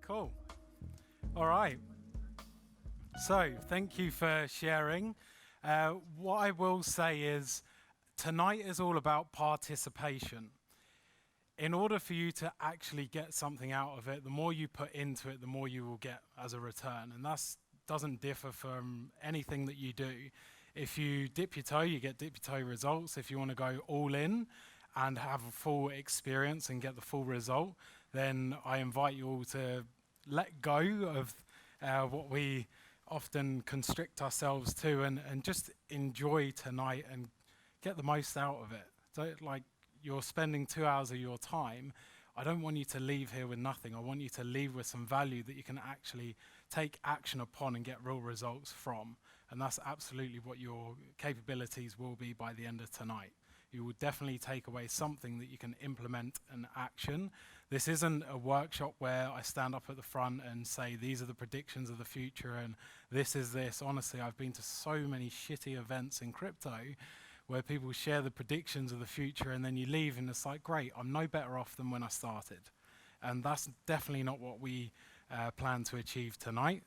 Cool. All right. So, thank you for sharing. What I will say is, tonight is all about participation. In order for you to actually get something out of it, the more you put into it, the more you will get as a return. And that doesn't differ from anything that you do. If you dip your toe, you get dip your toe results. If you want to go all in and have a full experience and get the full result, then I invite you all to let go of what we often constrict ourselves to and just enjoy tonight and get the most out of it. Don't, like, you're spending 2 hours of your time. I don't want you to leave here with nothing. I want you to leave with some value that you can actually take action upon and get real results from. And that's absolutely what your capabilities will be by the end of tonight. You will definitely take away something that you can implement and action. This isn't a workshop where I stand up at the front and say, these are the predictions of the future and this is this. Honestly, I've been to so many shitty events in crypto where people share the predictions of the future and then you leave and it's like, great, I'm no better off than when I started. And that's definitely not what we plan to achieve tonight.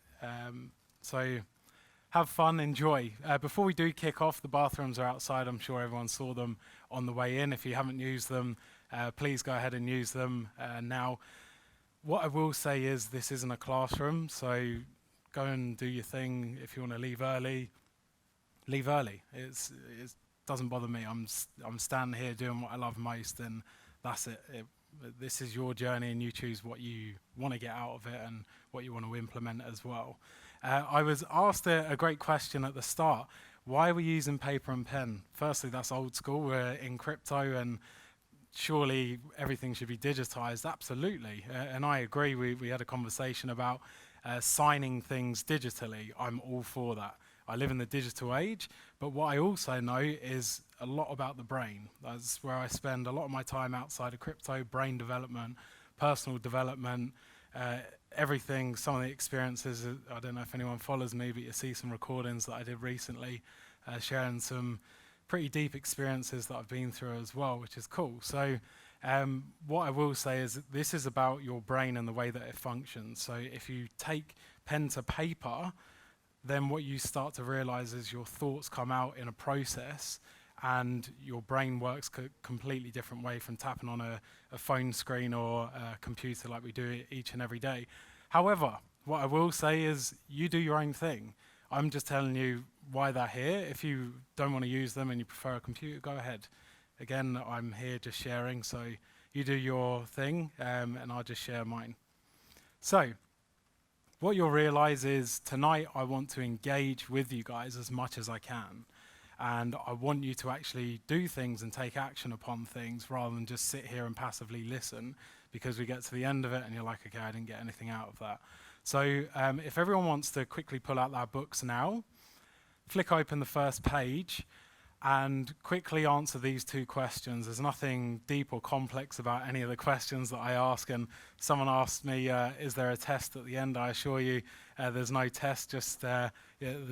So have fun, enjoy. Before we do kick off, the bathrooms are outside. I'm sure everyone saw them on the way in. If you haven't used them, please go ahead and use them now. What I will say is this isn't a classroom, so go and do your thing. If you want to leave early, leave early. It doesn't bother me. I'm standing here doing what I love most, and that's it. This is your journey, and you choose what you want to get out of it and what you want to implement as well. I was asked a great question at the start. Why are we using paper and pen? Firstly, that's old school. We're in crypto, and surely everything should be digitized. Absolutely. And I agree. We had a conversation about signing things digitally. I'm all for that. I live in the digital age, but what I also know is a lot about the brain. That's where I spend a lot of my time outside of crypto, brain development, personal development, everything. Some of the experiences, I don't know if anyone follows me, but you see some recordings that I did recently, sharing some pretty deep experiences that I've been through as well, which is cool. So what I will say is that this is about your brain and the way that it functions. So if you take pen to paper, then what you start to realize is your thoughts come out in a process and your brain works a completely different way from tapping on a phone screen or a computer like we do each and every day. However, what I will say is you do your own thing. I'm just telling you why they're here. If you don't want to use them and you prefer a computer, go ahead. Again, I'm here just sharing, so you do your thing and I'll just share mine. So, what you'll realize is tonight I want to engage with you guys as much as I can. And I want you to actually do things and take action upon things rather than just sit here and passively listen, because we get to the end of it and you're like, okay, I didn't get anything out of that. So if everyone wants to quickly pull out their books now, flick open the first page and quickly answer these two questions. There's nothing deep or complex about any of the questions that I ask. And someone asked me, is there a test at the end? I assure you there's no test, just the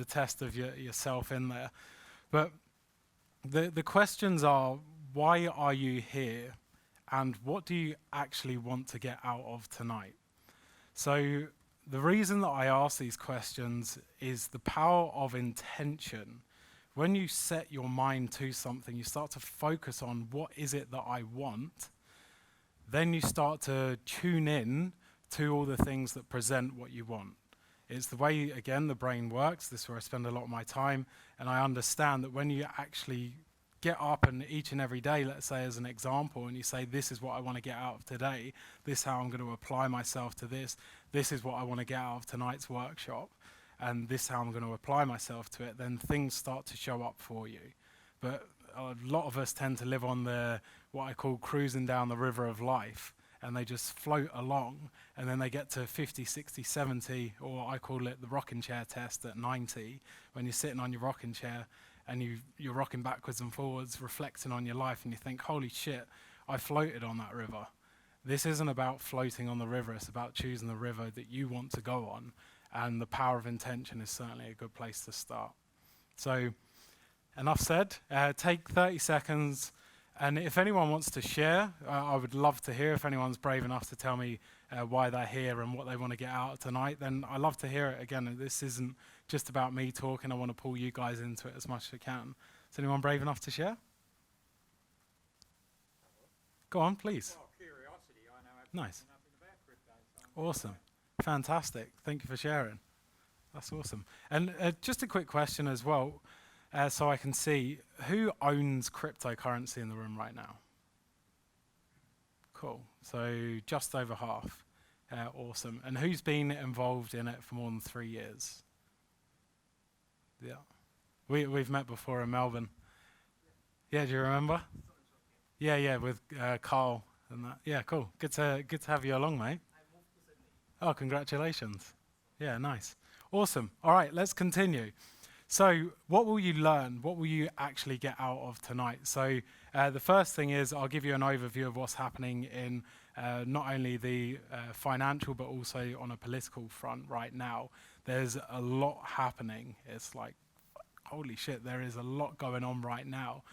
test of yourself in there. But the questions are, why are you here? And what do you actually want to get out of tonight? So the reason that I ask these questions is the power of intention. When you set your mind to something, you start to focus on what is it that I want, then you start to tune in to all the things that present what you want. It's the way, again, the brain works. This is where I spend a lot of my time, and I understand that when you actually get up and each and every day, let's say as an example, and you say, this is what I want to get out of today, this is how I'm going to apply myself to this is what I want to get out of tonight's workshop, and this is how I'm going to apply myself to it, then things start to show up for you. But a lot of us tend to live on what I call cruising down the river of life, and they just float along, and then they get to 50, 60, 70, or I call it the rocking chair test at 90, when you're sitting on your rocking chair and you're rocking backwards and forwards, reflecting on your life, and you think, holy shit, I floated on that river. This isn't about floating on the river, it's about choosing the river that you want to go on, and the power of intention is certainly a good place to start. So, enough said. Take 30 seconds, And if anyone wants to share, I would love to hear. If anyone's brave enough to tell me why they're here and what they want to get out of tonight, then I love to hear it. Again, this isn't just about me talking. I want to pull you guys into it as much as I can. Is anyone brave enough to share? Go on, please. Well, curiosity, I know absolutely Nice. nothing about crypto. So Awesome. Fantastic. Thank you for sharing. That's awesome. And just a quick question as well, so I can see, who owns cryptocurrency in the room right now? Cool. So just over half. Awesome. And who's been involved in it for more than 3 years? Yeah. We've met before in Melbourne. Yeah, do you remember? Yeah, with Carl and that. Yeah, cool. Good to have you along, mate. Oh, congratulations. Yeah, nice. Awesome. All right, let's continue. So what will you learn? What will you actually get out of tonight? So the first thing is I'll give you an overview of what's happening in not only the financial but also on a political front right now. There's a lot happening. It's like, holy shit, there is a lot going on right now.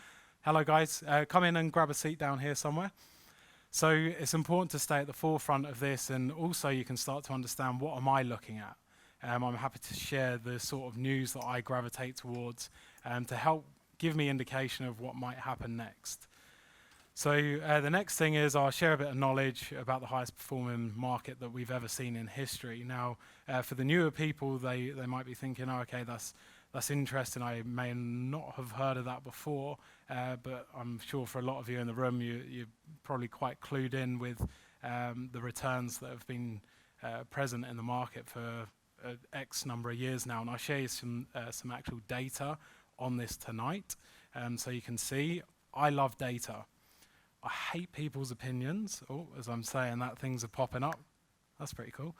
Hello, guys. Come in and grab a seat down here somewhere. So it's important to stay at the forefront of this, and also you can start to understand, what am I looking at? I'm happy to share the sort of news that I gravitate towards to help give me indication of what might happen next. So the next thing is I'll share a bit of knowledge about the highest performing market that we've ever seen in history. Now, for the newer people, they might be thinking, oh, okay, that's interesting. I may not have heard of that before, but I'm sure for a lot of you in the room, you're probably quite clued in with the returns that have been present in the market for X number of years now. And I'll share you some actual data on this tonight, so you can see. I love data. I hate people's opinions. Oh, as I'm saying that, things are popping up. That's pretty cool.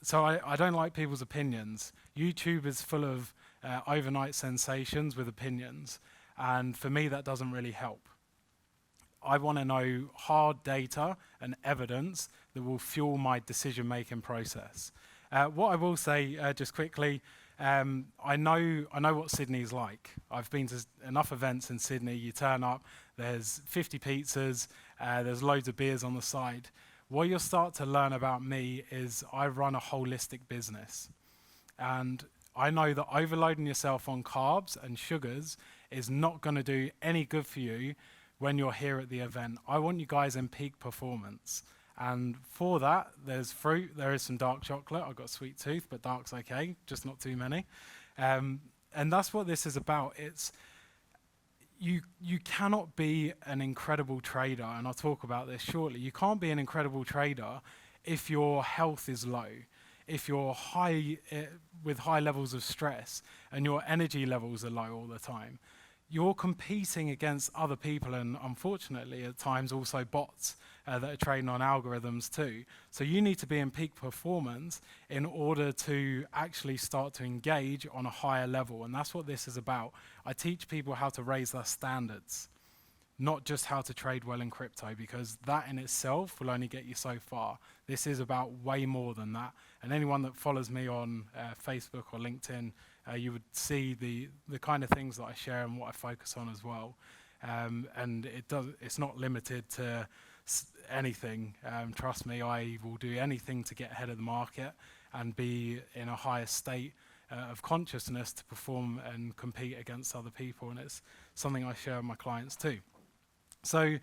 So I don't like people's opinions. YouTube is full of overnight sensations with opinions, and for me that doesn't really help. I want to know hard data and evidence that will fuel my decision-making process. What I will say just quickly, I know what Sydney's like. I've been to enough events in Sydney. You turn up, there's 50 pizzas, there's loads of beers on the side. What you'll start to learn about me is I run a holistic business. And I know that overloading yourself on carbs and sugars is not going to do any good for you when you're here at the event. I want you guys in peak performance. And for that, there's fruit, there is some dark chocolate. I've got a sweet tooth, but dark's okay, just not too many. And that's what this is about. It's you cannot be an incredible trader, and I'll talk about this shortly. You can't be an incredible trader if your health is low, if you're with high levels of stress, and your energy levels are low all the time. You're competing against other people, and unfortunately at times also bots that are trading on algorithms too. So you need to be in peak performance in order to actually start to engage on a higher level, and that's what this is about. I teach people how to raise their standards, not just how to trade well in crypto, because that in itself will only get you so far. This is about way more than that, and anyone that follows me on Facebook or LinkedIn, you would see the kind of things that I share and what I focus on as well. And it's not limited to anything. Trust me, I will do anything to get ahead of the market and be in a higher state of consciousness to perform and compete against other people, and it's something I share with my clients too. So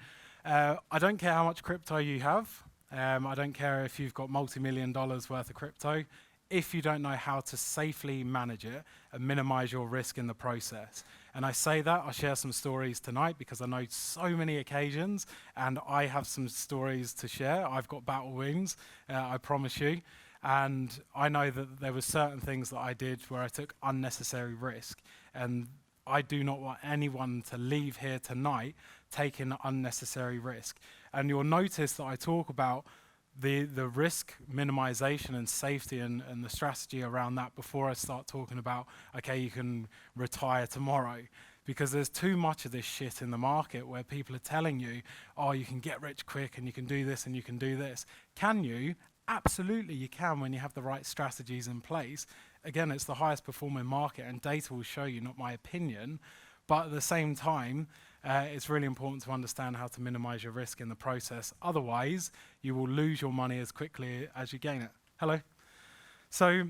I don't care how much crypto you have. I don't care if you've got multi-million dollars worth of crypto. If you don't know how to safely manage it and minimize your risk in the process. And I say that, I'll share some stories tonight because I know so many occasions and I have some stories to share. I've got battle wounds, I promise you. And I know that there were certain things that I did where I took unnecessary risk. And I do not want anyone to leave here tonight taking unnecessary risk. And you'll notice that I talk about the risk minimization and safety and the strategy around that before I start talking about, okay, you can retire tomorrow. Because there's too much of this shit in the market where people are telling you, oh, you can get rich quick and you can do this and you can do this. Can you? Absolutely you can when you have the right strategies in place. Again, it's the highest performing market and data will show you, not my opinion. But at the same time, it's really important to understand how to minimize your risk in the process. Otherwise, you will lose your money as quickly as you gain it. Hello. So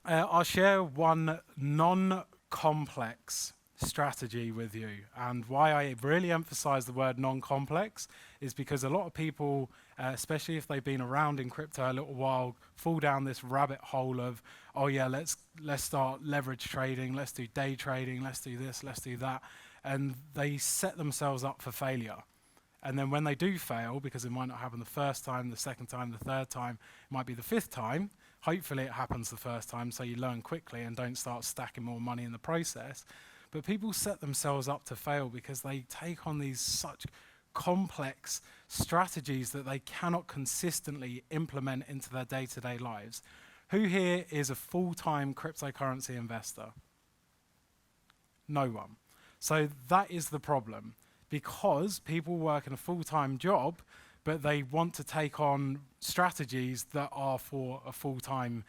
I'll share one non-complex strategy with you. And why I really emphasize the word non-complex is because a lot of people, especially if they've been around in crypto a little while, fall down this rabbit hole of, oh yeah, let's start leverage trading, let's do day trading, let's do this, let's do that. And they set themselves up for failure. And then when they do fail, because it might not happen the first time, the second time, the third time, it might be the fifth time, hopefully it happens the first time so you learn quickly and don't start stacking more money in the process. But people set themselves up to fail because they take on these such complex strategies that they cannot consistently implement into their day-to-day lives. Who here is a full-time cryptocurrency investor? No one. So that is the problem, because people work in a full-time job, but they want to take on strategies that are for a full-time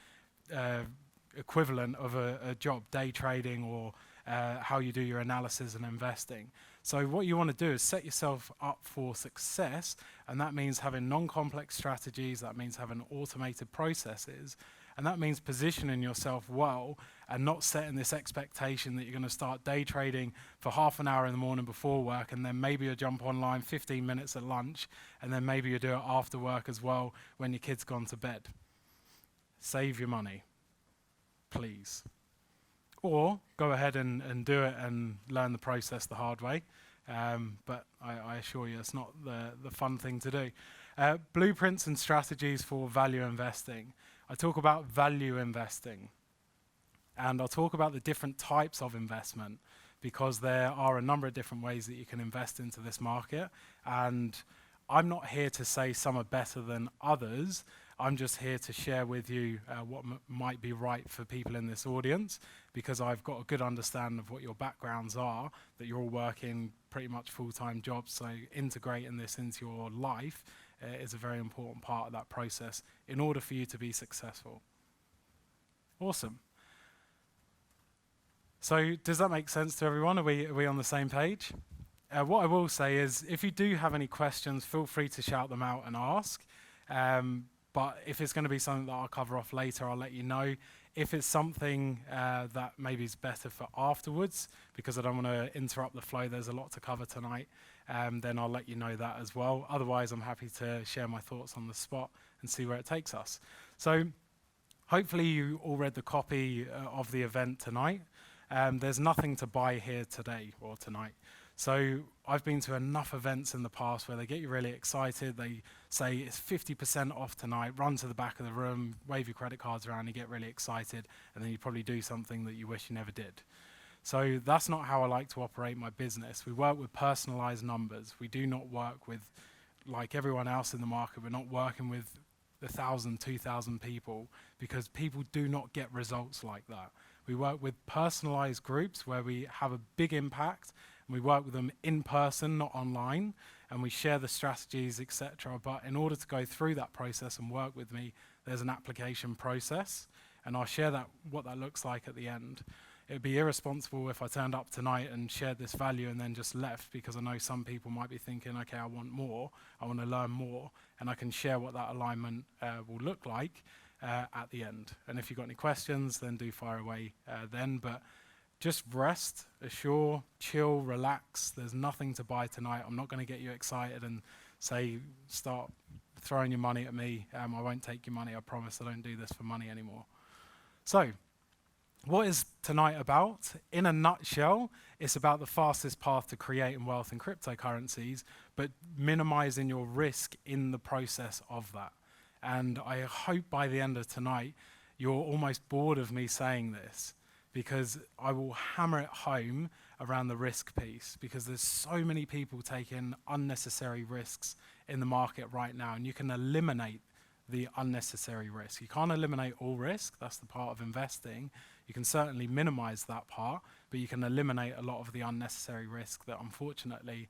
equivalent of a job, day trading or how you do your analysis and investing. So what you want to do is set yourself up for success, and that means having non-complex strategies, that means having automated processes, and that means positioning yourself well and not setting this expectation that you're going to start day trading for half an hour in the morning before work, and then maybe you'll jump online 15 minutes at lunch, and then maybe you'll do it after work as well when your kid's gone to bed. Save your money, please. Or go ahead and do it and learn the process the hard way. But I assure you it's not the fun thing to do. Blueprints and strategies for value investing. I talk about value investing. And I'll talk about the different types of investment, because there are a number of different ways that you can invest into this market. And I'm not here to say some are better than others. I'm just here to share with you what might be right for people in this audience, because I've got a good understanding of what your backgrounds are, that you're all working pretty much full-time jobs, so integrating this into your life is a very important part of that process in order for you to be successful. Awesome. So does that make sense to everyone? Are we on the same page? What I will say is, if you do have any questions, feel free to shout them out and ask. But if it's going to be something that I'll cover off later, I'll let you know. If it's something that maybe is better for afterwards, because I don't want to interrupt the flow, there's a lot to cover tonight, then I'll let you know that as well. Otherwise, I'm happy to share my thoughts on the spot and see where it takes us. So hopefully you all read the copy of the event tonight. There's nothing to buy here today or tonight. So I've been to enough events in the past where they get you really excited. They say it's 50% off tonight, run to the back of the room, wave your credit cards around, you get really excited, and then you probably do something that you wish you never did. So that's not how I like to operate my business. We work with personalized numbers. We do not work with, like everyone else in the market, we're not working with 1,000, 2,000 people, because people do not get results like that. We work with personalized groups where we have a big impact, and we work with them in person, not online, and we share the strategies, etc. But in order to go through that process and work with me, there's an application process, and I'll share what that looks like at the end. It would be irresponsible if I turned up tonight and shared this value and then just left, because I know some people might be thinking, okay, I want more, I want to learn more, and I can share what that alignment will look like at the end. And if you've got any questions, then do fire away then. But just rest, assure, chill, relax. There's nothing to buy tonight. I'm not going to get you excited and say, start throwing your money at me. I won't take your money, I promise. I don't do this for money anymore. So, what is tonight about? In a nutshell, it's about the fastest path to creating wealth in cryptocurrencies, but minimizing your risk in the process of that. And I hope by the end of tonight, you're almost bored of me saying this, because I will hammer it home around the risk piece, because there's so many people taking unnecessary risks in the market right now, and you can eliminate the unnecessary risk. You can't eliminate all risk, that's the part of investing. You can certainly minimize that part, but you can eliminate a lot of the unnecessary risk that unfortunately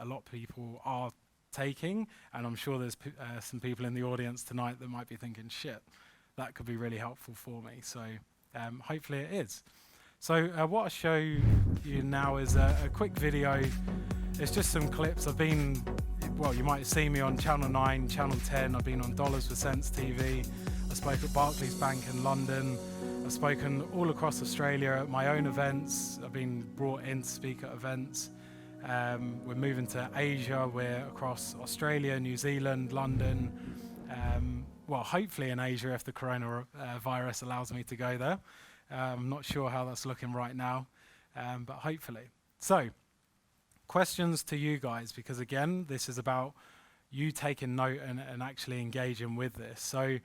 a lot of people are taking, and I'm sure there's some people in the audience tonight that might be thinking, shit, that could be really helpful for me. So hopefully it is. So what I'll show you now is a quick video it's just some clips. I've been, well, you might have seen me on Channel 9, Channel 10. I've been on Dollars for Cents TV. I spoke at Barclays Bank in London. I've spoken all across Australia at my own events. I've been brought in to speak at events. We're moving to Asia. We're across Australia, New Zealand, London. Well, hopefully in Asia if the coronavirus allows me to go there. I'm not sure how that's looking right now, but hopefully. So, questions to you guys, because again, this is about you taking note and actually engaging with this. So,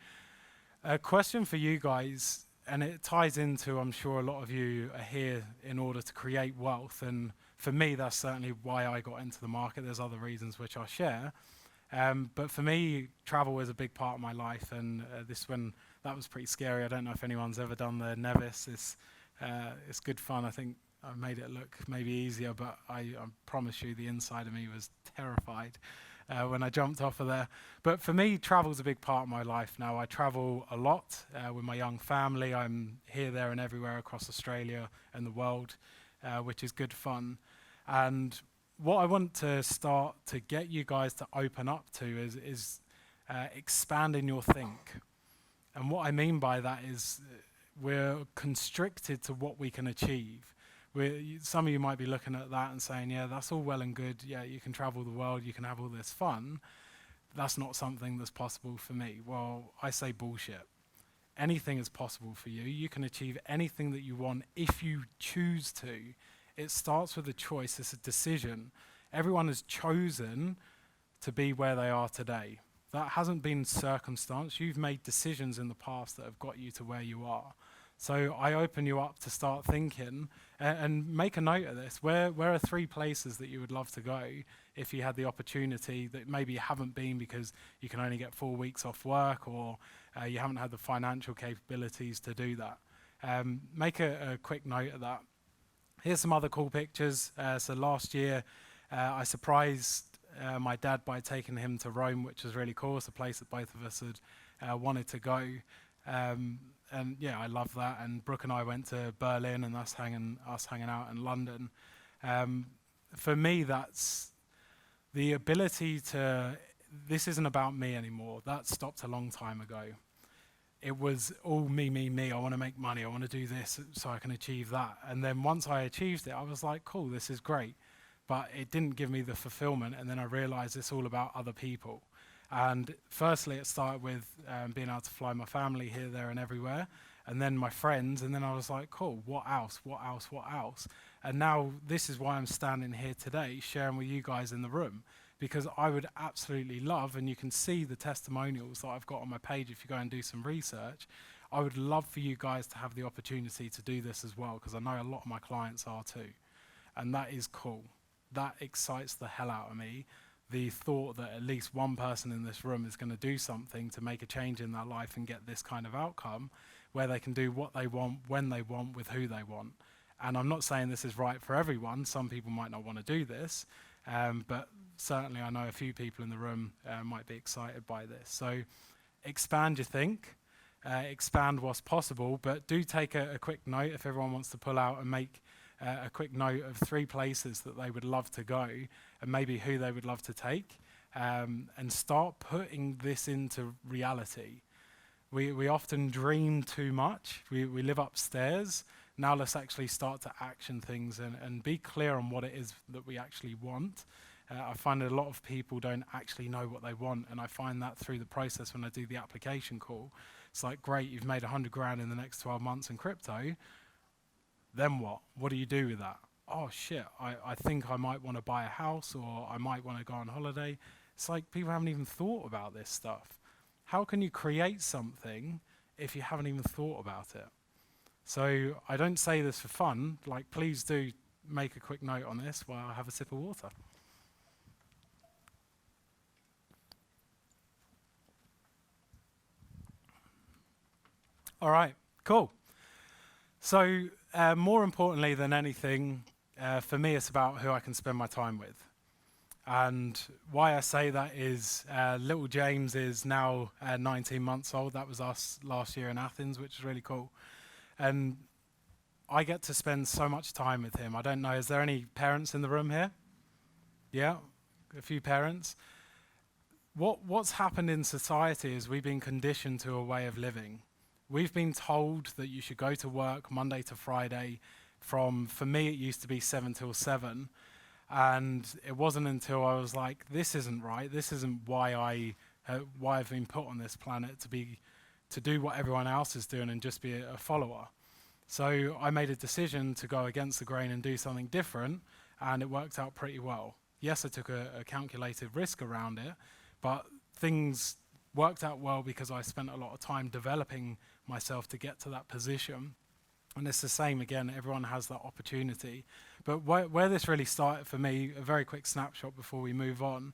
a question for you guys, and it ties into, I'm sure a lot of you are here in order to create wealth, and for me, that's certainly why I got into the market. There's other reasons which I'll share. But for me, travel is a big part of my life, and this one, that was pretty scary. I don't know if anyone's ever done the Nevis. It's good fun. I think I made it look maybe easier, but I promise you the inside of me was terrified when I jumped off of there. But for me, travel's a big part of my life now. I travel a lot with my young family. I'm here, there, and everywhere across Australia and the world, which is good fun. And what I want to start to get you guys to open up to is expanding your think. And what I mean by that is we're constricted to what we can achieve. Some of you might be looking at that and saying, yeah, that's all well and good. Yeah, you can travel the world, you can have all this fun. That's not something that's possible for me. Well, I say bullshit. Anything is possible for you. You can achieve anything that you want if you choose to. It starts with a choice. It's a decision. Everyone has chosen to be where they are today. That hasn't been circumstance. You've made decisions in the past that have got you to where you are. So I open you up to start thinking and make a note of this. Where are 3 places that you would love to go if you had the opportunity that maybe you haven't been because you can only get 4 weeks off work, or you haven't had the financial capabilities to do that? Make a quick note of that. Here's some other cool pictures. So last year, I surprised my dad by taking him to Rome, which was really cool. It's a place that both of us had wanted to go. And yeah, I love that. And Brooke and I went to Berlin, and us hanging out in London. For me, that's the ability to, this isn't about me anymore. That stopped a long time ago. It was all me, me, me. I want to make money. I want to do this so I can achieve that. And then once I achieved it, I was like, cool, this is great. But it didn't give me the fulfillment. And then I realized it's all about other people. And firstly, it started with being able to fly my family here, there, and everywhere. And then my friends. And then I was like, cool, what else? What else? What else? And now this is why I'm standing here today, sharing with you guys in the room. Because I would absolutely love, and you can see the testimonials that I've got on my page if you go and do some research, I would love for you guys to have the opportunity to do this as well, because I know a lot of my clients are too. And that is cool. That excites the hell out of me. The thought that at least one person in this room is going to do something to make a change in their life and get this kind of outcome where they can do what they want, when they want, with who they want. And I'm not saying this is right for everyone. Some people might not want to do this, but certainly I know a few people in the room might be excited by this. So expand your think, expand what's possible, but do take a quick note if everyone wants to pull out and make a quick note of 3 places that they would love to go and maybe who they would love to take, and start putting this into reality. We often dream too much. We live upstairs. Now let's actually start to action things and be clear on what it is that we actually want. I find that a lot of people don't actually know what they want, and I find that through the process when I do the application call. It's like, great, you've made 100 grand in the next 12 months in crypto. Then what? What do you do with that? Oh shit, I think I might want to buy a house, or I might want to go on holiday. It's like people haven't even thought about this stuff. How can you create something if you haven't even thought about it? So I don't say this for fun. Like, please do make a quick note on this while I have a sip of water. All right, cool. So more importantly than anything, for me, it's about who I can spend my time with. And why I say that is little James is now 19 months old. That was us last year in Athens, which is really cool. And I get to spend so much time with him. I don't know, is there any parents in the room here? Yeah, a few parents. What's happened in society is we've been conditioned to a way of living. We've been told that you should go to work Monday to Friday from, for me, it used to be 7 till 7. And it wasn't until I was like, this isn't right. This isn't why I've been put on this planet to do what everyone else is doing and just be a follower. So I made a decision to go against the grain and do something different, and it worked out pretty well. Yes, I took a calculated risk around it, but things worked out well because I spent a lot of time developing myself to get to that position. And it's the same again, everyone has that opportunity. But where this really started for me, a very quick snapshot before we move on.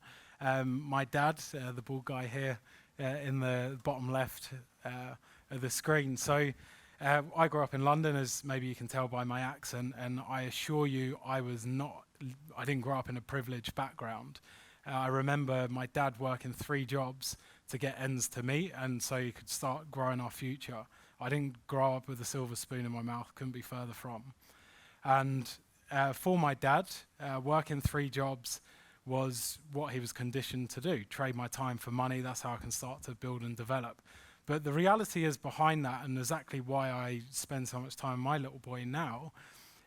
My dad, the bald guy here in the bottom left of the screen. So I grew up in London, as maybe you can tell by my accent, and I assure you I didn't grow up in a privileged background. I remember my dad working 3 jobs to get ends to meet, and so he could start growing our future. I didn't grow up with a silver spoon in my mouth, couldn't be further from. And for my dad, working 3 jobs was what he was conditioned to do. Trade my time for money, that's how I can start to build and develop. But the reality is behind that, and exactly why I spend so much time with my little boy now,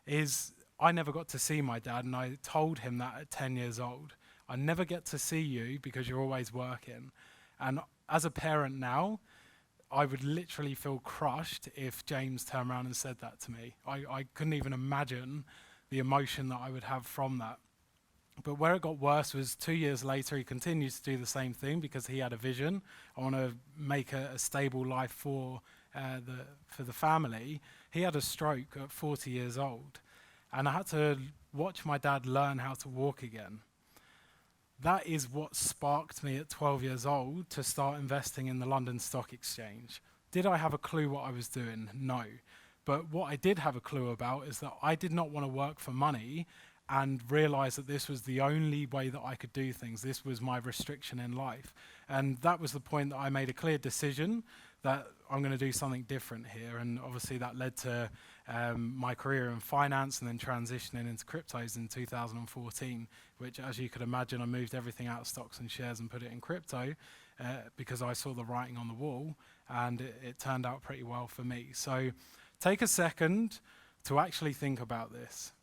is I never got to see my dad, and I told him that at 10 years old. I never get to see you because you're always working. And as a parent now, I would literally feel crushed if James turned around and said that to me. I couldn't even imagine the emotion that I would have from that. But where it got worse was 2 years later, he continued to do the same thing because he had a vision. I want to make a stable life for the family. He had a stroke at 40 years old. And I had to watch my dad learn how to walk again. That is what sparked me at 12 years old to start investing in the London Stock Exchange. Did I have a clue what I was doing? No. But what I did have a clue about is that I did not want to work for money and realize that this was the only way that I could do things. This was my restriction in life. And that was the point that I made a clear decision that I'm going to do something different here. And obviously that led to my career in finance and then transitioning into cryptos in 2014, which, as you could imagine, I moved everything out of stocks and shares and put it in crypto because I saw the writing on the wall, and it turned out pretty well for me. So take a second to actually think about this.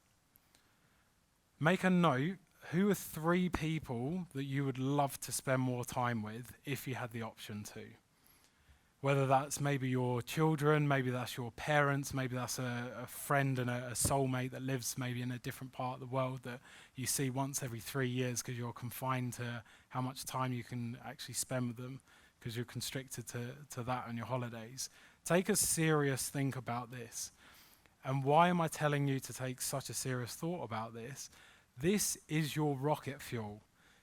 Make a note, who are 3 people that you would love to spend more time with if you had the option to? Whether that's maybe your children, maybe that's your parents, maybe that's a friend and a soulmate that lives maybe in a different part of the world that you see once every 3 years because you're confined to how much time you can actually spend with them because you're constricted to that on your holidays. Take a serious think about this. And why am I telling you to take such a serious thought about this? This is your rocket fuel.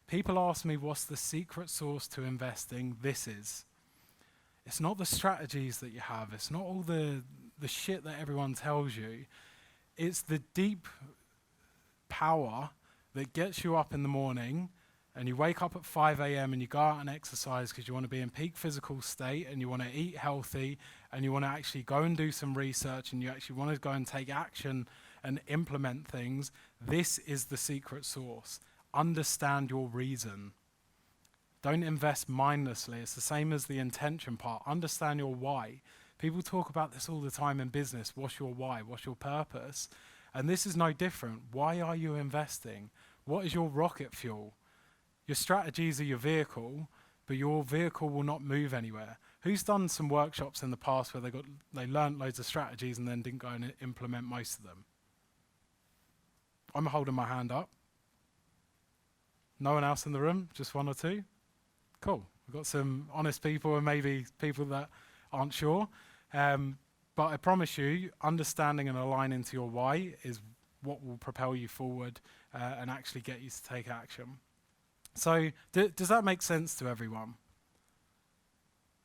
People ask me, what's the secret sauce to investing? This is. It's not the strategies that you have. It's not all the shit that everyone tells you. It's the deep power that gets you up in the morning and you wake up at 5 a.m. and you go out and exercise because you want to be in peak physical state and you want to eat healthy and you want to actually go and do some research and you actually want to go and take action and implement things. This is the secret sauce. Understand your reason. Don't invest mindlessly. It's the same as the intention part. Understand your why. People talk about this all the time in business. What's your why? What's your purpose? And this is no different. Why are you investing? What is your rocket fuel? Your strategies are your vehicle, but your vehicle will not move anywhere. Who's done some workshops in the past where they learned loads of strategies and then didn't go and implement most of them? I'm holding my hand up. No one else in the room? Just 1 or 2? Cool. We've got some honest people and maybe people that aren't sure. But I promise you, understanding and aligning to your why is what will propel you forward and actually get you to take action. So does that make sense to everyone?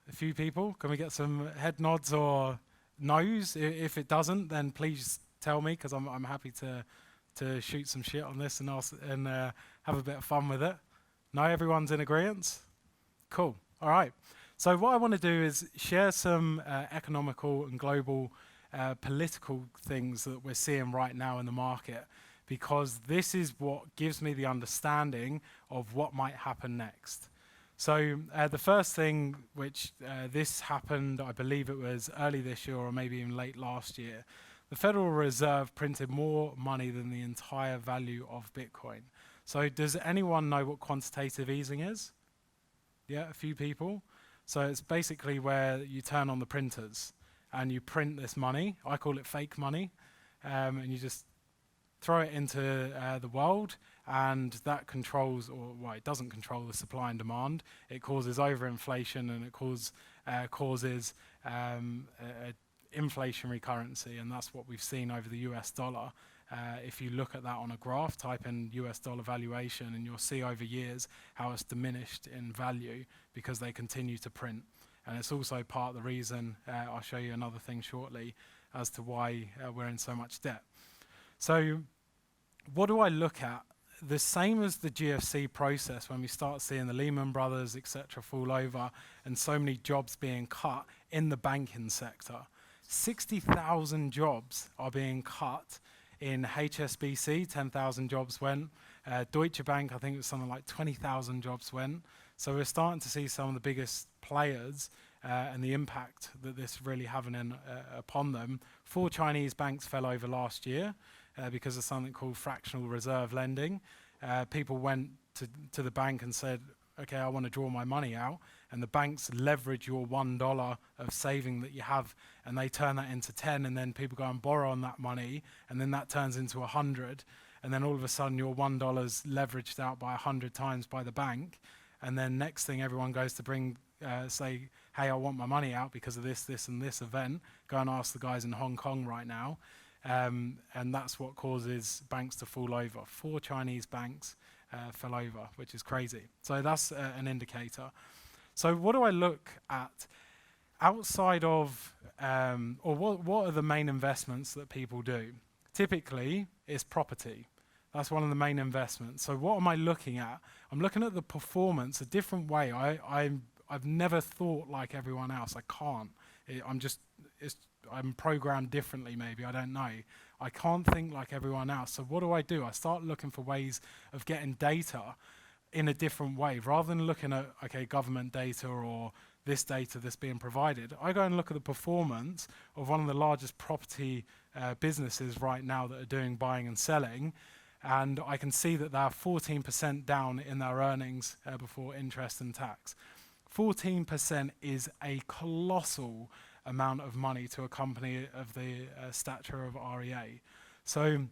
A few people? Can we get some head nods or no's? If it doesn't, then please tell me, because I'm happy to shoot some shit on this and have a bit of fun with it. No, everyone's in agreement? Cool. All right. So what I want to do is share some economical and global political things that we're seeing right now in the market, because this is what gives me the understanding of what might happen next. So the first thing which this happened, I believe it was early this year or maybe even late last year, the Federal Reserve printed more money than the entire value of Bitcoin. So does anyone know what quantitative easing is? Yeah, a few people. So it's basically where you turn on the printers and you print this money. I call it fake money. And you just throw it into the world, and that controls, or well, it doesn't control the supply and demand. It causes overinflation, and it causes a inflationary currency, and that's what we've seen over the US dollar. If you look at that on a graph, type in US dollar valuation, and you'll see over years how it's diminished in value because they continue to print. And it's also part of the reason, I'll show you another thing shortly, as to why we're in so much debt. So what do I look at? The same as the GFC process, when we start seeing the Lehman Brothers, etc., fall over, and so many jobs being cut in the banking sector. 60,000 jobs are being cut in HSBC, 10,000 jobs went. Deutsche Bank, I think it was something like 20,000 jobs went. So we're starting to see some of the biggest players and the impact that this really having upon them. 4 Chinese banks fell over last year because of something called fractional reserve lending. People went to the bank and said, okay, I want to draw my money out. And the banks leverage your $1 of saving that you have, and they turn that into 10, and then people go and borrow on that money, and then that turns into 100. And then all of a sudden your $1's leveraged out by 100 times by the bank. And then next thing, everyone goes to say, hey, I want my money out because of this, this, and this event. Go and ask the guys in Hong Kong right now. And that's what causes banks to fall over. 4 Chinese banks fell over, which is crazy. So that's an indicator. So what do I look at outside of, or what are the main investments that people do? Typically, it's property. That's one of the main investments. So what am I looking at? I'm looking at the performance a different way. I've never thought like everyone else. I can't. I'm programmed differently maybe, I don't know. I can't think like everyone else. So what do? I start looking for ways of getting data in a different way. Rather than looking at, okay, government data or this data that's being provided, I go and look at the performance of one of the largest property businesses right now that are doing buying and selling. And I can see that they're 14% down in their earnings before interest and tax. 14% is a colossal amount of money to a company of the stature of REA. So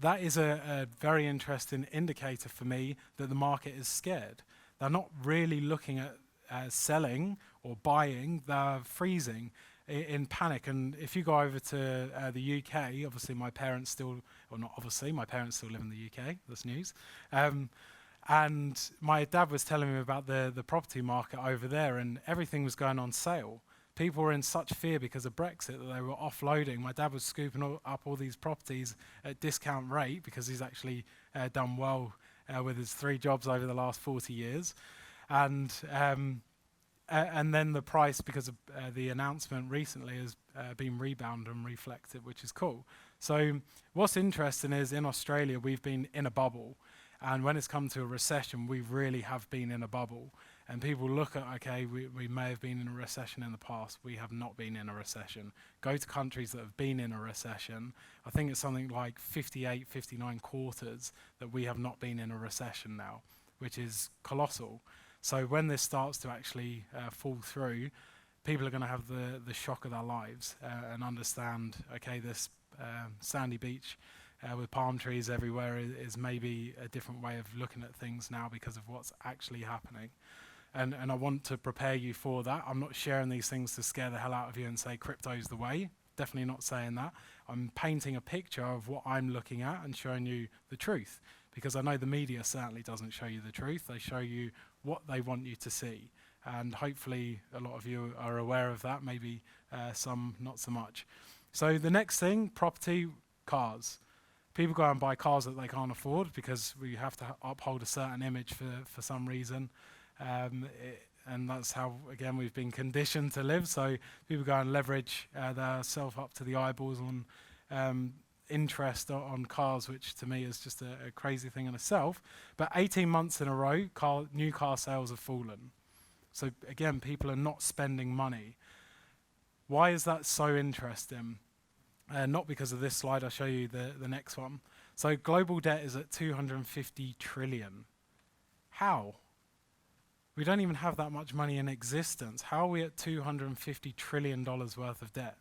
that is a very interesting indicator for me that the market is scared. They're not really looking at selling or buying, they're freezing in panic. And if you go over to the UK, obviously my parents still, or not obviously, my parents still live in the UK, that's news. And my dad was telling me about the property market over there, and everything was going on sale. People were in such fear because of Brexit that they were offloading. My dad was scooping up all these properties at discount rate because he's actually done well with his 3 jobs over the last 40 years. And then the price, because of the announcement recently, has been rebounded and reflected, which is cool. So what's interesting is in Australia, we've been in a bubble. And when it's come to a recession, we really have been in a bubble. And people look at, okay, we may have been in a recession in the past. We have not been in a recession. Go to countries that have been in a recession. I think it's something like 58, 59 quarters that we have not been in a recession now, which is colossal. So when this starts to actually fall through, people are going to have the shock of their lives and understand, okay, this sandy beach with palm trees everywhere is maybe a different way of looking at things now because of what's actually happening. And I want to prepare you for that. I'm not sharing these things to scare the hell out of you and say crypto's the way. Definitely not saying that. I'm painting a picture of what I'm looking at and showing you the truth. Because I know the media certainly doesn't show you the truth. They show you what they want you to see. And hopefully a lot of you are aware of that, maybe some not so much. So the next thing, property, cars. People go and buy cars that they can't afford because we have to uphold a certain image for some reason. And that's how, again, we've been conditioned to live. So people go and leverage their self up to the eyeballs on interest on cars, which to me is just a crazy thing in itself. But 18 months in a row, new car sales have fallen. So again, people are not spending money. Why is that so interesting? Not because of this slide, I'll show you the next one. So global debt is at 250 trillion. How? We don't even have that much money in existence. How are we at $250 trillion worth of debt?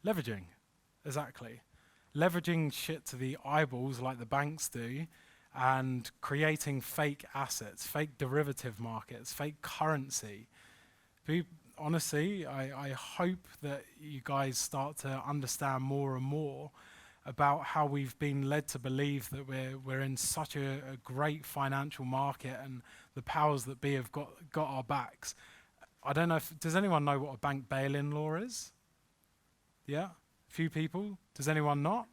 Leveraging, exactly. Leveraging shit to the eyeballs like the banks do and creating fake assets, fake derivative markets, fake currency. Honestly, I hope that you guys start to understand more and more about how we've been led to believe that we're in such a great financial market and the powers that be have got our backs. I don't know does anyone know what a bank bail-in law is? Yeah? A few people? Does anyone not?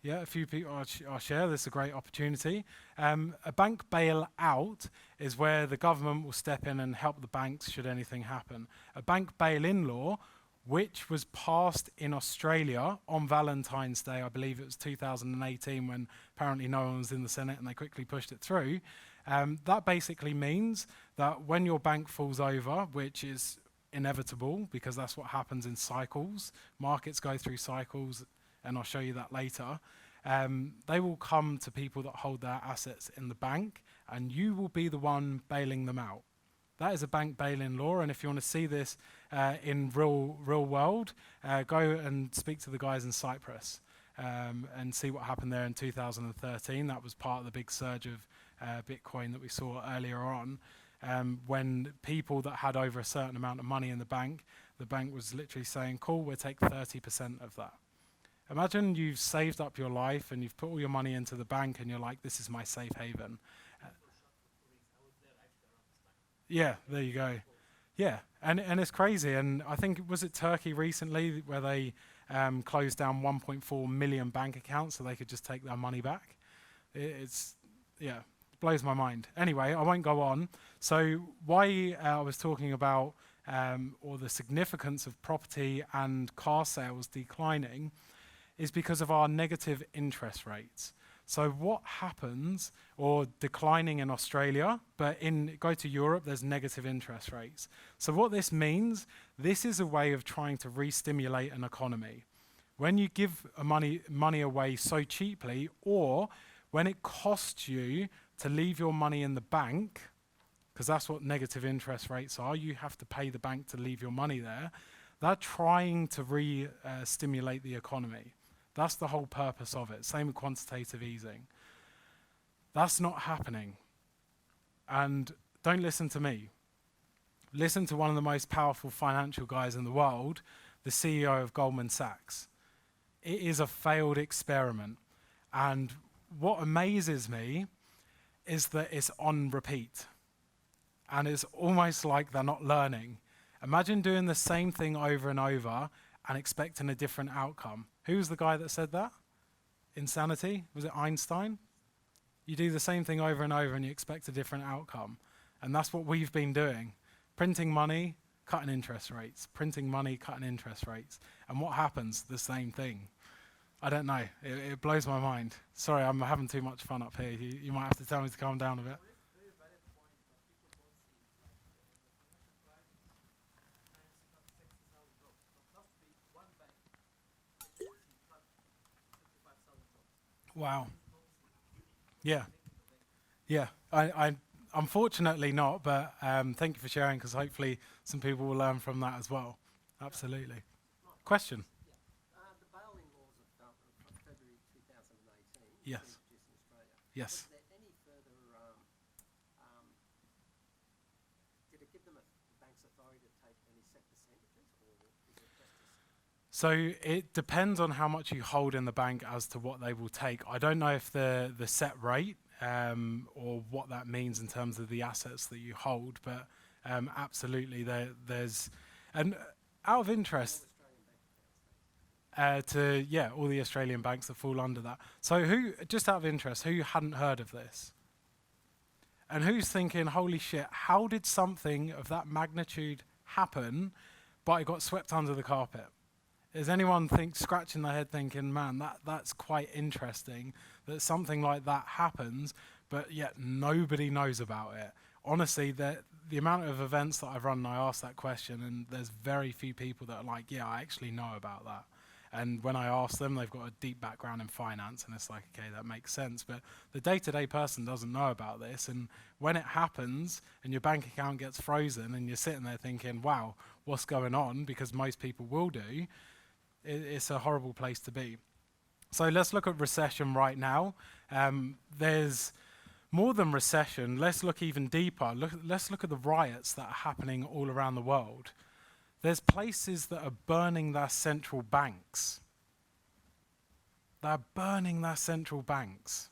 Yeah, a few people. I'll share. This is a great opportunity. A bank bail-out is where the government will step in and help the banks should anything happen. A bank bail-in law, which was passed in Australia on Valentine's Day, I believe it was 2018, when apparently no one was in the Senate and they quickly pushed it through. That basically means that when your bank falls over, which is inevitable because that's what happens in cycles, markets go through cycles, and I'll show you that later, they will come to people that hold their assets in the bank, and you will be the one bailing them out. That is a bank bail-in law, and if you want to see this in real world, go and speak to the guys in Cyprus and see what happened there in 2013. That was part of the big surge of Bitcoin that we saw earlier on, when people that had over a certain amount of money in the bank was literally saying, cool, we'll take 30% of that. Imagine you've saved up your life and you've put all your money into the bank and you're like, this is my safe haven. Yeah, there you go. Yeah, and it's crazy. And I think, was it Turkey recently where they closed down 1.4 million bank accounts so they could just take their money back? It blows my mind. Anyway, I won't go on. So why I was talking about or the significance of property and car sales declining is because of our negative interest rates. So what happens, or declining in Australia, but go to Europe, there's negative interest rates. So what this means, this is a way of trying to re-stimulate an economy. When you give money away so cheaply, or when it costs you to leave your money in the bank, because that's what negative interest rates are, you have to pay the bank to leave your money there, they're trying to re-stimulate the economy. That's the whole purpose of it. Same with quantitative easing. That's not happening. And don't listen to me. Listen to one of the most powerful financial guys in the world, the CEO of Goldman Sachs. It is a failed experiment. And what amazes me is that it's on repeat. And it's almost like they're not learning. Imagine doing the same thing over and over and expecting a different outcome. Who was the guy that said that? Insanity? Was it Einstein? You do the same thing over and over and you expect a different outcome. And that's what we've been doing. Printing money, cutting interest rates. Printing money, cutting interest rates. And what happens? The same thing. I don't know. It blows my mind. Sorry, I'm having too much fun up here. You might have to tell me to calm down a bit. Wow. Yeah. Yeah. I unfortunately not, but thank you for sharing, because hopefully some people will learn from that as well. Absolutely. Question? The bail-in laws of February 2018 Yes. introduced in Australia. Yes. Was there any further, did it give them the bank's authority to take any set percentages, or is it just this? So it depends on how much you hold in the bank as to what they will take. I don't know if the set rate or what that means in terms of the assets that you hold, but absolutely there's, and out of interest, all the Australian banks that fall under that. So just out of interest, who hadn't heard of this? And who's thinking, holy shit, how did something of that magnitude happen, but it got swept under the carpet? Is anyone scratching their head thinking, man, that's quite interesting that something like that happens, but yet nobody knows about it? Honestly, the amount of events that I've run and I ask that question, and there's very few people that are like, yeah, I actually know about that. And when I ask them, they've got a deep background in finance, and it's like, okay, that makes sense. But the day-to-day person doesn't know about this, and when it happens and your bank account gets frozen and you're sitting there thinking, wow, what's going on? Because most people will do. It's a horrible place to be. So let's look at recession right now. There's more than recession. Let's look even deeper. Let's look at the riots that are happening all around the world. There's places that are burning their central banks. They're burning their central banks.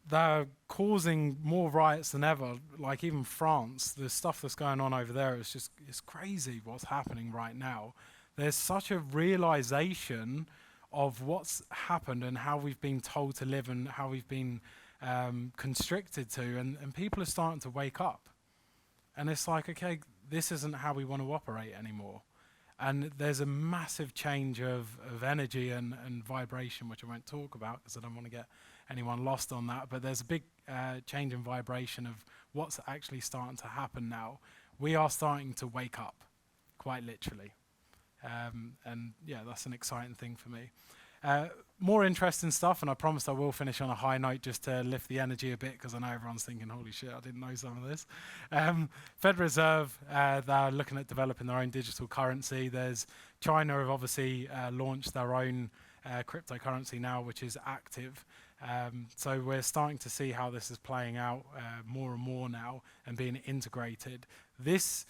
They're causing more riots than ever. Like even France, the stuff that's going on over there is just, it's crazy what's happening right now. There's such a realization of what's happened and how we've been told to live and how we've been constricted to, and people are starting to wake up. And it's like, okay, this isn't how we want to operate anymore. And there's a massive change of energy and vibration, which I won't talk about because I don't want to get anyone lost on that. But there's a big change in vibration of what's actually starting to happen now. We are starting to wake up, quite literally. And yeah, that's an exciting thing for me. More interesting stuff, and I promised I will finish on a high note just to lift the energy a bit, because I know everyone's thinking, holy shit, I didn't know some of this. Fed Reserve, they're looking at developing their own digital currency. There's China have obviously launched their own cryptocurrency now, which is active. So we're starting to see how this is playing out more and more now and being integrated. This,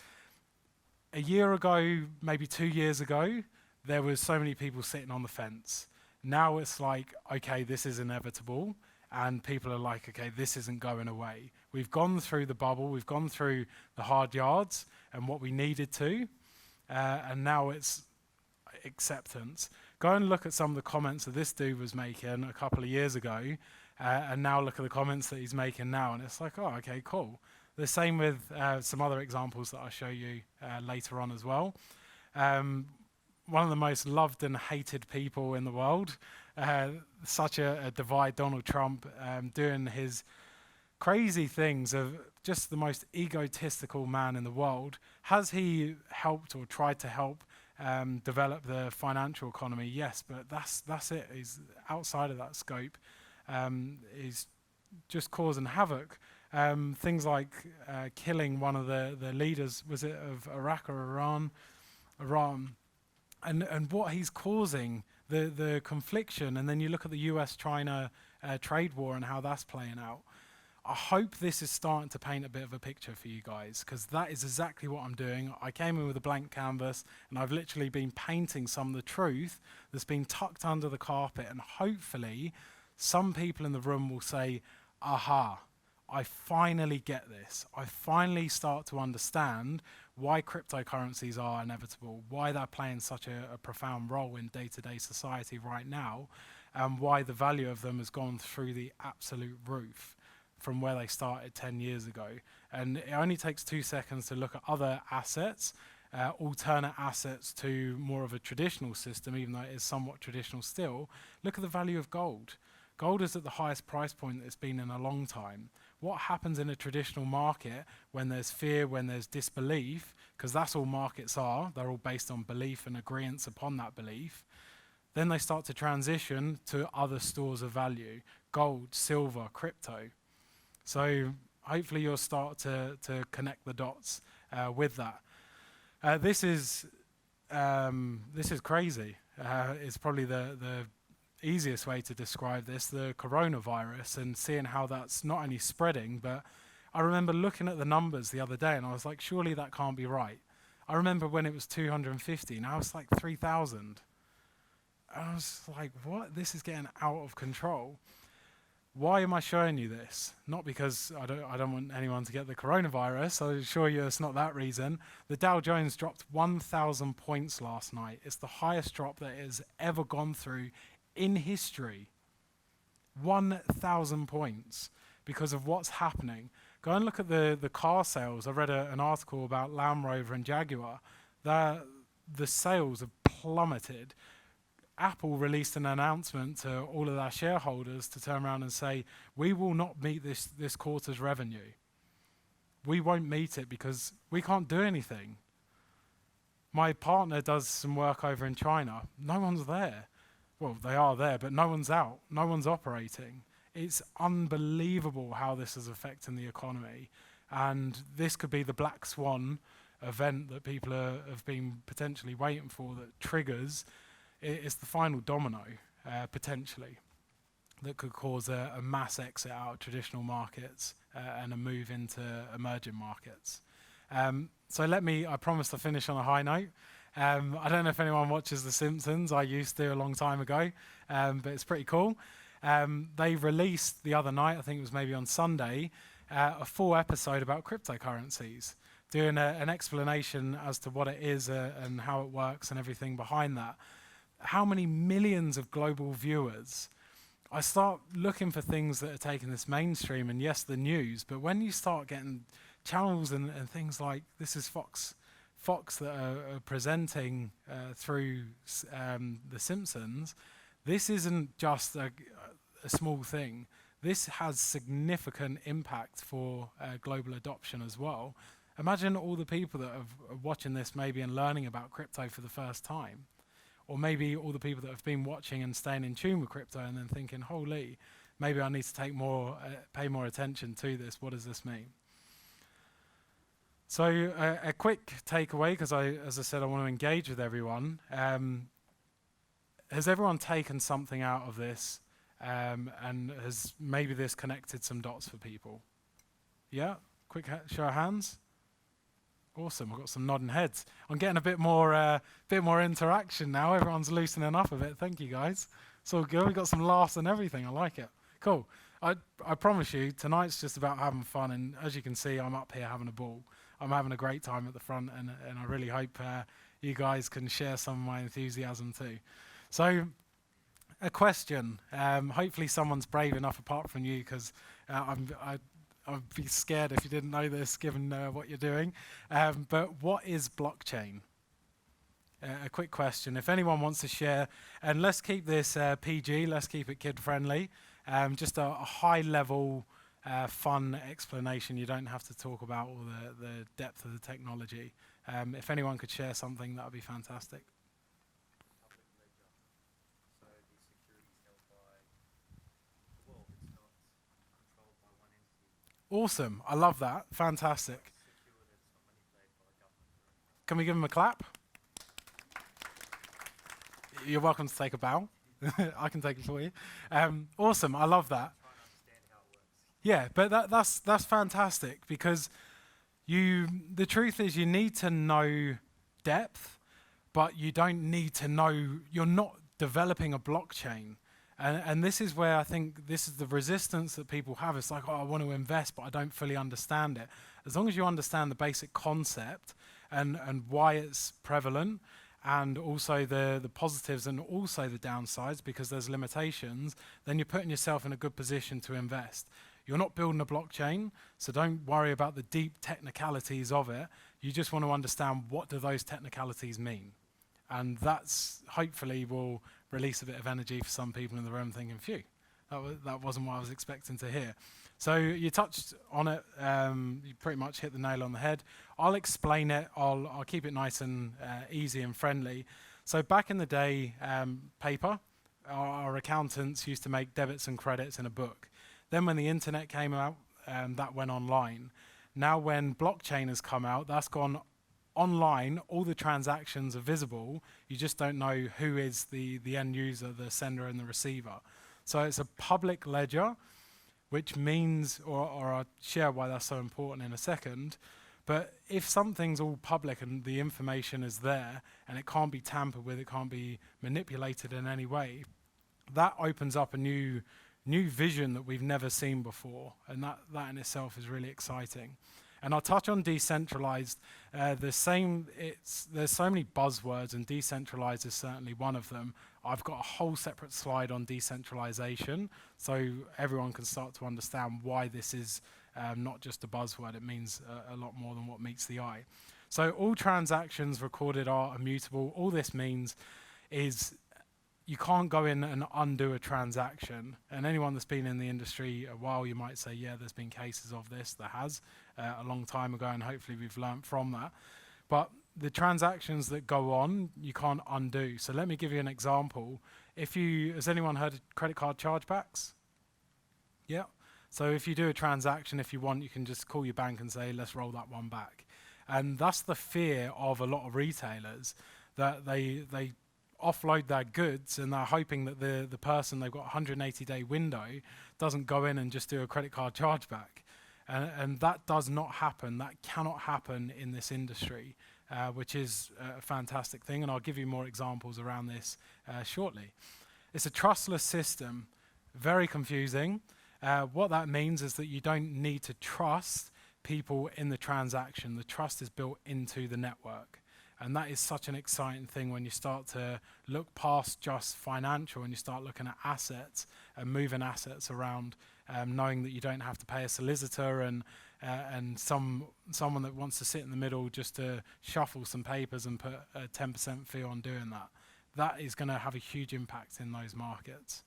a year ago, maybe 2 years ago, there was so many people sitting on the fence. Now it's like, okay, this is inevitable, and people are like, okay, this isn't going away. We've gone through the bubble, we've gone through the hard yards and what we needed to, and now it's acceptance. Go and look at some of the comments that this dude was making a couple of years ago, and now look at the comments that he's making now, and it's like, oh, okay, cool. The same with some other examples that I'll show you later on as well. One of the most loved and hated people in the world, such a divide, Donald Trump, doing his crazy things of just the most egotistical man in the world. Has he helped or tried to help develop the financial economy? Yes, but that's it. He's outside of that scope. He's just causing havoc. Things like killing one of the leaders, was it of Iraq or Iran? And what he's causing, the confliction, and then you look at the US-China trade war and how that's playing out. I hope this is starting to paint a bit of a picture for you guys, because that is exactly what I'm doing. I came in with a blank canvas, and I've literally been painting some of the truth that's been tucked under the carpet, and hopefully some people in the room will say, aha, I finally get this. I finally start to understand why cryptocurrencies are inevitable, why they're playing such a profound role in day-to-day society right now, and why the value of them has gone through the absolute roof from where they started 10 years ago. And it only takes 2 seconds to look at other assets, alternate assets to more of a traditional system, even though it is somewhat traditional still. Look at the value of gold. Gold is at the highest price point it's been in a long time. What happens in a traditional market when there's fear, when there's disbelief, because that's all markets are, they're all based on belief and agreeance upon that belief, then they start to transition to other stores of value, gold, silver, crypto. So hopefully you'll start to connect the dots with that. This is crazy. It's probably the easiest way to describe this, the coronavirus, and seeing how that's not only spreading, but I remember looking at the numbers the other day and I was like, surely that can't be right. I remember when it was 250, now it's like 3,000. I was like, what? This is getting out of control. Why am I showing you this? Not because I don't want anyone to get the coronavirus, I assure you it's not that reason. The Dow Jones dropped 1,000 points last night. It's the highest drop that it has ever gone through in history. 1,000 points because of what's happening. Go and look at the car sales. I read an article about Land Rover and Jaguar. the sales have plummeted. Apple released an announcement to all of their shareholders to turn around and say, we will not meet this quarter's revenue. We won't meet it because we can't do anything. My partner does some work over in China. No one's there. Well, they are there, but no one's out. No one's operating. It's unbelievable how this is affecting the economy. And this could be the black swan event that people have been potentially waiting for that triggers. It's the final domino, potentially, that could cause a mass exit out of traditional markets and a move into emerging markets. So I promise to finish on a high note. I don't know if anyone watches The Simpsons. I used to a long time ago, but it's pretty cool. They released the other night, I think it was maybe on Sunday, a full episode about cryptocurrencies, doing an explanation as to what it is and how it works and everything behind that. How many millions of global viewers? I start looking for things that are taking this mainstream, and yes, the news, but when you start getting channels and things like, this is Fox that are presenting through The Simpsons, this isn't just a small thing. This has significant impact for global adoption as well. Imagine all the people that are watching this maybe and learning about crypto for the first time. Or maybe all the people that have been watching and staying in tune with crypto and then thinking, holy, maybe I need to pay more attention to this. What does this mean? So a quick takeaway, because as I said, I want to engage with everyone. Has everyone taken something out of this, and has maybe this connected some dots for people? Yeah? Quick show of hands. Awesome, I've got some nodding heads. I'm getting a bit more interaction now. Everyone's loosening up a bit. Thank you, guys. It's all good. We've got some laughs and everything. I like it. Cool. I promise you, tonight's just about having fun. And as you can see, I'm up here having a ball. I'm having a great time at the front, and I really hope you guys can share some of my enthusiasm too. So, a question. Hopefully someone's brave enough apart from you, because I'd be scared if you didn't know this, given what you're doing. But what is blockchain? A quick question. If anyone wants to share, and let's keep this PG, let's keep it kid-friendly. Just a high-level, fun explanation. You don't have to talk about all the depth of the technology. If anyone could share something, that would be fantastic. Awesome. I love that. Fantastic. Can we give him a clap? You're welcome to take a bow. I can take it for you. Awesome. I love that. Yeah, but that's fantastic, because the truth is you need to know depth, but you don't need to know, you're not developing a blockchain. And this is where I think this is the resistance that people have. It's like, oh, I want to invest, but I don't fully understand it. As long as you understand the basic concept and why it's prevalent, and also the positives and also the downsides, because there's limitations, then you're putting yourself in a good position to invest. You're not building a blockchain, so don't worry about the deep technicalities of it. You just want to understand, what do those technicalities mean? And that's hopefully will release a bit of energy for some people in the room thinking, phew, that wasn't what I was expecting to hear. So you touched on it, you pretty much hit the nail on the head. I'll explain it, I'll keep it nice and easy and friendly. So back in the day, paper, our accountants used to make debits and credits in a book. Then when the internet came out, that went online. Now when blockchain has come out, that's gone online. All the transactions are visible. You just don't know who is the end user, the sender and the receiver. So it's a public ledger, which means, or I'll share why that's so important in a second, but if something's all public and the information is there and it can't be tampered with, it can't be manipulated in any way, that opens up a new vision that we've never seen before, and that in itself is really exciting. And I'll touch on decentralized. There's so many buzzwords, and decentralized is certainly one of them. I've got a whole separate slide on decentralization, so everyone can start to understand why this is not just a buzzword. It means a lot more than what meets the eye. So all transactions recorded are immutable. All this means is you can't go in and undo a transaction. And anyone that's been in the industry a while, you might say, yeah, there's been cases of this. There has a long time ago, and hopefully we've learnt from that. But the transactions that go on, you can't undo. So let me give you an example. Has anyone heard of credit card chargebacks? Yeah. So if you do a transaction, if you want, you can just call your bank and say, let's roll that one back. And that's the fear of a lot of retailers, that they offload their goods and they're hoping that the person, they've got a 180-day window, doesn't go in and just do a credit card chargeback. And that does not happen. That cannot happen in this industry, which is a fantastic thing. And I'll give you more examples around this shortly. It's a trustless system, very confusing. What that means is that you don't need to trust people in the transaction. The trust is built into the network. And that is such an exciting thing when you start to look past just financial and you start looking at assets and moving assets around, knowing that you don't have to pay a solicitor and someone that wants to sit in the middle just to shuffle some papers and put a 10% fee on doing that. That is going to have a huge impact in those markets.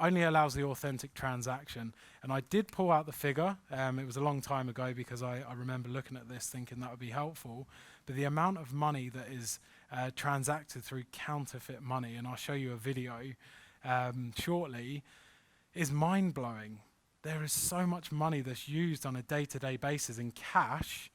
Only allows the authentic transaction. And I did pull out the figure. It was a long time ago because I remember looking at this thinking that would be helpful. But the amount of money that is transacted through counterfeit money, and I'll show you a video shortly, is mind-blowing. There is so much money that's used on a day-to-day basis in cash,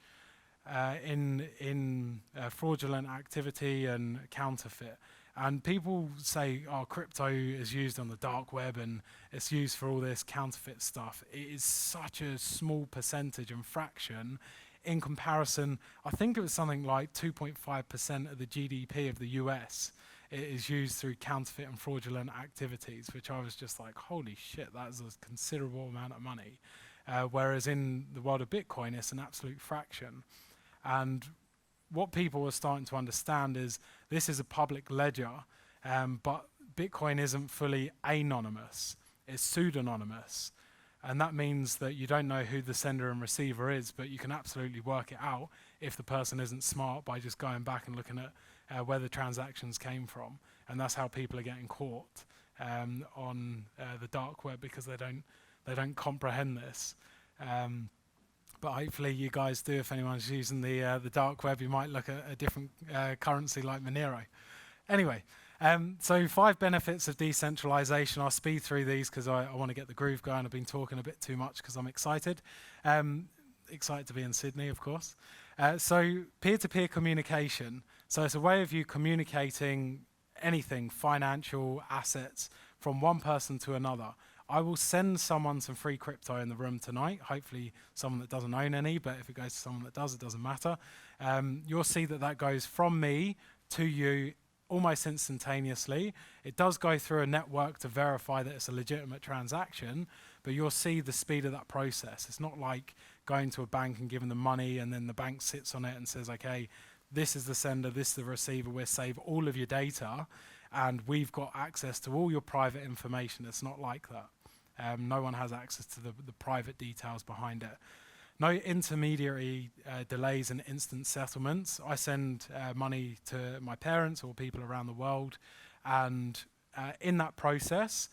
in fraudulent activity and counterfeit. And people say, oh, crypto is used on the dark web and it's used for all this counterfeit stuff. It is such a small percentage and fraction in comparison. I think it was something like 2.5% of the GDP of the US. It is used through counterfeit and fraudulent activities, which I was just like, holy shit, that is a considerable amount of money. Whereas in the world of Bitcoin, it's an absolute fraction. And what people are starting to understand is this is a public ledger, but Bitcoin isn't fully anonymous. It's pseudonymous. And that means that you don't know who the sender and receiver is, but you can absolutely work it out if the person isn't smart by just going back and looking at where the transactions came from. And that's how people are getting caught on the dark web, because they don't comprehend this. But hopefully you guys do. If anyone's using the dark web, you might look at a different currency like Monero. Anyway, so 5 benefits of decentralization. I'll speed through these because I want to get the groove going. I've been talking a bit too much because I'm excited. Excited to be in Sydney, of course. So peer-to-peer communication. So it's a way of you communicating anything, financial assets, from one person to another. I will send someone some free crypto in the room tonight, hopefully someone that doesn't own any, but if it goes to someone that does, it doesn't matter. You'll see that that goes from me to you almost instantaneously. It does go through a network to verify that it's a legitimate transaction, but you'll see the speed of that process. It's not like going to a bank and giving them money and then the bank sits on it and says, okay, this is the sender, this is the receiver, we'll save all of your data, and we've got access to all your private information. It's not like that. No one has access to the private details behind it. No intermediary delays and instant settlements. I send money to my parents or people around the world, and in that process,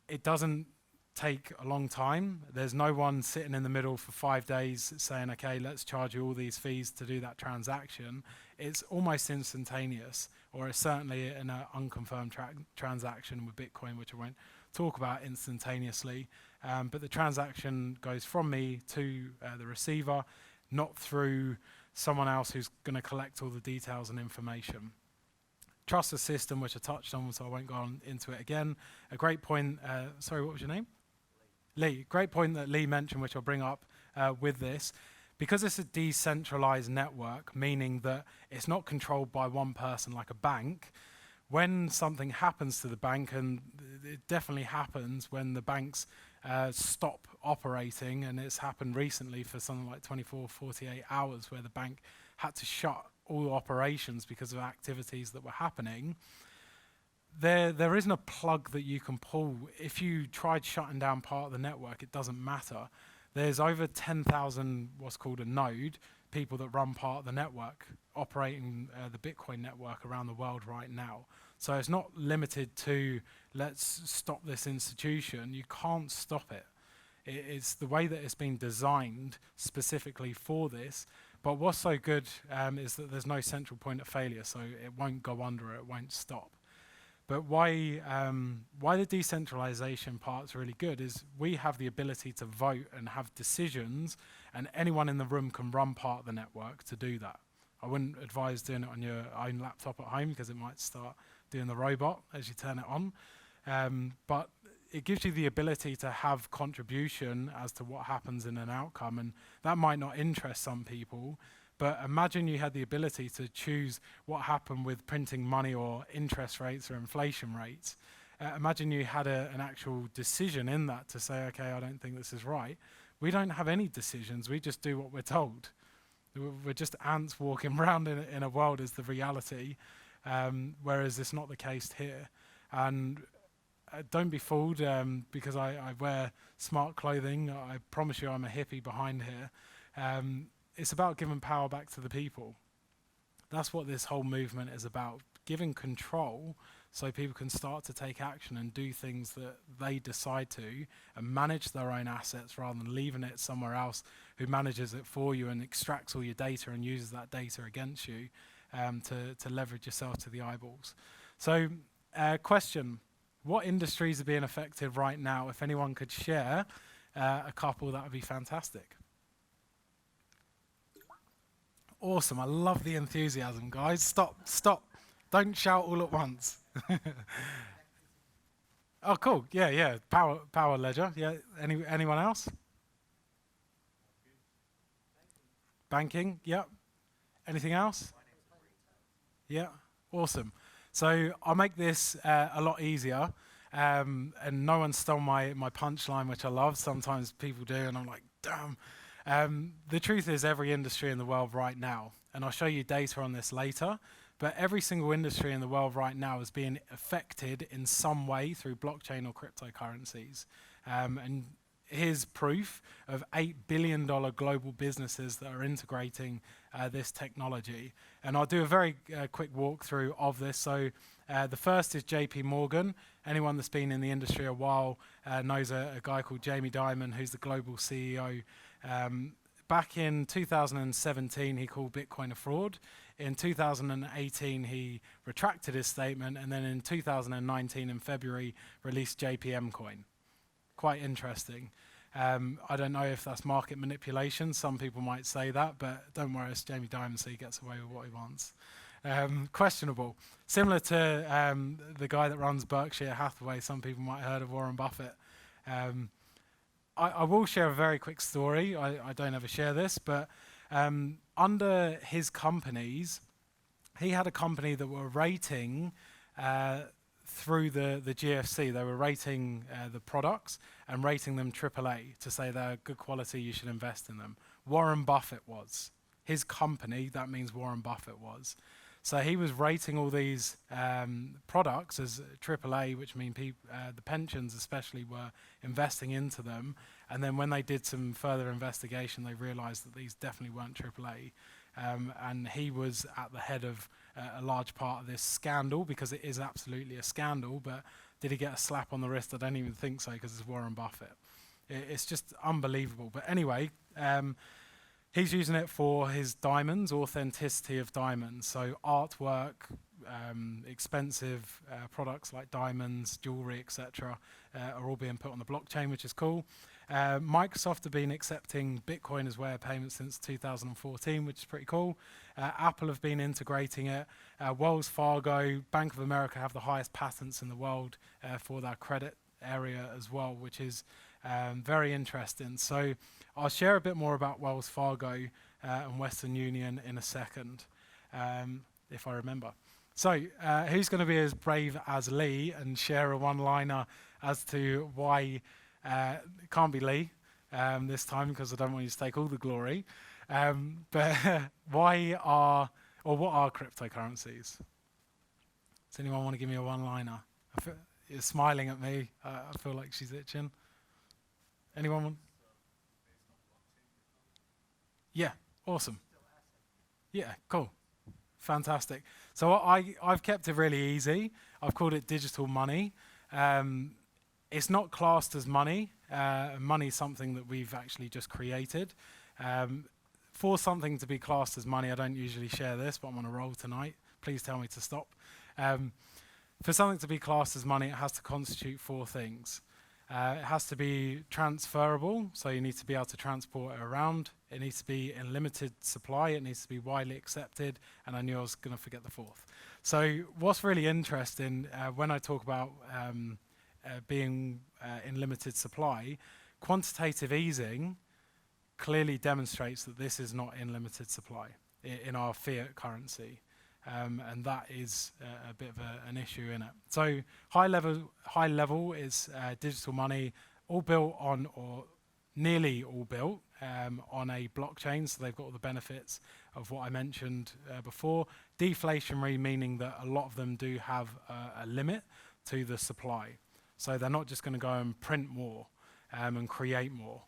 it doesn't take a long time. There's no one sitting in the middle for 5 days saying, okay, let's charge you all these fees to do that transaction. It's almost instantaneous, or it's certainly in an unconfirmed transaction with Bitcoin, which I won't talk about instantaneously. But the transaction goes from me to the receiver, not through someone else who's going to collect all the details and information. Trust the system, which I touched on, so I won't go on into it again. A great point, sorry, what was your name? Lee. Great point that Lee mentioned, which I'll bring up with this. Because it's a decentralized network, meaning that it's not controlled by one person like a bank, when something happens to the bank, and it definitely happens when the banks stop operating, and it's happened recently for something like 24, 48 hours where the bank had to shut all operations because of activities that were happening, there isn't a plug that you can pull. If you tried shutting down part of the network, it doesn't matter. There's over 10,000 what's called a node, people that run part of the network, operating the Bitcoin network around the world right now. So it's not limited to let's stop this institution. You can't stop it. It's the way that it's been designed specifically for this. But what's so good is that there's no central point of failure, so it won't go under, it won't stop. But why the decentralization part's really good is we have the ability to vote and have decisions, and anyone in the room can run part of the network to do that. I wouldn't advise doing it on your own laptop at home because it might start doing the robot as you turn it on. But it gives you the ability to have contribution as to what happens in an outcome, and that might not interest some people. But imagine you had the ability to choose what happened with printing money or interest rates or inflation rates. Imagine you had an actual decision in that to say, okay, I don't think this is right. We don't have any decisions. We just do what we're told. We're just ants walking around in a world is the reality, whereas it's not the case here. And don't be fooled because I wear smart clothing. I promise you I'm a hippie behind here. It's about giving power back to the people. That's what this whole movement is about, giving control so people can start to take action and do things that they decide to and manage their own assets rather than leaving it somewhere else who manages it for you and extracts all your data and uses that data against you to leverage yourself to the eyeballs. So, question, what industries are being affected right now? If anyone could share a couple, that would be fantastic. Awesome, I love the enthusiasm, guys. Stop. Don't shout all at once. Oh, cool. Yeah. Power ledger. Yeah. Anyone else? Banking. Yep. Anything else? Yeah. Awesome. So I'll make this a lot easier. And no one stole my punchline, which I love. Sometimes people do, and I'm like, damn. The truth is every industry in the world right now, and I'll show you data on this later, but every single industry in the world right now is being affected in some way through blockchain or cryptocurrencies. And here's proof of $8 billion global businesses that are integrating this technology. And I'll do a very quick walkthrough of this. So the first is JP Morgan. Anyone that's been in the industry a while knows a guy called Jamie Dimon, who's the global CEO. Back in 2017, he called Bitcoin a fraud. In 2018, he retracted his statement, and then in 2019, in February, released JPM coin. Quite interesting. I don't know if that's market manipulation. Some people might say that, but don't worry, it's Jamie Dimon, so he gets away with what he wants. Questionable. Similar to the guy that runs Berkshire Hathaway, some people might have heard of Warren Buffett. I will share a very quick story. I don't ever share this, but under his companies, he had a company that were rating through the GFC. They were rating the products and rating them AAA to say they're good quality, you should invest in them. Warren Buffett was. His company, that means Warren Buffett was. So he was rating all these products as AAA, which means the pensions especially were investing into them. And then when they did some further investigation, they realized that these definitely weren't AAA. And he was at the head of a large part of this scandal, because it is absolutely a scandal. But did he get a slap on the wrist? I don't even think so, because it's Warren Buffett. It's just unbelievable. But anyway, he's using it for his diamonds, authenticity of diamonds. So artwork, expensive products like diamonds, jewelry, etc., are all being put on the blockchain, which is cool. Microsoft have been accepting Bitcoin as way of payment since 2014, which is pretty cool. Apple have been integrating it. Wells Fargo, Bank of America have the highest patents in the world for their credit area as well, which is very interesting. So I'll share a bit more about Wells Fargo and Western Union in a second, if I remember. So who's going to be as brave as Lee and share a one-liner as to why it can't be Lee this time, because I don't want you to take all the glory. But what are cryptocurrencies? Does anyone want to give me a one-liner? You're smiling at me. I feel like she's itching. Anyone want? Yeah, awesome. Yeah, cool. Fantastic. So I've kept it really easy. I've called it digital money. It's not classed as money. Money is something that we've actually just created. For something to be classed as money, I don't usually share this, but I'm on a roll tonight. Please tell me to stop. For something to be classed as money, it has to constitute four things. It has to be transferable, so you need to be able to transport it around. It needs to be in limited supply. It needs to be widely accepted. And I knew I was going to forget the fourth. So what's really interesting when I talk about being in limited supply, quantitative easing clearly demonstrates that this is not in limited supply in our fiat currency. And that is a bit of an issue in it. So high level is digital money, all built on, or nearly all built on a blockchain. So they've got all the benefits of what I mentioned before. Deflationary, meaning that a lot of them do have a limit to the supply. So they're not just going to go and print more and create more.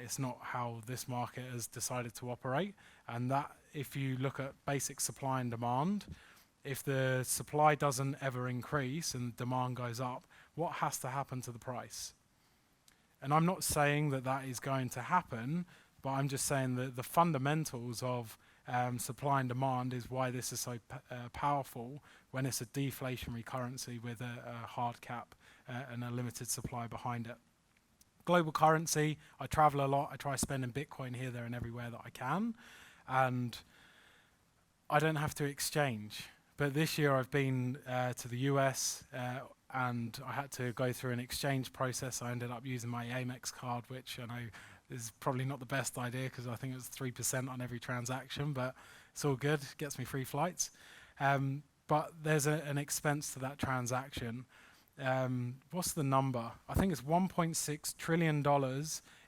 It's not how this market has decided to operate. And that, if you look at basic supply and demand, if the supply doesn't ever increase and demand goes up, what has to happen to the price? And I'm not saying that that is going to happen, but I'm just saying that the fundamentals of supply and demand is why this is so powerful when it's a deflationary currency with a hard cap and a limited supply behind it. Global currency, I travel a lot. I try spending Bitcoin here, there, and everywhere that I can. And I don't have to exchange. But this year I've been to the US and I had to go through an exchange process. I ended up using my Amex card, which I know is probably not the best idea because I think it was 3% on every transaction, but it's all good. Gets me free flights. But there's an expense to that transaction. What's the number? I think it's $1.6 trillion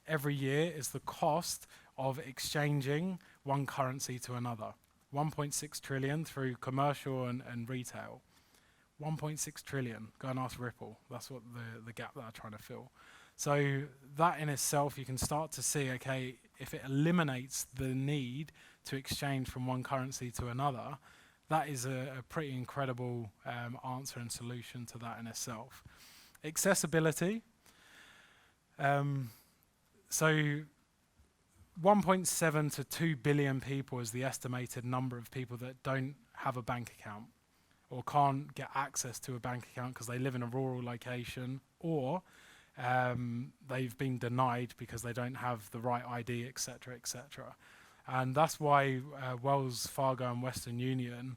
every year is the cost of exchanging one currency to another. 1.6 trillion through commercial and retail. 1.6 trillion. Go and ask Ripple. That's what the gap that I'm trying to fill. So that in itself, you can start to see, okay, if it eliminates the need to exchange from one currency to another, that is a pretty incredible answer and solution to that in itself. Accessibility. So 1.7 to 2 billion people is the estimated number of people that don't have a bank account or can't get access to a bank account because they live in a rural location or they've been denied because they don't have the right ID, etc., etc. And that's why Wells Fargo and Western Union,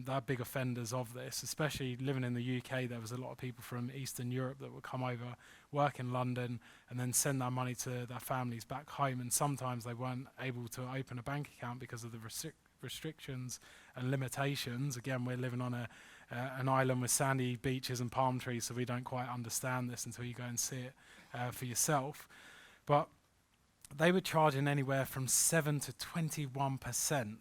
they're big offenders of this, especially living in the UK. There was a lot of people from Eastern Europe that would come over, work in London, and then send their money to their families back home. And sometimes they weren't able to open a bank account because of the restrictions and limitations. Again, we're living on an island with sandy beaches and palm trees, so we don't quite understand this until you go and see it for yourself. But they were charging anywhere from 7 to 21%.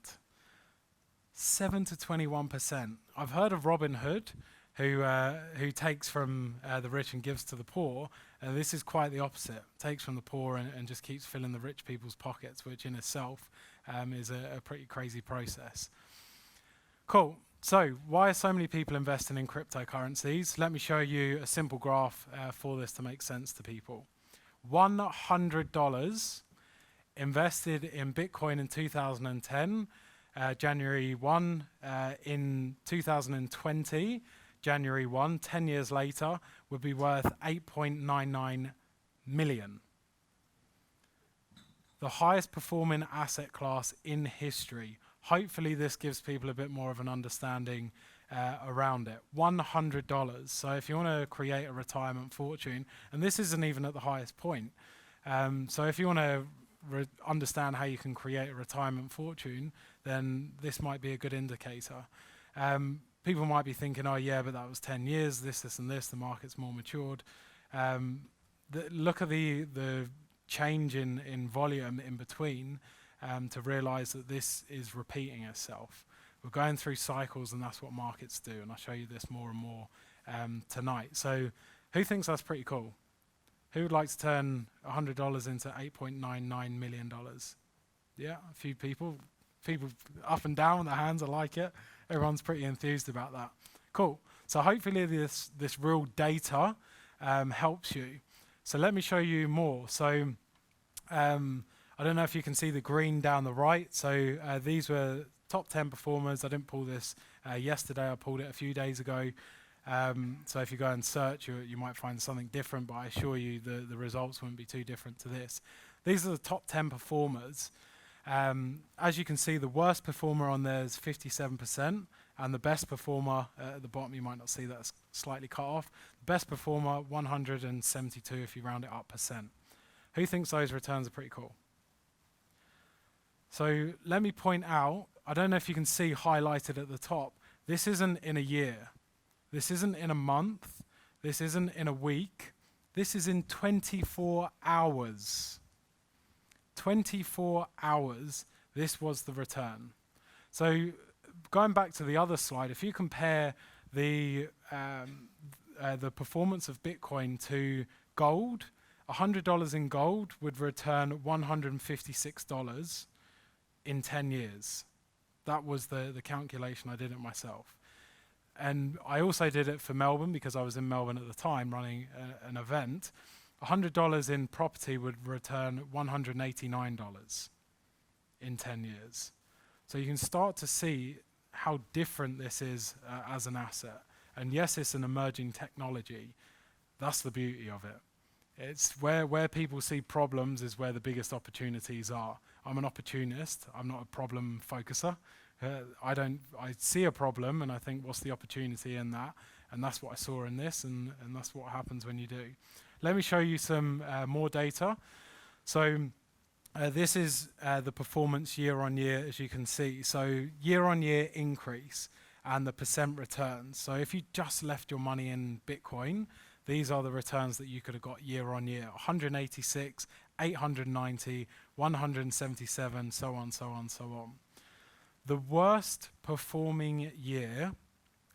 7 to 21%. I've heard of Robin Hood, who takes from the rich and gives to the poor. And this is quite the opposite. Takes from the poor and just keeps filling the rich people's pockets, which in itself is a pretty crazy process. Cool. So why are so many people investing in cryptocurrencies? Let me show you a simple graph for this to make sense to people. $100 invested in Bitcoin in 2010, January 1. In 2020, January 1, 10 years later, would be worth 8.99 million. The highest performing asset class in history. Hopefully this gives people a bit more of an understanding around it. $100. So if you want to create a retirement fortune, and this isn't even at the highest point. So if you want to understand how you can create a retirement fortune, then this might be a good indicator. People might be thinking, oh yeah, but that was 10 years, this, and this, the market's more matured. Look at the change in volume in between to realize that this is repeating itself. We're going through cycles, and that's what markets do, and I'll show you this more and more tonight. So who thinks that's pretty cool? Who would like to turn $100 into $8.99 million? Yeah, a few people. people up and down with their hands. I like it. Everyone's pretty enthused about that. Cool. So hopefully this real data helps you. So let me show you more. So I don't know if you can see the green down the right. So these were top 10 performers. I didn't pull this yesterday. I pulled it a few days ago. So if you go and search, you might find something different, but I assure you the results wouldn't be too different to this. These are the top 10 performers. As you can see, the worst performer on there is 57%, and the best performer at the bottom, you might not see that's slightly cut off. Best performer, 172 if you round it up percent. Who thinks those returns are pretty cool? So let me point out, I don't know if you can see highlighted at the top, this isn't in a year. This isn't in a month. This isn't in a week. This is in 24 hours. 24 hours, this was the return. So going back to the other slide, if you compare the performance of Bitcoin to gold, $100 in gold would return $156 in 10 years. That was the calculation. I did it myself. And I also did it for Melbourne because I was in Melbourne at the time running an event. $100 in property would return $189 in 10 years. So you can start to see how different this is as an asset. And yes, it's an emerging technology. That's the beauty of it. It's where people see problems is where the biggest opportunities are. I'm an opportunist. I'm not a problem focuser. I see a problem and I think, what's the opportunity in that? And that's what I saw in this, and that's what happens when you do. Let me show you some more data. So this is the performance year on year, as you can see. So year on year increase and the percent returns. So if you just left your money in Bitcoin, these are the returns that you could have got year on year. 186, 890, 177, so on, so on, so on. The worst performing year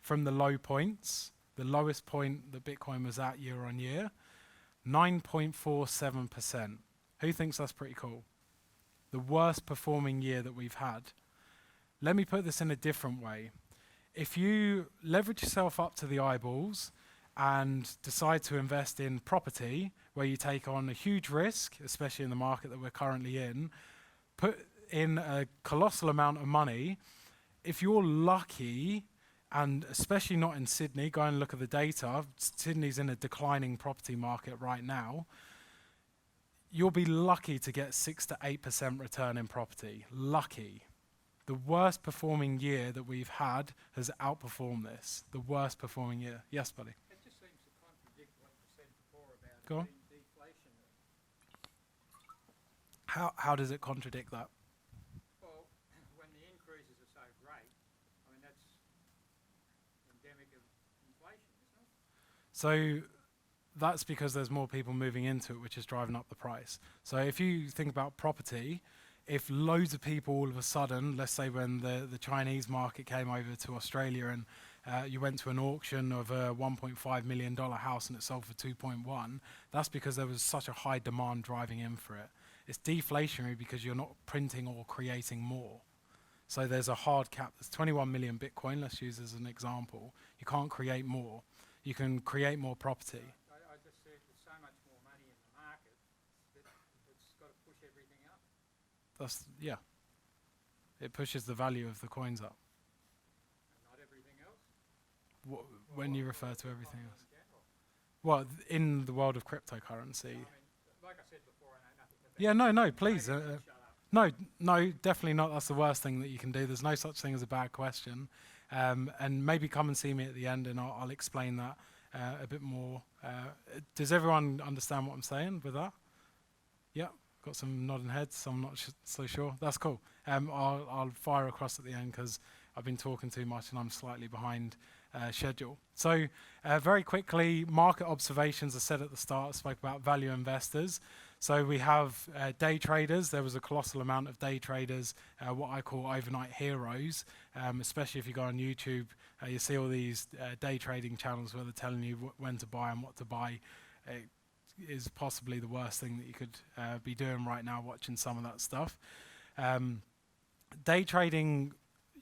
from the low points, the lowest point that Bitcoin was at year on year, 9.47%. Who thinks that's pretty cool? The worst performing year that we've had. Let me put this in a different way. If you leverage yourself up to the eyeballs and decide to invest in property where you take on a huge risk, especially in the market that we're currently in, put in a colossal amount of money, if you're lucky, and especially not in Sydney, go and look at the data, Sydney's in a declining property market right now, you'll be lucky to get 6 to 8% return in property. Lucky. The worst performing year that we've had has outperformed this. The worst performing year. Yes, buddy? It just seems to contradict what you said before about Go on. it being deflationary. How does it contradict that? Well, when the increases are so great, I mean, that's endemic of inflation, isn't it? So that's because there's more people moving into it, which is driving up the price. So if you think about property, if loads of people all of a sudden, let's say when the Chinese market came over to Australia and you went to an auction of a $1.5 million house and it sold for 2.1, that's because there was such a high demand driving in for it. It's deflationary because you're not printing or creating more. So there's a hard cap. There's 21 million Bitcoin, let's use as an example. You can't create more. You can create more property. I just said there's so much more money in the market that it's got to push everything up. Yeah. It pushes the value of the coins up. And not everything else. When you refer to everything else. In general. Well, in the world of cryptocurrency. I mean, like I said before, I know nothing about Yeah, no, please. Maybe I should shut up. No, definitely not. That's the worst thing that you can do. There's no such thing as a bad question. And maybe come and see me at the end and I'll explain that a bit more. Does everyone understand what I'm saying with that? Yeah, got some nodding heads, so I'm not so sure. That's cool. I'll fire across at the end because I've been talking too much and I'm slightly behind schedule. So very quickly, market observations. I said at the start, I spoke about value investors. So we have day traders. There was a colossal amount of day traders, what I call overnight heroes, especially if you go on YouTube, you see all these day trading channels where they're telling you when to buy and what to buy. It is possibly the worst thing that you could be doing right now, watching some of that stuff. day trading,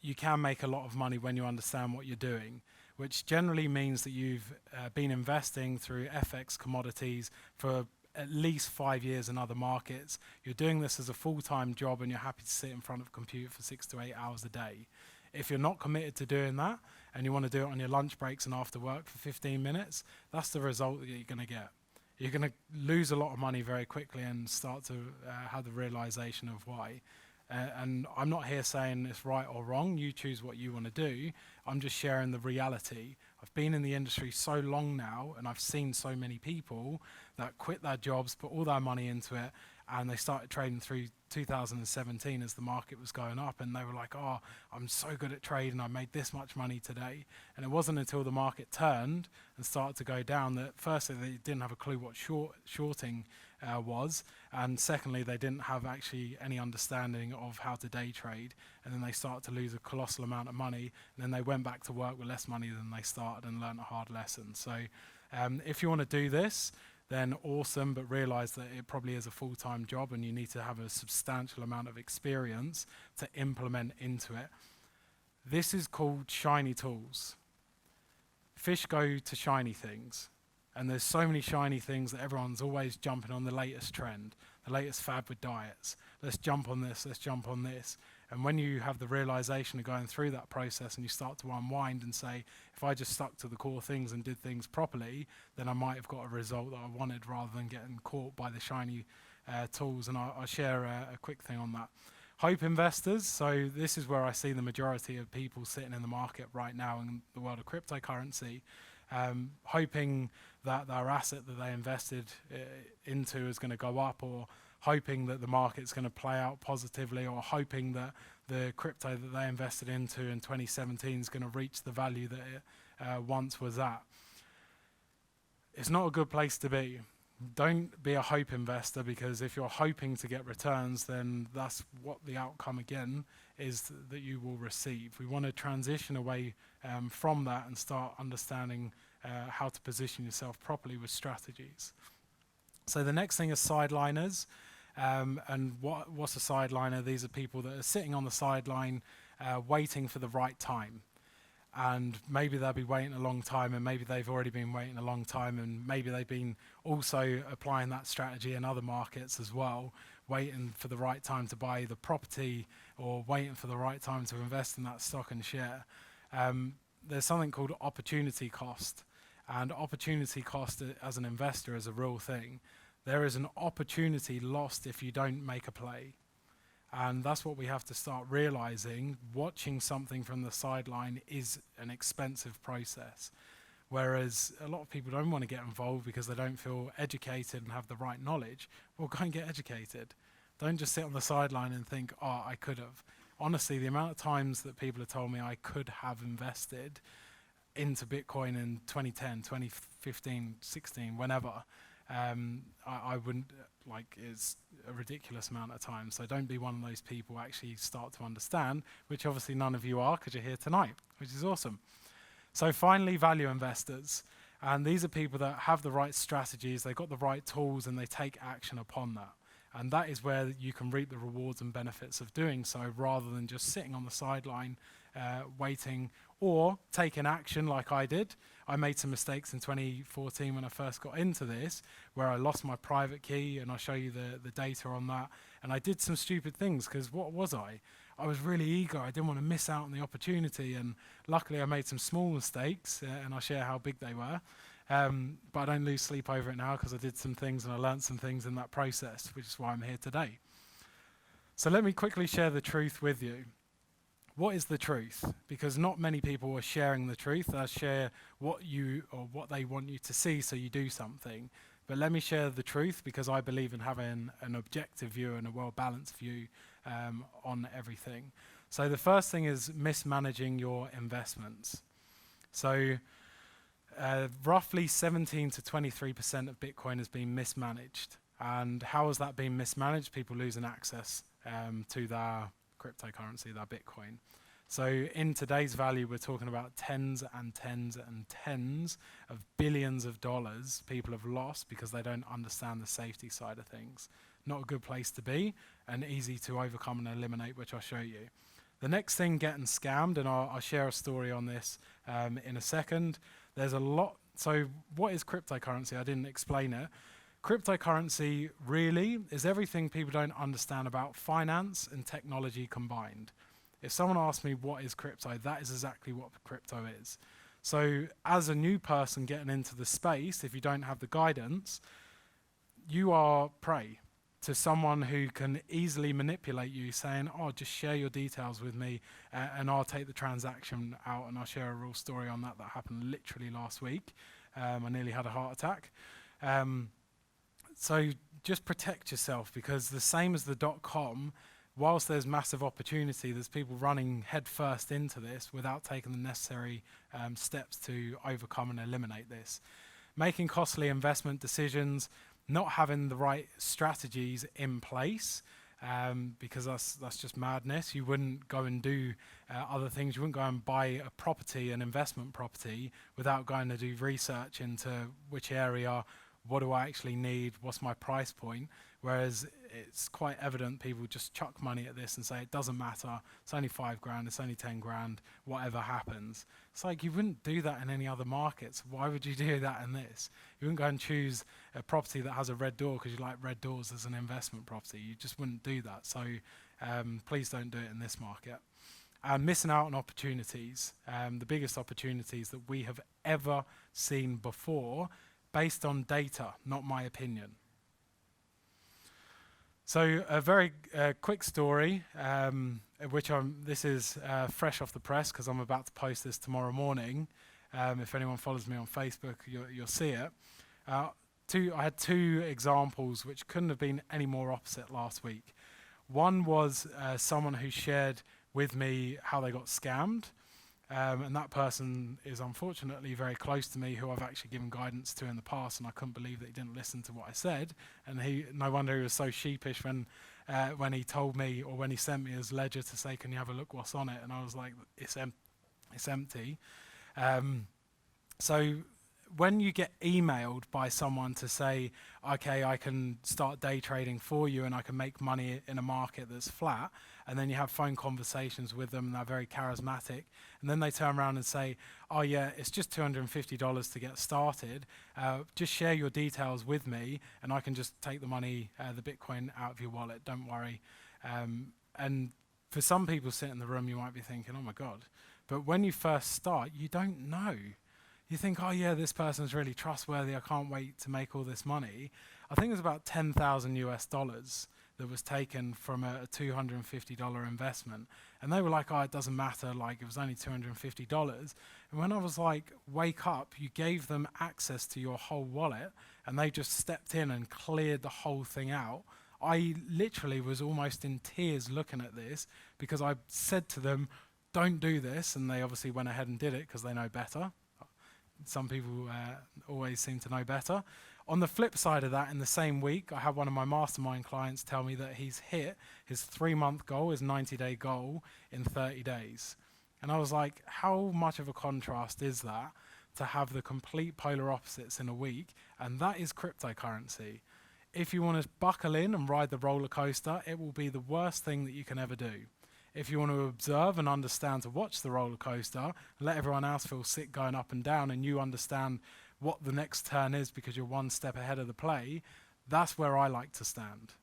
you can make a lot of money when you understand what you're doing, which generally means that you've been investing through FX commodities for at least 5 years in other markets. You're doing this as a full-time job and you're happy to sit in front of a computer for 6 to 8 hours a day. If you're not committed to doing that and you want to do it on your lunch breaks and after work for 15 minutes, that's the result that you're going to get. You're going to lose a lot of money very quickly and start to have the realization of why. And I'm not here saying it's right or wrong. You choose what you want to do. I'm just sharing the reality. I've been in the industry so long now, and I've seen so many people that quit their jobs, put all their money into it, and they started trading through 2017 as the market was going up, and they were like, oh, I'm so good at trading, I made this much money today. And it wasn't until the market turned and started to go down that firstly they didn't have a clue what shorting was, and secondly they didn't have actually any understanding of how to day trade, and then they started to lose a colossal amount of money, and then they went back to work with less money than they started and learned a hard lesson. So if you want to do this, then awesome, but realize that it probably is a full-time job and you need to have a substantial amount of experience to implement into it. This is called shiny tools. Fish go to shiny things, and there's so many shiny things that everyone's always jumping on the latest trend, the latest fad with diets. Let's jump on this, let's jump on this. And when you have the realization of going through that process and you start to unwind and say, if I just stuck to the core things and did things properly, then I might have got a result that I wanted rather than getting caught by the shiny tools. And I'll share a quick thing on that. Hope investors, so this is where I see the majority of people sitting in the market right now in the world of cryptocurrency, hoping that their asset that they invested into is going to go up, or hoping that the market's going to play out positively, or hoping that the crypto that they invested into in 2017 is going to reach the value that it once was at. It's not a good place to be. Don't be a hope investor, because if you're hoping to get returns, then that's what the outcome again is that you will receive. We want to transition away from that and start understanding how to position yourself properly with strategies. So the next thing is sideliners. And what's a sideliner? These are people that are sitting on the sideline waiting for the right time. And maybe they'll be waiting a long time, and maybe they've already been waiting a long time, and maybe they've been also applying that strategy in other markets as well, waiting for the right time to buy the property or waiting for the right time to invest in that stock and share. There's something called opportunity cost, and opportunity cost as an investor is a real thing. There is an opportunity lost if you don't make a play. And that's what we have to start realizing. Watching something from the sideline is an expensive process. Whereas a lot of people don't want to get involved because they don't feel educated and have the right knowledge. Well, go and get educated. Don't just sit on the sideline and think, oh, I could have. Honestly, the amount of times that people have told me I could have invested into Bitcoin in 2010, 2015, 16, whenever, I wouldn't, it's a ridiculous amount of time. So don't be one of those people who actually start to understand, which obviously none of you are because you're here tonight, which is awesome. So finally, value investors. And these are people that have the right strategies, they've got the right tools, and they take action upon that. And that is where you can reap the rewards and benefits of doing so, rather than just sitting on the sideline waiting, or taking action like I did. I made some mistakes in 2014 when I first got into this, where I lost my private key, and I'll show you the data on that. And I did some stupid things, because what was I? I was really eager. I didn't want to miss out on the opportunity, and luckily I made some small mistakes, and I'll share how big they were. But I don't lose sleep over it now, because I did some things and I learned some things in that process, which is why I'm here today. So let me quickly share the truth with you. What is the truth? Because not many people are sharing the truth. They share what they want you to see, so you do something. But let me share the truth, because I believe in having an objective view and a well-balanced view on everything. So the first thing is mismanaging your investments. So roughly 17 to 23% of Bitcoin has been mismanaged. And how has that been mismanaged? People losing access to their cryptocurrency, their Bitcoin. So in today's value, we're talking about tens and tens and tens of billions of dollars people have lost because they don't understand the safety side of things. not a good place to be, and easy to overcome and eliminate, which I'll show you. The next thing, getting scammed, and I'll share a story on this in a second. There's a lot. So what is cryptocurrency? I didn't explain it. Cryptocurrency really is everything people don't understand about finance and technology combined. If someone asks me what is crypto, that is exactly what crypto is. So as a new person getting into the space, if you don't have the guidance, you are prey to someone who can easily manipulate you, saying, oh, just share your details with me and I'll take the transaction out. And I'll share a real story on that happened literally last week. I nearly had a heart attack. So just protect yourself, because the same as the .com, whilst there's massive opportunity, there's people running headfirst into this without taking the necessary steps to overcome and eliminate this. Making costly investment decisions, not having the right strategies in place, because that's just madness. You wouldn't go and do other things. You wouldn't go and buy a property, an investment property, without going to do research into which area, what do I actually need, what's my price point. Whereas it's quite evident people just chuck money at this and say it doesn't matter, it's only $5,000, it's only 10 grand, whatever happens. It's like you wouldn't do that in any other markets. Why would you do that in this? You wouldn't go and choose a property that has a red door because you like red doors as an investment property. You just wouldn't do that. So please don't do it in this market. And missing out on opportunities, the biggest opportunities that we have ever seen before, based on data, not my opinion. So a very quick story, this is fresh off the press because I'm about to post this tomorrow morning. If anyone follows me on Facebook, you'll see it. I had two examples which couldn't have been any more opposite last week. One was someone who shared with me how they got scammed. And that person is unfortunately very close to me, who I've actually given guidance to in the past, and I couldn't believe that he didn't listen to what I said. And no wonder he was so sheepish when he told me, or when he sent me his ledger to say, can you have a look what's on it? And I was like, it's empty. So when you get emailed by someone to say, okay, I can start day trading for you and I can make money in a market that's flat, and then you have phone conversations with them and they're very charismatic, and then they turn around and say, oh yeah, it's just $250 to get started, just share your details with me and I can just take the money, the Bitcoin out of your wallet, don't worry. And for some people sitting in the room, you might be thinking, oh my God. But when you first start, you don't know. You think, oh yeah, this person's really trustworthy, I can't wait to make all this money. I think it was about 10,000 US dollars that was taken from a $250 investment. And they were like, oh, it doesn't matter, like it was only $250. And when I was like, wake up, you gave them access to your whole wallet and they just stepped in and cleared the whole thing out. I literally was almost in tears looking at this, because I said to them, don't do this. And they obviously went ahead and did it because they know better. Some people always seem to know better. On the flip side of that, in the same week, I had one of my mastermind clients tell me that he's hit his 3-month goal, his 90-day goal, in 30 days. And I was like, how much of a contrast is that to have the complete polar opposites in a week? And that is cryptocurrency. If you want to buckle in and ride the roller coaster, it will be the worst thing that you can ever do. If you want to observe and understand to watch the roller coaster, and let everyone else feel sick going up and down, and you understand what the next turn is because you're one step ahead of the play, that's where I like to stand.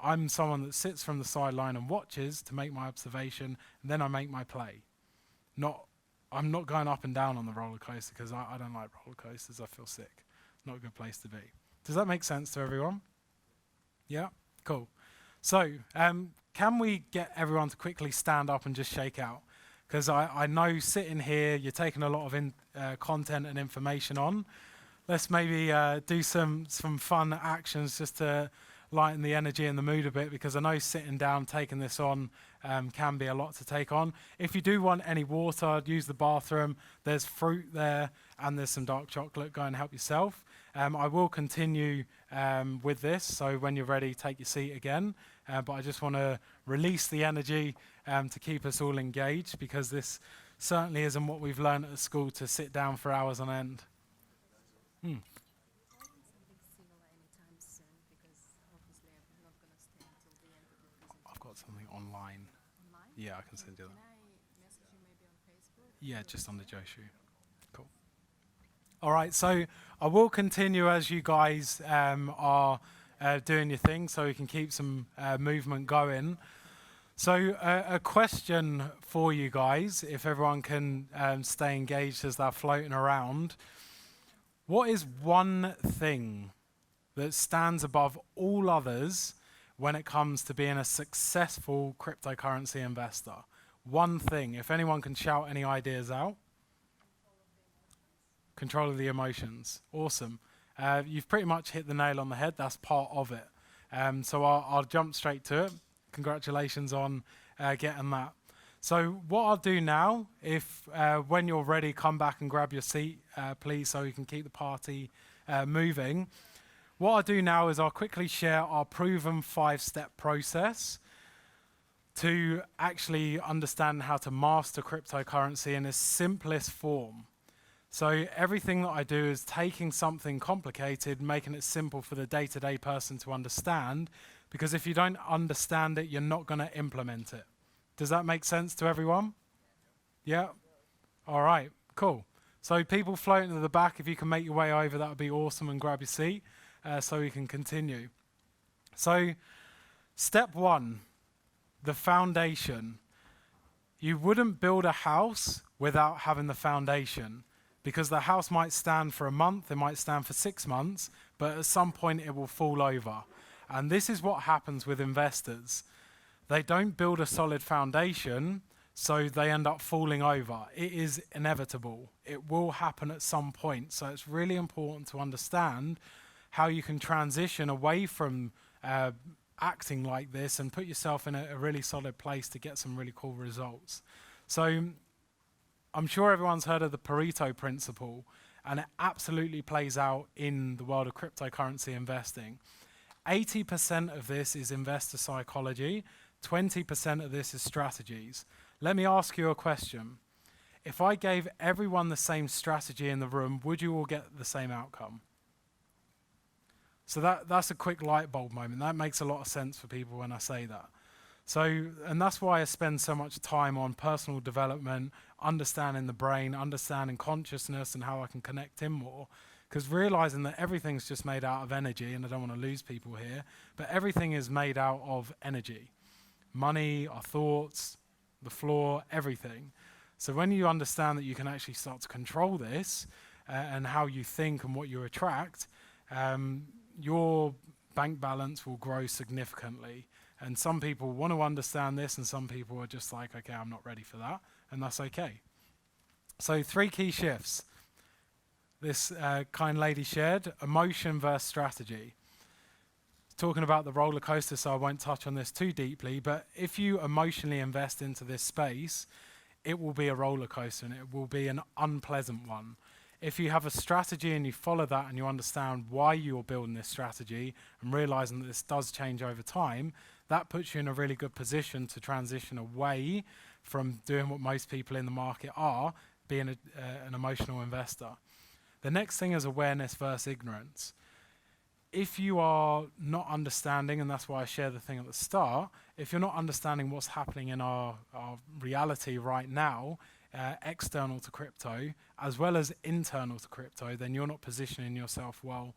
I'm someone that sits from the sideline and watches to make my observation, and then I make my play. I'm not going up and down on the roller coaster because I don't like roller coasters. I feel sick. Not a good place to be. Does that make sense to everyone? Yeah? Cool. So, can we get everyone to quickly stand up and just shake out? Because I know sitting here, you're taking a lot of content and information on. Let's maybe do some fun actions just to lighten the energy and the mood a bit, because I know sitting down, taking this on can be a lot to take on. If you do want any water, use the bathroom. There's fruit there and there's some dark chocolate. Go and help yourself. I will continue with this, so when you're ready, take your seat again. But I just want to release the energy to keep us all engaged, because this certainly isn't what we've learned at school, to sit down for hours on end. Something similar anytime soon, because obviously I've not something online. Online? Yeah, I can send you Can that. I message you maybe on Facebook? Yeah, just on the Joe Shew. Cool. All right, so I will continue as you guys are doing your thing, so we can keep some movement going. So a question for you guys, if everyone can stay engaged as they're floating around. What is one thing that stands above all others when it comes to being a successful cryptocurrency investor? One thing. If anyone can shout any ideas out. Control of the emotions. Awesome. You've pretty much hit the nail on the head. That's part of it. So I'll jump straight to it. Congratulations on getting that. So what I'll do now, if when you're ready, come back and grab your seat, please, so we can keep the party moving. What I'll do now is I'll quickly share our proven 5-step process to actually understand how to master cryptocurrency in its simplest form. So everything that I do is taking something complicated, making it simple for the day-to-day person to understand, because if you don't understand it, you're not going to implement it. Does that make sense to everyone? Yeah? All right, cool. So people floating to the back, if you can make your way over, that would be awesome, and grab your seat so we can continue. So step 1, the foundation. You wouldn't build a house without having the foundation, because the house might stand for a month, it might stand for 6 months, but at some point it will fall over. And this is what happens with investors. They don't build a solid foundation, so they end up falling over. It is inevitable. It will happen at some point. So it's really important to understand how you can transition away from acting like this and put yourself in a really solid place to get some really cool results. So I'm sure everyone's heard of the Pareto principle, and it absolutely plays out in the world of cryptocurrency investing. 80% of this is investor psychology, 20% of this is strategies. Let me ask you a question. If I gave everyone the same strategy in the room, would you all get the same outcome? So that's a quick light bulb moment. That makes a lot of sense for people when I say that. So, and that's why I spend so much time on personal development, understanding the brain, understanding consciousness and how I can connect in more. Because realizing that everything's just made out of energy, and I don't want to lose people here, but everything is made out of energy. Money, our thoughts, the floor, everything. So when you understand that you can actually start to control this and how you think and what you attract, your bank balance will grow significantly. And some people want to understand this, and some people are just like, okay, I'm not ready for that, and that's okay. So 3 key shifts. This kind lady shared, emotion versus strategy. Talking about the roller coaster, so I won't touch on this too deeply, but if you emotionally invest into this space, it will be a roller coaster, and it will be an unpleasant one. If you have a strategy and you follow that and you understand why you're building this strategy and realizing that this does change over time, that puts you in a really good position to transition away from doing what most people in the market are, being an emotional investor. The next thing is awareness versus ignorance. If you are not understanding, and that's why I share the thing at the start, if you're not understanding what's happening in our reality right now, external to crypto, as well as internal to crypto, then you're not positioning yourself well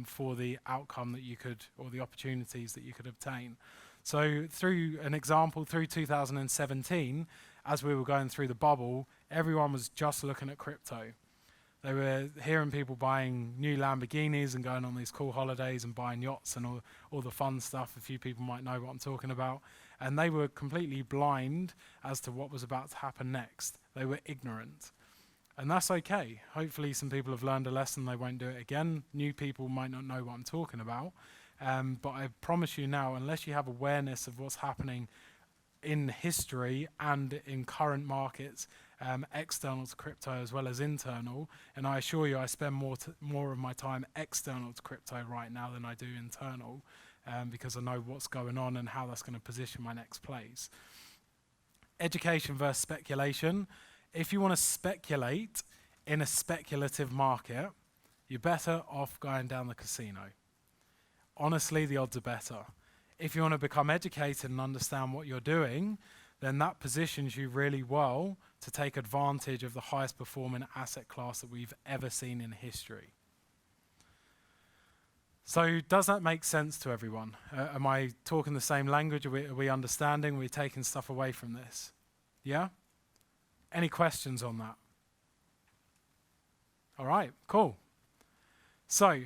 for the outcome that you could, or the opportunities that you could obtain. So through an example, through 2017, as we were going through the bubble, everyone was just looking at crypto. They were hearing people buying new Lamborghinis and going on these cool holidays and buying yachts and all the fun stuff. A few people might know what I'm talking about. And they were completely blind as to what was about to happen next. They were ignorant. And that's okay. Hopefully some people have learned a lesson, they won't do it again. New people might not know what I'm talking about. But I promise you now, unless you have awareness of what's happening in history and in current markets, external to crypto as well as internal, and I assure you I spend more of my time external to crypto right now than I do internal, because I know what's going on and how that's going to position my next place. Education versus speculation. If you want to speculate in a speculative market, you're better off going down the casino. Honestly, the odds are better. if you want to become educated and understand what you're doing, then that positions you really well to take advantage of the highest performing asset class that we've ever seen in history. So does that make sense to everyone? Am I talking the same language? Are we understanding? Are we taking stuff away from this? Yeah? Any questions on that? All right, cool. So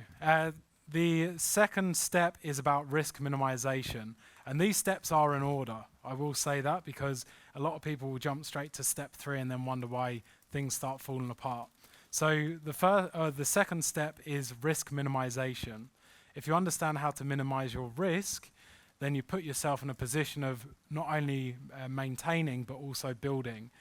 the second step is about risk minimization. And these steps are in order. I will say that because a lot of people will jump straight to step 3 and then wonder why things start falling apart. So the second step is risk minimization. If you understand how to minimize your risk, then you put yourself in a position of not only maintaining but also building.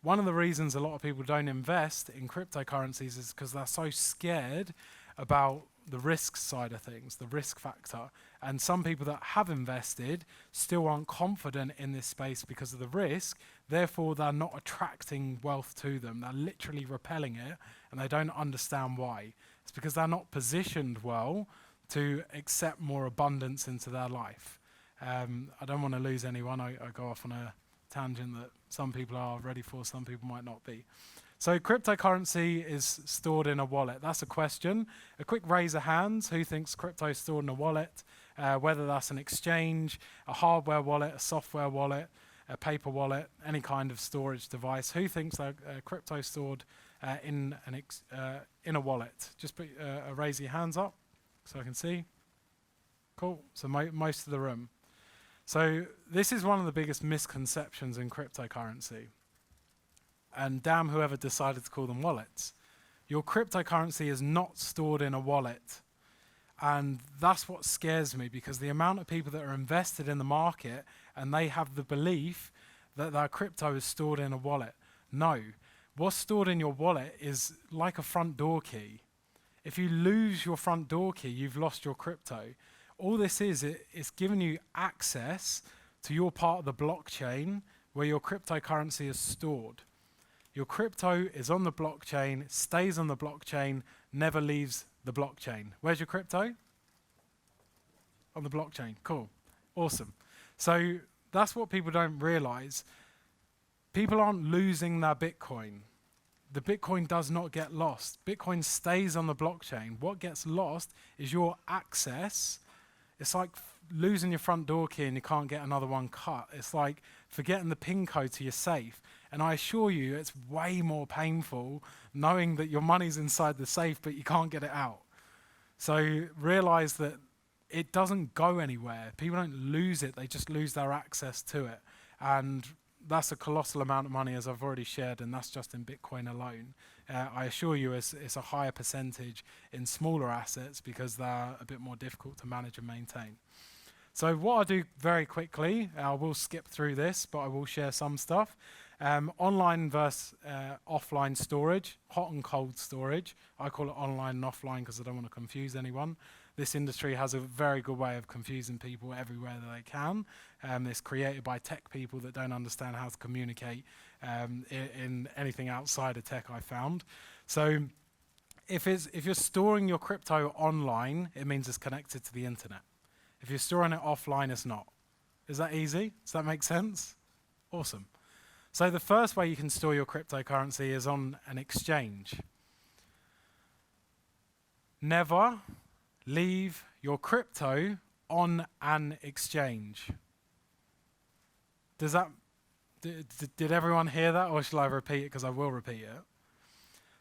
One of the reasons a lot of people don't invest in cryptocurrencies is because they're so scared about the risk side of things, the risk factor. And some people that have invested still aren't confident in this space because of the risk. Therefore, they're not attracting wealth to them. They're literally repelling it, and they don't understand why. It's because they're not positioned well to accept more abundance into their life. I don't want to lose anyone. I go off on a tangent that some people are ready for, some people might not be. So cryptocurrency is stored in a wallet. That's a question. A quick raise of hands. Who thinks crypto is stored in a wallet? Whether that's an exchange, a hardware wallet, a software wallet, a paper wallet, any kind of storage device. Who thinks that crypto is stored in a wallet? Just put, raise your hands up so I can see. Cool. So most of the room. So this is one of the biggest misconceptions in cryptocurrency. And damn whoever decided to call them wallets. Your cryptocurrency is not stored in a wallet. And that's what scares me, because the amount of people that are invested in the market and they have the belief that their crypto is stored in a wallet. No. What's stored in your wallet is like a front door key. If you lose your front door key, you've lost your crypto. All this is, it's giving you access to your part of the blockchain where your cryptocurrency is stored. Your crypto is on the blockchain, stays on the blockchain, never leaves the blockchain. Where's your crypto? On the blockchain. Cool. Awesome. So that's what people don't realize. People aren't losing their Bitcoin. The Bitcoin does not get lost. Bitcoin stays on the blockchain. What gets lost is your access. It's like losing your front door key and you can't get another one cut. It's like forgetting the PIN code to your safe. And I assure you, it's way more painful knowing that your money's inside the safe, but you can't get it out. So realize that it doesn't go anywhere. People don't lose it, they just lose their access to it. And that's a colossal amount of money, as I've already shared, and that's just in Bitcoin alone. I assure you it's a higher percentage in smaller assets because they're a bit more difficult to manage and maintain. So what I'll do very quickly, I will skip through this, but I will share some stuff. Online versus offline storage, hot and cold storage. I call it online and offline because I don't want to confuse anyone. This industry has a very good way of confusing people everywhere that they can. It's created by tech people that don't understand how to communicate in anything outside of tech, I found. So if you're storing your crypto online, it means it's connected to the internet. If you're storing it offline, it's not. Is that easy? Does that make sense? Awesome. So the first way you can store your cryptocurrency is on an exchange. Never leave your crypto on an exchange. Did everyone hear that, or shall I repeat it? Because I will repeat it.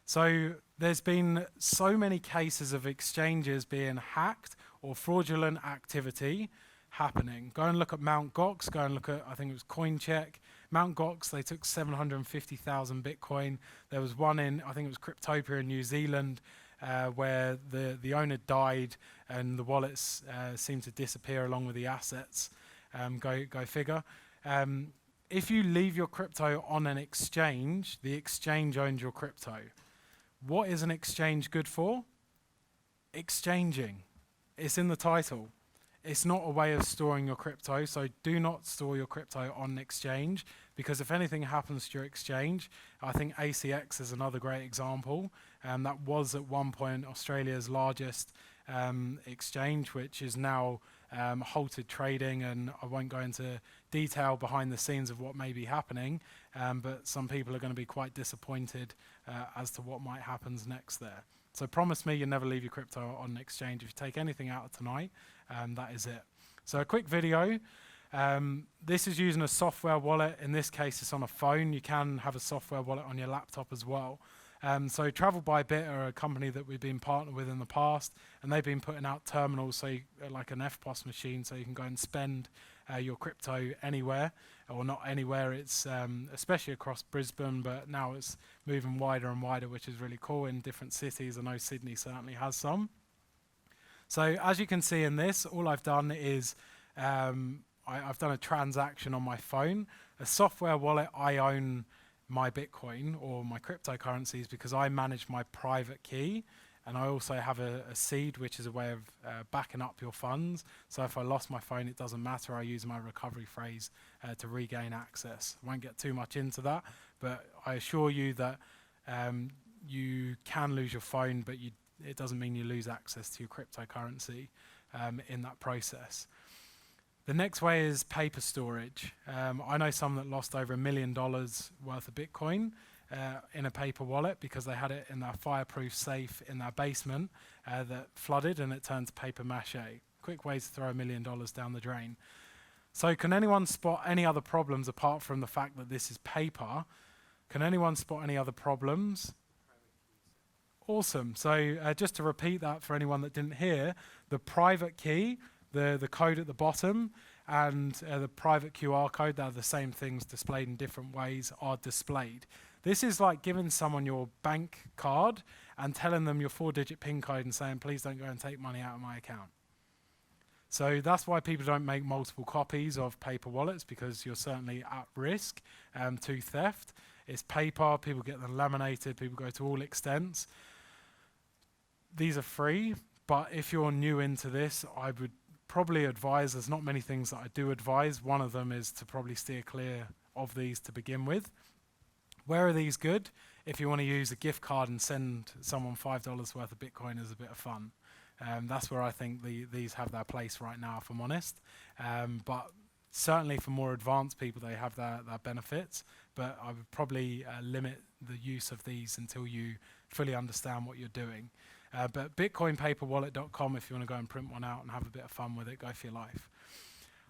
So there's been so many cases of exchanges being hacked or fraudulent activity happening. Go and look at Mt. Gox, go and look at, I think it was CoinCheck. Mt. Gox, they took 750,000 Bitcoin. There was one in, I think it was Cryptopia in New Zealand, where the owner died and the wallets seemed to disappear along with the assets. Go figure. If you leave your crypto on an exchange, the exchange owns your crypto. What is an exchange good for? Exchanging. It's in the title. It's not a way of storing your crypto, so do not store your crypto on an exchange, because if anything happens to your exchange, I think ACX is another great example. That was at one point Australia's largest exchange, which is now halted trading, and I won't go into detail behind the scenes of what may be happening, but some people are going to be quite disappointed as to what might happen next there. So promise me you'll never leave your crypto on an exchange. If you take anything out of tonight, that is it. So a quick video. This is using a software wallet. In this case, it's on a phone. You can have a software wallet on your laptop as well. So Travel by Bit are a company that we've been partnered with in the past, and they've been putting out terminals, so like an FPOS machine, so you can go and spend your crypto anywhere, or not anywhere. It's especially across Brisbane, but now it's moving wider and wider, which is really cool in different cities. I know Sydney certainly has some. So as you can see in this, all I've done is I've done a transaction on my phone. A software wallet, I own my Bitcoin or my cryptocurrencies because I manage my private key, and I also have a seed, which is a way of backing up your funds. So if I lost my phone, it doesn't matter. I use my recovery phrase to regain access. I won't get too much into that, but I assure you that you can lose your phone, but it doesn't mean you lose access to your cryptocurrency in that process. The next way is paper storage. I know some that lost over $1 million worth of Bitcoin in a paper wallet because they had it in their fireproof safe in their basement that flooded, and it turned to paper mache. Quick way to throw $1 million down the drain. So can anyone spot any other problems apart from the fact that this is paper? Can anyone spot any other problems? Awesome. So just to repeat that for anyone that didn't hear, the private key, the code at the bottom, and the private QR code, they're the same things displayed in different ways, are displayed. This is like giving someone your bank card and telling them your 4-digit PIN code and saying, please don't go and take money out of my account. So that's why people don't make multiple copies of paper wallets, because you're certainly at risk to theft. It's paper, people get them laminated, people go to all extents. These are free, but if you're new into this, I would probably advise, there's not many things that I do advise. One of them is to probably steer clear of these to begin with. Where are these good? If you want to use a gift card and send someone $5 worth of Bitcoin as a bit of fun. That's where I think these have their place right now, if I'm honest. But certainly for more advanced people, they have their benefits. But I would probably limit the use of these until you fully understand what you're doing. But bitcoinpaperwallet.com, if you want to go and print one out and have a bit of fun with it, go for your life.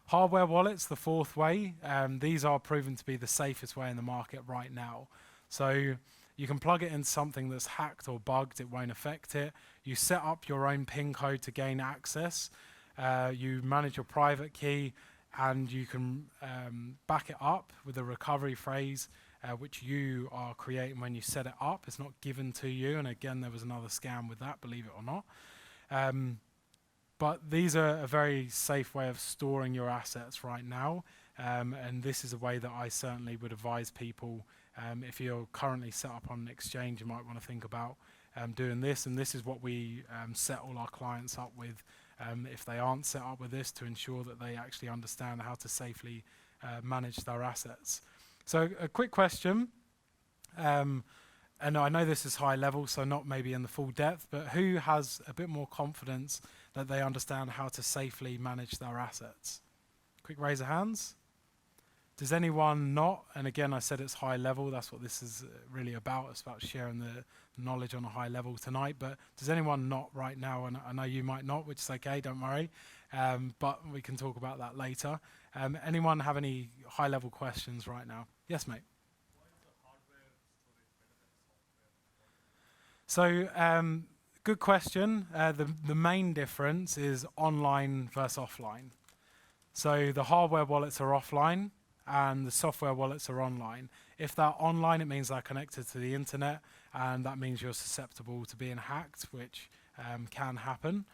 Hardware wallets, the fourth way. These are proven to be the safest way in the market right now. So you can plug it into something that's hacked or bugged, it won't affect it. You set up your own PIN code to gain access. You manage your private key, and you can back it up with a recovery phrase, which you are creating when you set it up. It's not given to you, and again, there was another scam with that, believe it or not. But these are a very safe way of storing your assets right now, and this is a way that I certainly would advise people. If you're currently set up on an exchange, you might want to think about doing this, and this is what we set all our clients up with if they aren't set up with this, to ensure that they actually understand how to safely manage their assets. So a quick question, and I know this is high level, so not maybe in the full depth, but who has a bit more confidence that they understand how to safely manage their assets? Quick raise of hands. Does anyone not? And again, I said it's high level. That's what this is really about. It's about sharing the knowledge on a high level tonight. But does anyone not right now? And I know you might not, which is okay, don't worry. But we can talk about that later. Anyone have any high level questions right now? Yes, mate. Why is the hardware storage better than software? So good question. The main difference is online versus offline. So the hardware wallets are offline, and the software wallets are online. If they're online, it means they're connected to the internet, and that means you're susceptible to being hacked, which can happen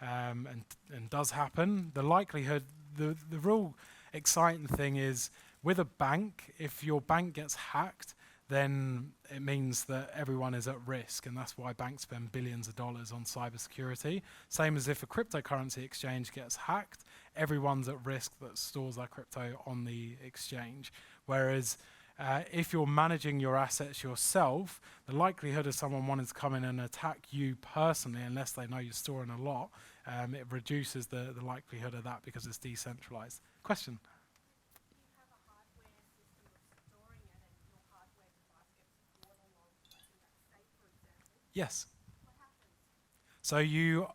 and does happen. The likelihood, the real exciting thing is with a bank, if your bank gets hacked, then it means that everyone is at risk, and that's why banks spend billions of dollars on cybersecurity. Same as if a cryptocurrency exchange gets hacked, everyone's at risk that stores their crypto on the exchange. Whereas if you're managing your assets yourself, the likelihood of someone wanting to come in and attack you personally, unless they know you're storing a lot, it reduces the likelihood of that because it's decentralized. Question? You have a hardware system of storing it and your hardware device gets brought along in that state, for example. Yes. What happens? So you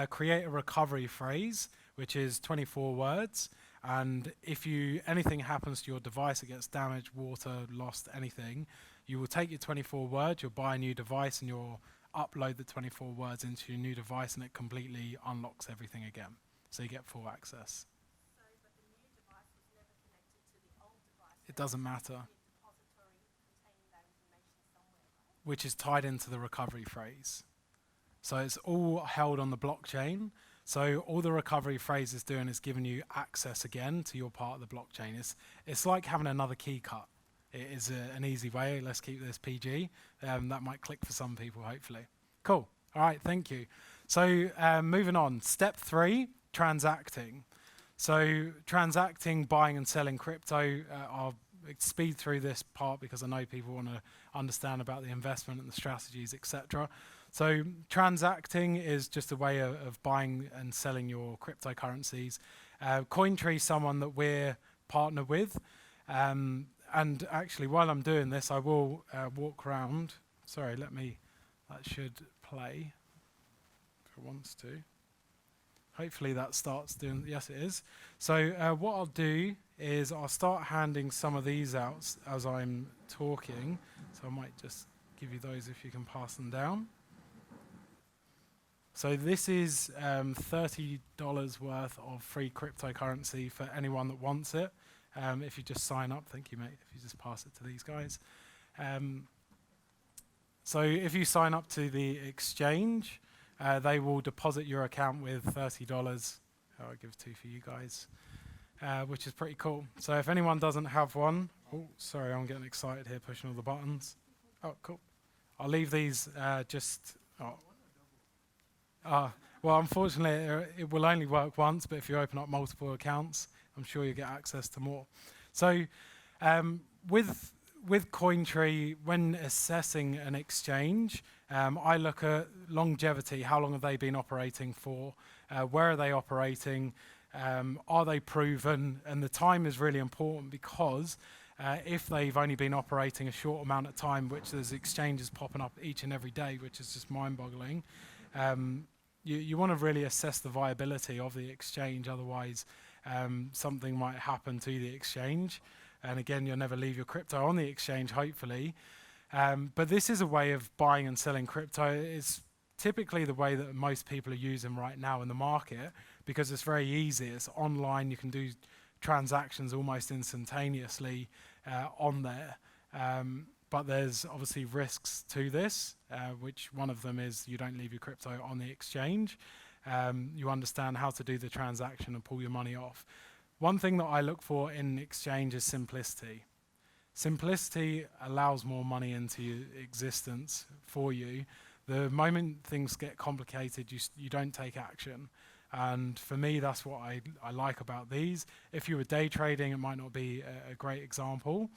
create a recovery phrase, which is 24 words, and if anything happens to your device, it gets damaged, water, lost, anything, you will take your 24 words, you'll buy a new device, and you'll upload the 24 words into your new device, and it completely unlocks everything again. So you get full access. So, but the new device was never connected to the old device. It doesn't matter, There's a depository containing that information somewhere, right? which is tied into the recovery phrase. So it's all held on the blockchain. So all the recovery phrase is doing is giving you access again to your part of the blockchain. It's like having another key cut. It is an easy way. Let's keep this PG. That might click for some people, hopefully. Cool. All right, thank you. So moving on. Step 3, transacting. So transacting, buying and selling crypto. I'll speed through this part because I know people want to understand about the investment and the strategies, etc. So transacting is just a way of buying and selling your cryptocurrencies. CoinTree is someone that we're partnered with. And actually, while I'm doing this, I will walk around. Sorry, that should play if it wants to. Hopefully that starts doing, yes it is. So what I'll do is I'll start handing some of these out as I'm talking. So I might just give you those if you can pass them down. So this is $30 worth of free cryptocurrency for anyone that wants it. If you just sign up, thank you mate, if you just pass it to these guys. So if you sign up to the exchange, they will deposit your account with $30. I'll give 2 for you guys, which is pretty cool. So if anyone doesn't have one, oh, sorry, I'm getting excited here pushing all the buttons. Oh, cool. I'll leave these well, unfortunately, it will only work once, but if you open up multiple accounts, I'm sure you get access to more. So with CoinTree, when assessing an exchange, I look at longevity. How long have they been operating for? Where are they operating? Are they proven? And the time is really important because if they've only been operating a short amount of time, which there's exchanges popping up each and every day, which is just mind-boggling, you want to really assess the viability of the exchange. Otherwise, something might happen to the exchange. And again, you'll never leave your crypto on the exchange, hopefully. But this is a way of buying and selling crypto. It's typically the way that most people are using right now in the market because it's very easy. It's online. You can do transactions almost instantaneously on there. But there's obviously risks to this, which one of them is you don't leave your crypto on the exchange. You understand how to do the transaction and pull your money off. One thing that I look for in exchange is simplicity. Simplicity allows more money into existence for you. The moment things get complicated, you don't take action. And for me, that's what I like about these. If you were day trading, it might not be a great example.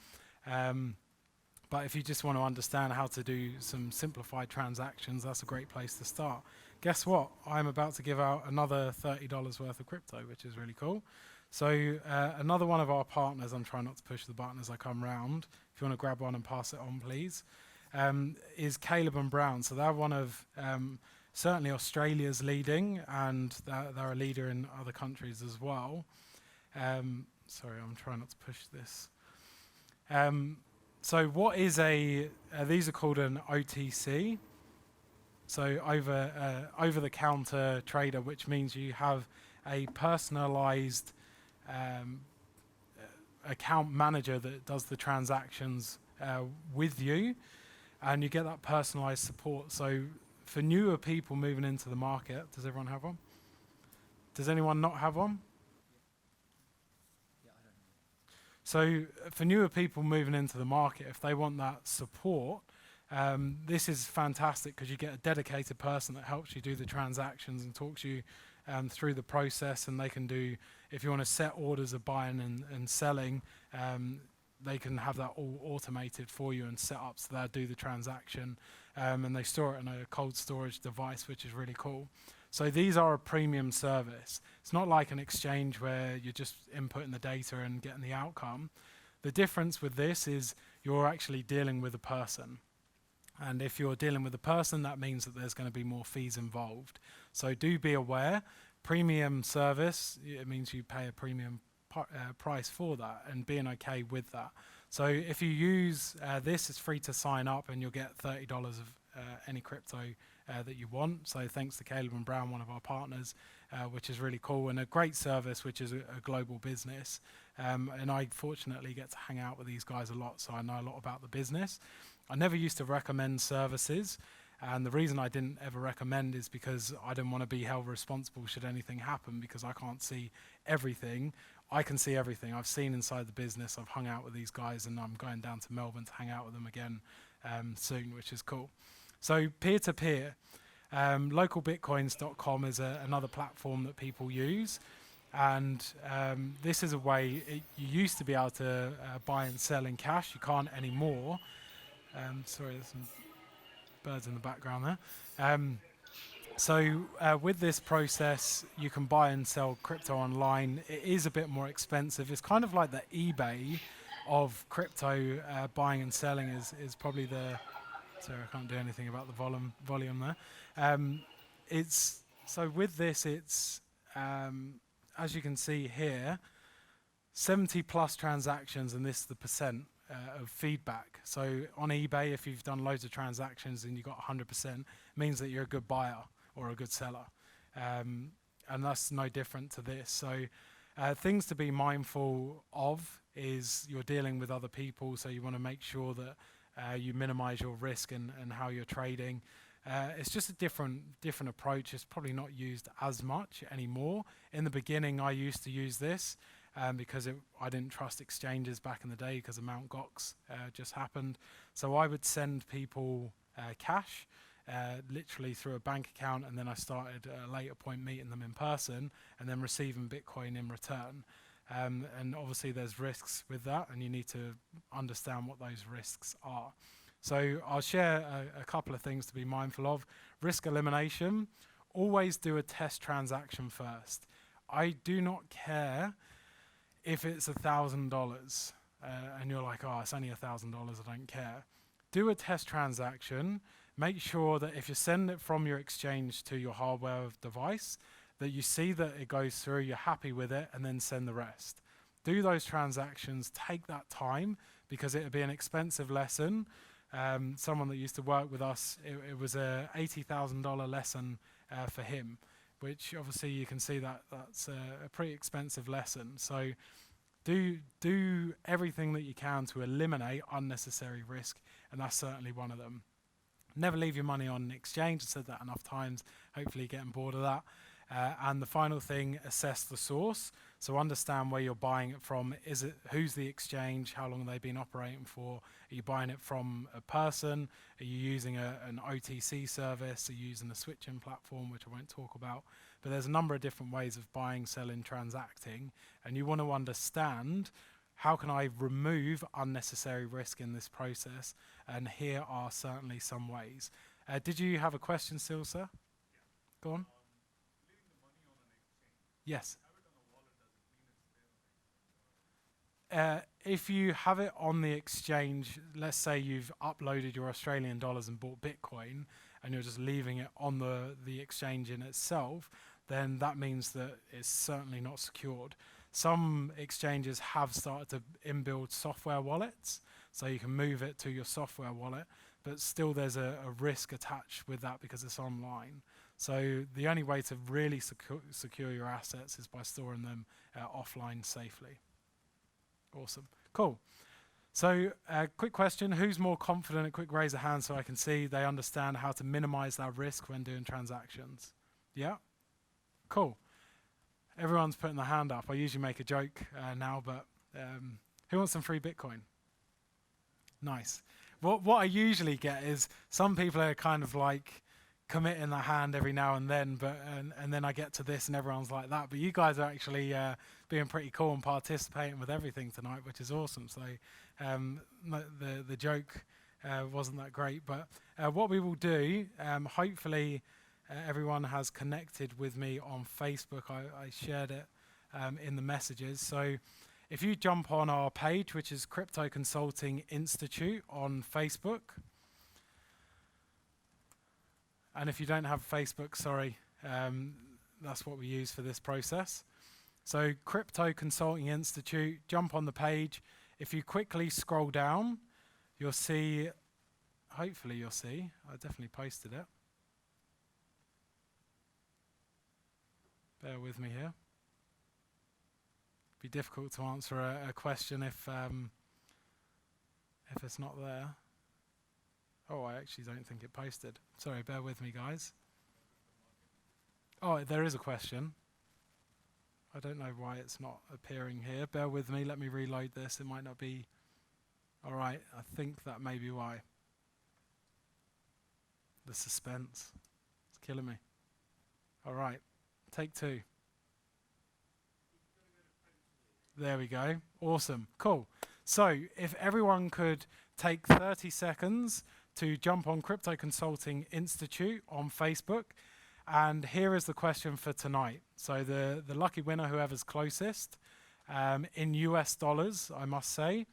But if you just want to understand how to do some simplified transactions, that's a great place to start. Guess what? I'm about to give out another $30 worth of crypto, which is really cool. So another one of our partners, I'm trying not to push the button as I come round. If you want to grab one and pass it on, please, is Caleb and Brown. So they're one of certainly Australia's leading, and they're a leader in other countries as well. Sorry, I'm trying not to push this. So what is these are called an OTC, so over-the-counter trader, which means you have a personalized account manager that does the transactions with you, and you get that personalized support. So for newer people moving into the market, does everyone have one? Does anyone not have one? So for newer people moving into the market, if they want that support, this is fantastic because you get a dedicated person that helps you do the transactions and talks you through the process, and they can do, if you want to set orders of buying and selling, they can have that all automated for you and set up so they'll do the transaction, and they store it in a cold storage device, which is really cool. So these are a premium service. It's not like an exchange where you're just inputting the data and getting the outcome. The difference with this is you're actually dealing with a person. And if you're dealing with a person, that means that there's going to be more fees involved. So do be aware, premium service, it means you pay a premium price for that, and being okay with that. So if you use this, it's free to sign up and you'll get $30 of any crypto that you want. So thanks to Caleb and Brown, one of our partners, which is really cool, and a great service, which is a global business. And I fortunately get to hang out with these guys a lot, so I know a lot about the business. I never used to recommend services, and the reason I didn't ever recommend is because I didn't want to be held responsible should anything happen, because I can't see everything. I can see everything. I've seen inside the business. I've hung out with these guys, and I'm going down to Melbourne to hang out with them again soon, which is cool. So peer-to-peer, localbitcoins.com is another platform that people use. And this is a way, you used to be able to buy and sell in cash. You can't anymore. Sorry, there's some birds in the background there. So with this process, you can buy and sell crypto online. It is a bit more expensive. It's kind of like the eBay of crypto. Buying and selling is probably the... Sorry, I can't do anything about the volume there. So with this, it's... as you can see here, 70 plus transactions, and this is the percent of feedback. So on eBay, if you've done loads of transactions and you got 100%, means that you're a good buyer or a good seller. And that's no different to this. So things to be mindful of is you're dealing with other people, so you want to make sure that you minimize your risk and how you're trading. It's just a different approach. It's probably not used as much anymore. In the beginning, I used to use this because I didn't trust exchanges back in the day because of Mt. Gox just happened. So I would send people cash, literally through a bank account, and then I started at a later point meeting them in person and then receiving Bitcoin in return. And obviously there's risks with that, and you need to understand what those risks are. So I'll share a couple of things to be mindful of. Risk elimination, always do a test transaction first. I do not care if it's $1,000 and you're like, oh, it's only $1,000, I don't care. Do a test transaction. Make sure that if you send it from your exchange to your hardware device, that you see that it goes through, you're happy with it, and then send the rest. Do those transactions, take that time, because it would be an expensive lesson. Someone that used to work with us, it was a $80,000 lesson for him, which obviously you can see that's a pretty expensive lesson. So do everything that you can to eliminate unnecessary risk, and that's certainly one of them. Never leave your money on an exchange. I've said that enough times, hopefully you're getting bored of that. And the final thing, assess the source. So understand where you're buying it from. Who's the exchange? How long have they been operating for? Are you buying it from a person? Are you using an OTC service? Are you using a switching platform, which I won't talk about? But there's a number of different ways of buying, selling, transacting. And you want to understand, how can I remove unnecessary risk in this process? And here are certainly some ways. Did you have a question still, sir? Yeah. Go on. Yes. If you have it on the exchange, let's say you've uploaded your Australian dollars and bought Bitcoin, and you're just leaving it on the exchange in itself, then that means that it's certainly not secured. Some exchanges have started to inbuild software wallets, so you can move it to your software wallet, but still there's a risk attached with that because it's online. So the only way to really secure your assets is by storing them offline safely. Awesome. Cool. So quick question, who's more confident? A quick raise of hand so I can see they understand how to minimize that risk when doing transactions. Yeah? Cool. Everyone's putting their hand up. I usually make a joke now, but who wants some free Bitcoin? Nice. What I usually get is some people are kind of like commit in the hand every now and then, and then I get to this and everyone's like that. But you guys are actually being pretty cool and participating with everything tonight, which is awesome. So the joke wasn't that great, but what we will do, hopefully everyone has connected with me on Facebook. I shared it in the messages. So if you jump on our page, which is Crypto Consulting Institute on Facebook, and if you don't have Facebook, sorry, that's what we use for this process. So Crypto Consulting Institute, jump on the page. If you quickly scroll down, you'll see, hopefully you'll see, I definitely posted it. Bear with me here. It'd be difficult to answer a question if it's not there. Oh, I actually don't think it posted. Sorry, bear with me, guys. Oh, there is a question. I don't know why it's not appearing here. Bear with me. Let me reload this. It might not be. All right, I think that may be why. The suspense. It's killing me. All right, take two. There we go. Awesome. Cool. So if everyone could take 30 seconds to jump on Crypto Consulting Institute on Facebook. And here is the question for tonight. So the lucky winner, whoever's closest, in US dollars, I must say,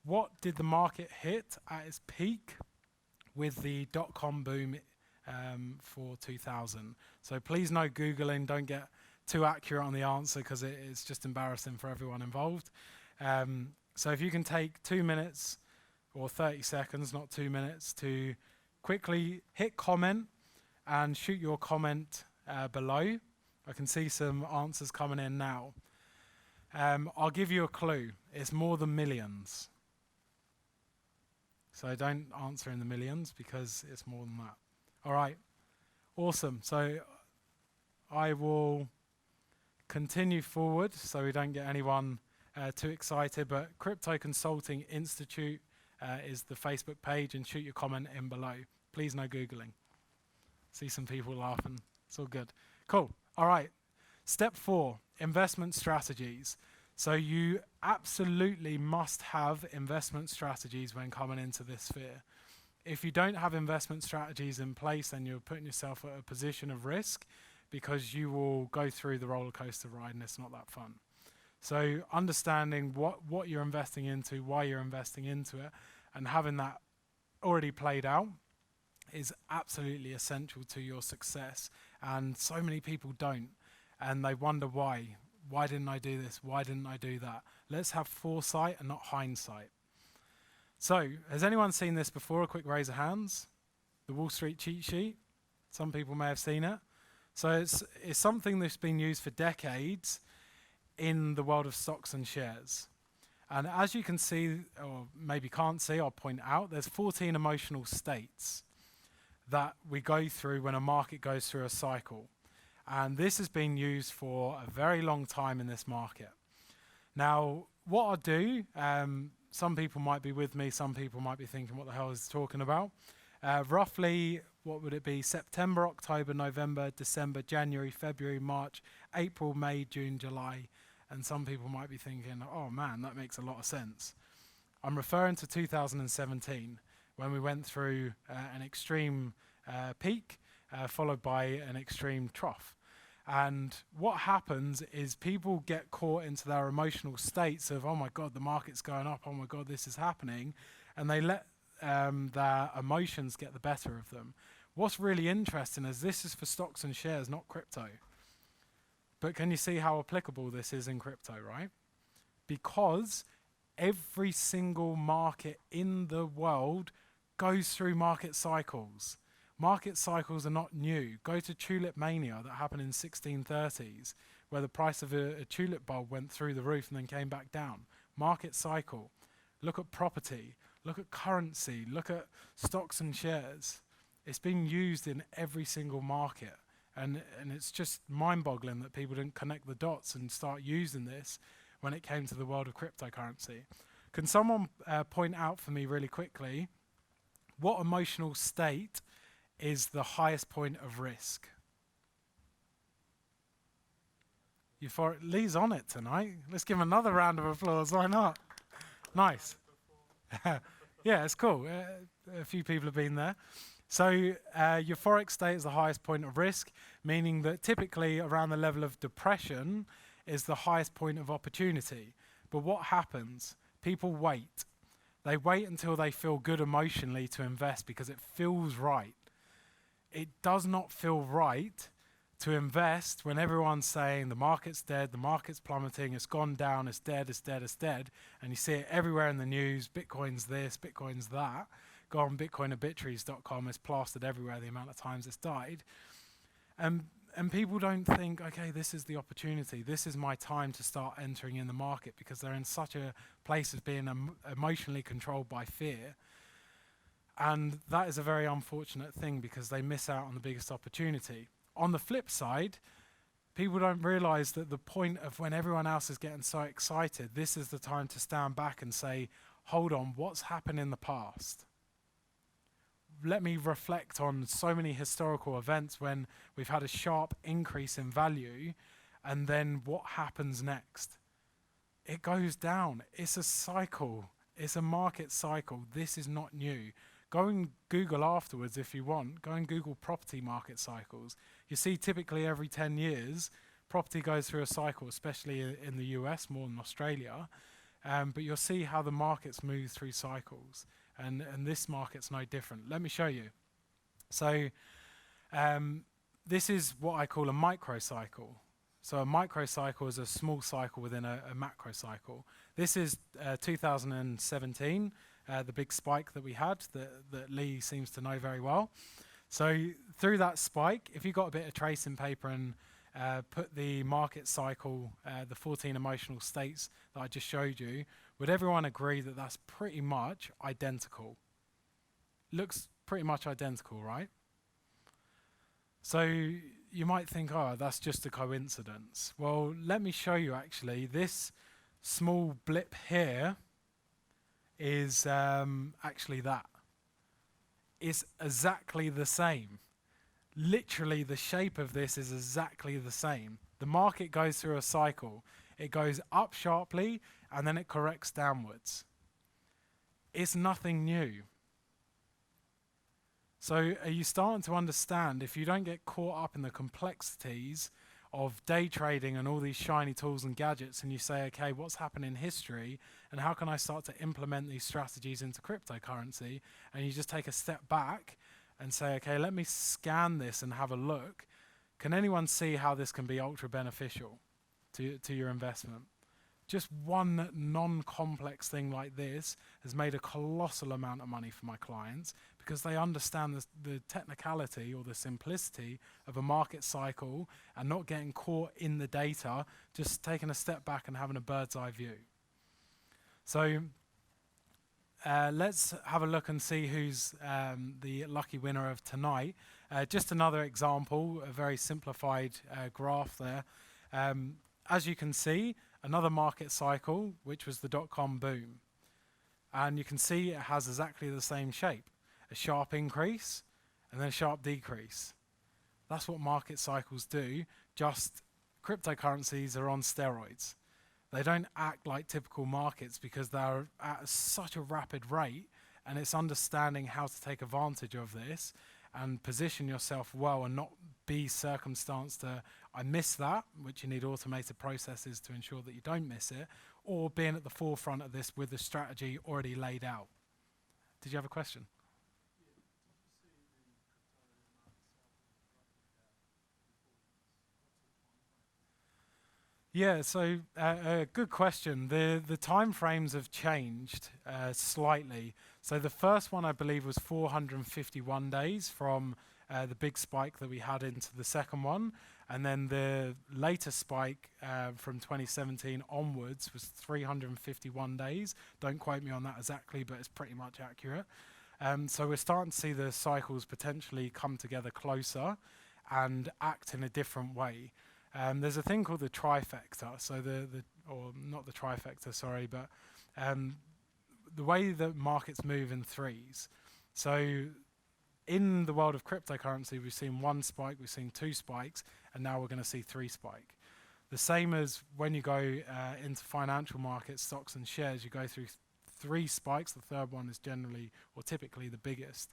what did the market hit at its peak with the dot-com boom for 2000? So please no Googling, don't get too accurate on the answer because it is just embarrassing for everyone involved. So if you can take 2 minutes or 30 seconds, not 2 minutes, to quickly hit comment and shoot your comment below. I can see some answers coming in now. I'll give you a clue. It's more than millions. So don't answer in the millions because it's more than that. All right. Awesome. So I will continue forward so we don't get anyone too excited, but Crypto Consulting Institute is the Facebook page, and shoot your comment in below. Please no Googling. See some people laughing. It's all good. Cool. All right. Step 4, investment strategies. So you absolutely must have investment strategies when coming into this sphere. If you don't have investment strategies in place, then you're putting yourself at a position of risk because you will go through the roller coaster ride and it's not that fun. So understanding what you're investing into, why you're investing into it, and having that already played out is absolutely essential to your success. And so many people don't, and they wonder why. Why didn't I do this? Why didn't I do that? Let's have foresight and not hindsight. So, has anyone seen this before? A quick raise of hands. The Wall Street cheat sheet. Some people may have seen it. So it's something that's been used for decades in the world of stocks and shares. And as you can see, or maybe can't see, I'll point out, there's 14 emotional states that we go through when a market goes through a cycle. And this has been used for a very long time in this market. Now, what I'll do, some people might be with me, some people might be thinking, what the hell is he talking about? Roughly, what would it be? September, October, November, December, January, February, March, April, May, June, July. And some people might be thinking, oh man, that makes a lot of sense. I'm referring to 2017, when we went through an extreme peak, followed by an extreme trough. And what happens is people get caught into their emotional states of, oh my God, the market's going up, oh my God, this is happening, and they let their emotions get the better of them. What's really interesting is this is for stocks and shares, not crypto. But can you see how applicable this is in crypto, right? Because every single market in the world goes through market cycles. Market cycles are not new. Go to tulip mania that happened in 1630s, where the price of a tulip bulb went through the roof and then came back down. Market cycle. Look at property. Look at currency. Look at stocks and shares. It's been used in every single market. And it's just mind-boggling that people didn't connect the dots and start using this when it came to the world of cryptocurrency. Can someone point out for me really quickly what emotional state is the highest point of risk? Euphoric. Lee's on it tonight. Let's give him another round of applause. Why not? Nice. Yeah, it's cool. A few people have been there. So euphoric state is the highest point of risk, meaning that typically around the level of depression is the highest point of opportunity. But what happens? People wait. They wait until they feel good emotionally to invest because it feels right. It does not feel right to invest when everyone's saying the market's dead, the market's plummeting, it's gone down, it's dead, it's dead, it's dead, and you see it everywhere in the news, Bitcoin's this, Bitcoin's that. Go on bitcoinobituaries.com, it's plastered everywhere the amount of times it's died. And people don't think, okay, this is the opportunity, this is my time to start entering in the market because they're in such a place of being emotionally controlled by fear. And that is a very unfortunate thing because they miss out on the biggest opportunity. On the flip side, people don't realize that the point of when everyone else is getting so excited, this is the time to stand back and say, hold on, what's happened in the past? Let me reflect on so many historical events when we've had a sharp increase in value, and then what happens next? It goes down. It's a cycle. It's a market cycle. This is not new. Go and Google afterwards if you want. Go and Google property market cycles. You see typically every 10 years, property goes through a cycle, especially in the US more than Australia. But you'll see how the markets move through cycles. And this market's no different. Let me show you. So this is what I call a microcycle. So a microcycle is a small cycle within a macro cycle. This is 2017, the big spike that we had that Lee seems to know very well. So through that spike, if you got a bit of tracing paper and put the market cycle, the 14 emotional states that I just showed you, would everyone agree that that's pretty much identical? Looks pretty much identical, right? So you might think, oh, that's just a coincidence. Well, let me show you actually. This small blip here is actually that. It's exactly the same. Literally, the shape of this is exactly the same. The market goes through a cycle. It goes up sharply, and then it corrects downwards. It's nothing new. So are you starting to understand, if you don't get caught up in the complexities of day trading and all these shiny tools and gadgets, and you say, okay, what's happened in history, and how can I start to implement these strategies into cryptocurrency, and you just take a step back and say, okay, let me scan this and have a look. Can anyone see how this can be ultra beneficial to your investment? Just one non-complex thing like this has made a colossal amount of money for my clients because they understand the technicality or the simplicity of a market cycle and not getting caught in the data, just taking a step back and having a bird's eye view. So let's have a look and see who's the lucky winner of tonight. Just another example, a very simplified graph there. As you can see, another market cycle, which was the dot-com boom. And you can see it has exactly the same shape. A sharp increase and then a sharp decrease. That's what market cycles do, just cryptocurrencies are on steroids. They don't act like typical markets because they're at such a rapid rate, and it's understanding how to take advantage of this and position yourself well and not be circumstanced to, I missed that, which you need automated processes to ensure that you don't miss it, or being at the forefront of this with the strategy already laid out. Did you have a question? Yeah, so good question. The time frames have changed slightly. So the first one I believe was 451 days from the big spike that we had into the second one, and then the later spike from 2017 onwards was 351 days. Don't quote me on that exactly, but it's pretty much accurate. So we're starting to see the cycles potentially come together closer and act in a different way. There's a thing called the trifecta, so or not the trifecta, sorry, but the way that markets move in threes. So in the world of cryptocurrency, we've seen one spike, we've seen two spikes, and now we're going to see three spike. The same as when you go into financial markets, stocks and shares, you go through three spikes. The third one is generally or typically the biggest.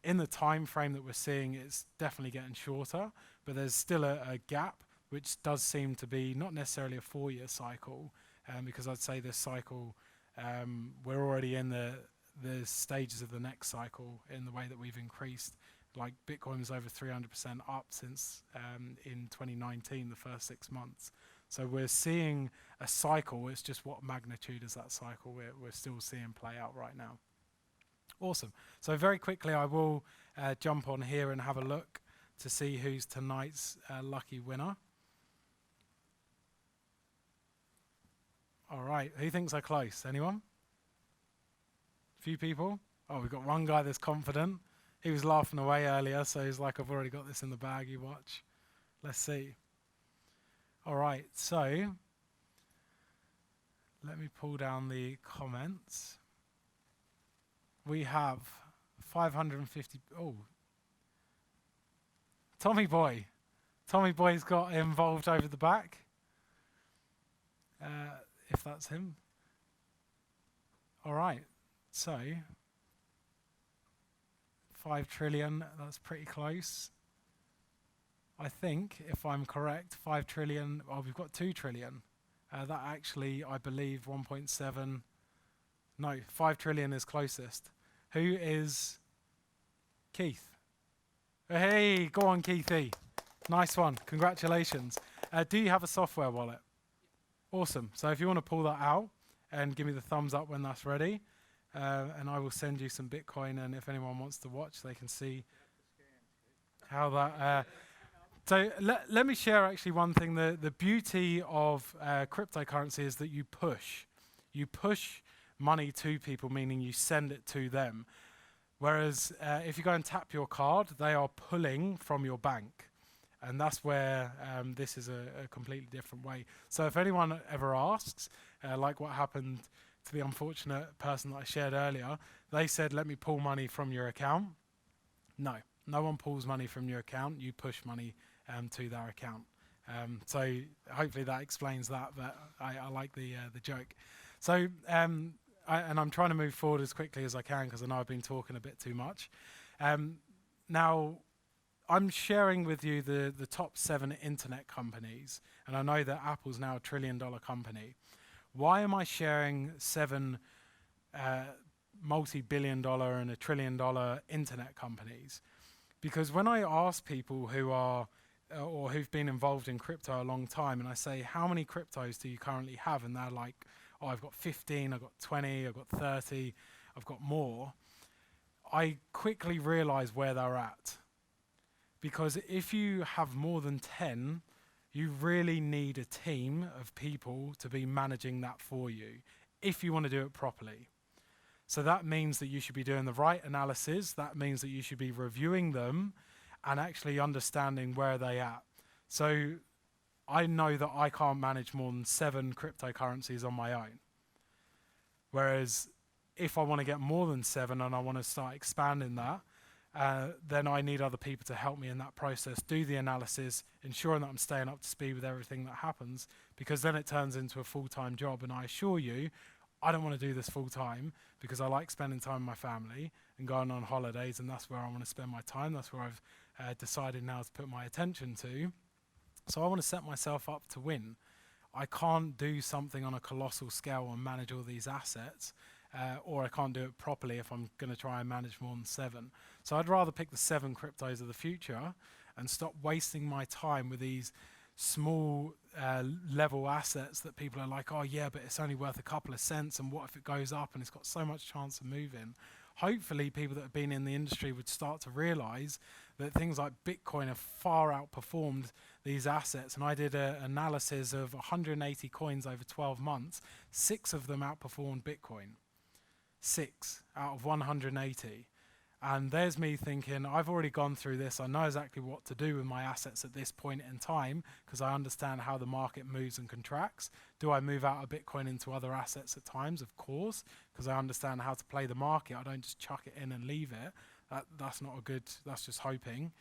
In the time frame that we're seeing, it's definitely getting shorter, but there's still a gap, which does seem to be not necessarily a 4-year cycle, because I'd say this cycle, we're already in the stages of the next cycle in the way that we've increased. Like Bitcoin was over 300% up since in 2019, the first 6 months. So we're seeing a cycle. It's just what magnitude is that cycle we're still seeing play out right now. Awesome. So very quickly, I will jump on here and have a look to see who's tonight's lucky winner. All right. Who thinks they're close? Anyone? Few people? Oh, we've got one guy that's confident. He was laughing away earlier, so he's like, I've already got this in the bag, you watch. Let's see. All right, so let me pull down the comments. We have 550. Oh, Tommy Boy. Tommy Boy's got involved over the back. If that's him. All right, so 5 trillion, that's pretty close. I think, if I'm correct, 5 trillion, well, we've got 2 trillion. That actually, I believe, 1.7, no, 5 trillion is closest. Who is Keith? Hey, go on, Keithy. Nice one, congratulations. Do you have a software wallet? Awesome, so if you want to pull that out and give me the thumbs up when that's ready, and I will send you some Bitcoin, and if anyone wants to watch, they can see how that... So let me share actually one thing. The beauty of cryptocurrency is that you push. You push money to people, meaning you send it to them. Whereas if you go and tap your card, they are pulling from your bank. And that's where this is a completely different way. So if anyone ever asks, like what happened to the unfortunate person that I shared earlier, they said, let me pull money from your account. No, no one pulls money from your account. You push money to their account. So hopefully that explains that, but I like the joke. So, and I'm trying to move forward as quickly as I can because I know I've been talking a bit too much. Now, I'm sharing with you the top 7 internet companies, and I know that Apple's now a $1 trillion company. Why am I sharing 7 multi-billion dollar and $1 trillion internet companies? Because when I ask people who are or who've been involved in crypto a long time, and I say, how many cryptos do you currently have? And they're like, oh, I've got 15, I've got 20, I've got 30, I've got more. I quickly realize where they're at. Because if you have more than 10, you really need a team of people to be managing that for you, if you want to do it properly. So that means that you should be doing the right analysis. That means that you should be reviewing them and actually understanding where they're at. So I know that I can't manage more than 7 cryptocurrencies on my own. Whereas if I want to get more than 7 and I want to start expanding that, then I need other people to help me in that process, do the analysis, ensuring that I'm staying up to speed with everything that happens, because then it turns into a full-time job. And I assure you, I don't want to do this full-time because I like spending time with my family and going on holidays, and that's where I want to spend my time. That's where I've decided now to put my attention to. So I want to set myself up to win. I can't do something on a colossal scale and manage all these assets, or I can't do it properly if I'm going to try and manage more than 7. So I'd rather pick the 7 cryptos of the future and stop wasting my time with these small level assets that people are like, oh yeah, but it's only worth a couple of cents, and what if it goes up and it's got so much chance of moving? Hopefully people that have been in the industry would start to realize that things like Bitcoin have far outperformed these assets. And I did an analysis of 180 coins over 12 months. 6 of them outperformed Bitcoin. 6 out of 180. And there's me thinking, I've already gone through this. I know exactly what to do with my assets at this point in time because I understand how the market moves and contracts. Do I move out of Bitcoin into other assets at times? Of course, because I understand how to play the market. I don't just chuck it in and leave it. That's not a good, that's just hoping.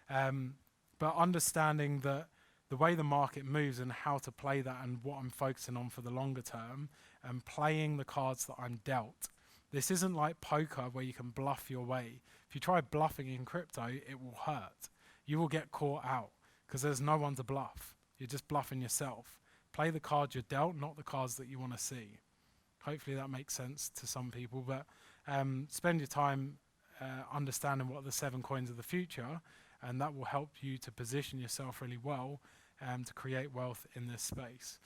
But understanding that the way the market moves and how to play that and what I'm focusing on for the longer term and playing the cards that I'm dealt. This isn't like poker where you can bluff your way. If you try bluffing in crypto, it will hurt. You will get caught out because there's no one to bluff. You're just bluffing yourself. Play the cards you're dealt, not the cards that you want to see. Hopefully that makes sense to some people, but spend your time understanding what are the 7 coins of the future, and that will help you to position yourself really well to create wealth in this space.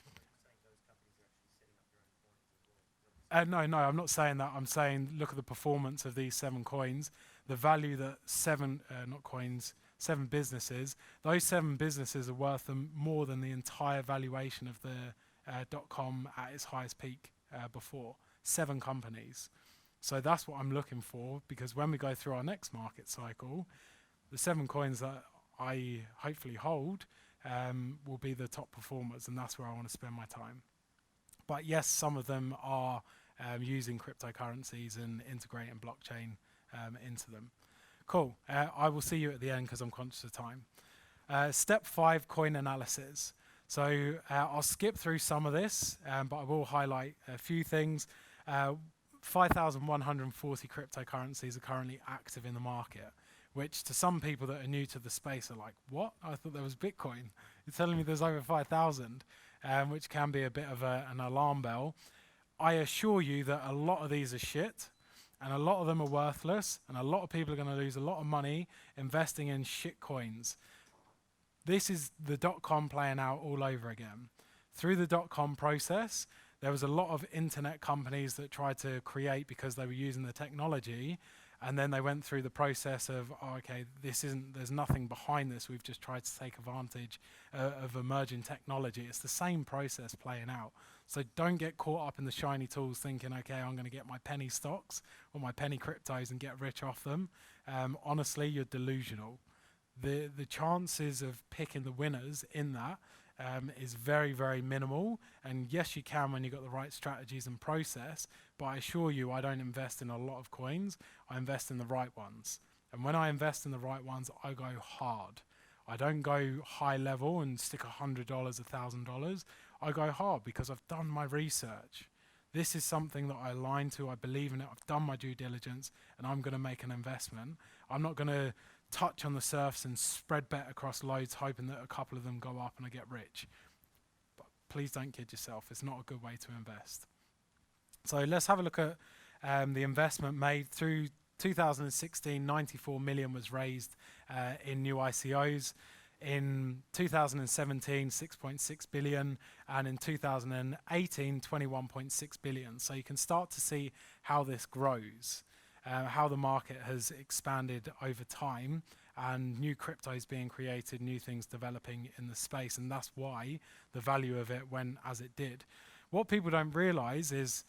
No, I'm not saying that. I'm saying look at the performance of these 7 coins, the value that 7 businesses, those 7 businesses are worth them more than the entire valuation of the .com at its highest peak before. 7 companies. So that's what I'm looking for, because when we go through our next market cycle, the 7 coins that I hopefully hold will be the top performers, and that's where I want to spend my time. But yes, some of them are using cryptocurrencies and integrating blockchain into them. Cool. I will see you at the end because I'm conscious of time. Step 5, coin analysis. So I'll skip through some of this, but I will highlight a few things. 5,140 cryptocurrencies are currently active in the market, which to some people that are new to the space are like, what? I thought there was Bitcoin. You're telling me there's over 5,000, which can be a bit of an alarm bell. I assure you that a lot of these are shit, and a lot of them are worthless, and a lot of people are going to lose a lot of money investing in shit coins. This is the .com playing out all over again. Through the .com process, there was a lot of internet companies that tried to create because they were using the technology, and then they went through the process of, oh, okay, there's nothing behind this. We've just tried to take advantage of emerging technology. It's the same process playing out. So don't get caught up in the shiny tools thinking, okay, I'm going to get my penny stocks or my penny cryptos and get rich off them. Honestly, you're delusional. The chances of picking the winners in that is very, very minimal. And yes, you can when you've got the right strategies and process, but I assure you I don't invest in a lot of coins. I invest in the right ones. And when I invest in the right ones, I go hard. I don't go high level and stick $100, $1,000. I go hard because I've done my research. This is something that I align to. I believe in it. I've done my due diligence, and I'm going to make an investment. I'm not going to touch on the surface and spread bet across loads, hoping that a couple of them go up and I get rich. But please don't kid yourself. It's not a good way to invest. So let's have a look at the investment made through 2016. 94 million was raised in new ICOs. In 2017, 6.6 billion, and in 2018, 21.6 billion. So you can start to see how this grows, how the market has expanded over time, and new cryptos being created, new things developing in the space, and that's why the value of it went as it did. What people don't realize is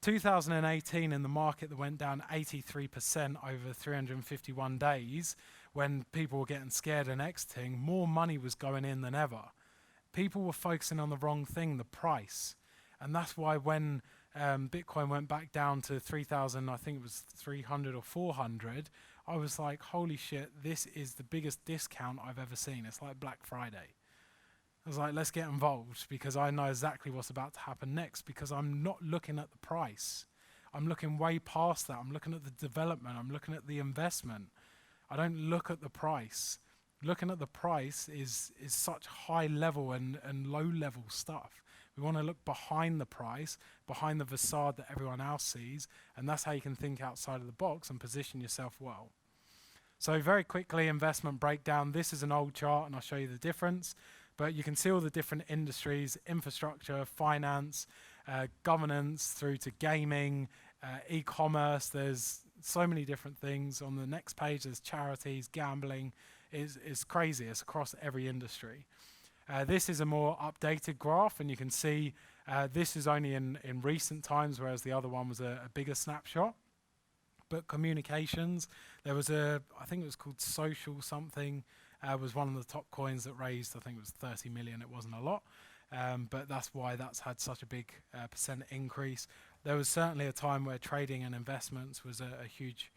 2018 in the market that went down 83% over 351 days, when people were getting scared and exiting, more money was going in than ever. People were focusing on the wrong thing, the price. And that's why when Bitcoin went back down to 3,000, I think it was 300 or 400, I was like, holy shit, this is the biggest discount I've ever seen. It's like Black Friday. I was like, let's get involved because I know exactly what's about to happen next, because I'm not looking at the price. I'm looking way past that. I'm looking at the development. I'm looking at the investment. I don't look at the price. Looking at the price is such high level and low level stuff. We want to look behind the price, behind the facade that everyone else sees, and that's how you can think outside of the box and position yourself well. So very quickly, investment breakdown. This is an old chart and I'll show you the difference, but you can see all the different industries: infrastructure, finance, governance, through to gaming, e-commerce. There's so many different things. On the next page, there's charities, gambling. It's crazy. It's across every industry. This is a more updated graph, and you can see this is only in recent times, whereas the other one was a bigger snapshot. But communications, there was I think it was called Social something, was one of the top coins that raised, I think it was 30 million. It wasn't a lot, but that's why that's had such a big percent increase. There was certainly a time where trading and investments was a huge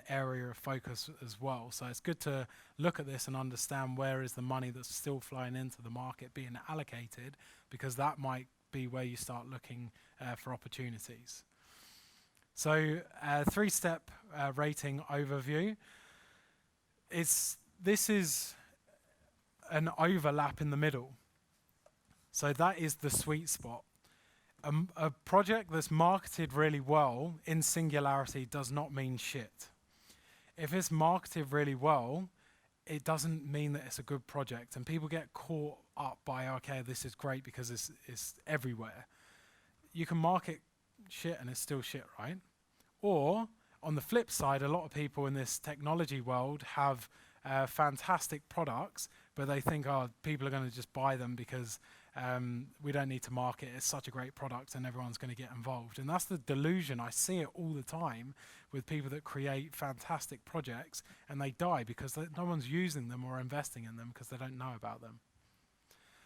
area of focus as well. So it's good to look at this and understand where is the money that's still flying into the market being allocated, because that might be where you start looking for opportunities. So 3-step rating overview. This is an overlap in the middle. So that is the sweet spot. A project that's marketed really well in singularity does not mean shit. If it's marketed really well, it doesn't mean that it's a good project. And people get caught up by, okay, this is great because it's everywhere. You can market shit and it's still shit, right? Or, on the flip side, a lot of people in this technology world have fantastic products, but they think, oh, people are going to just buy them because we don't need to market. It's such a great product and everyone's going to get involved. And that's the delusion. I see it all the time with people that create fantastic projects and they die because no one's using them or investing in them because they don't know about them.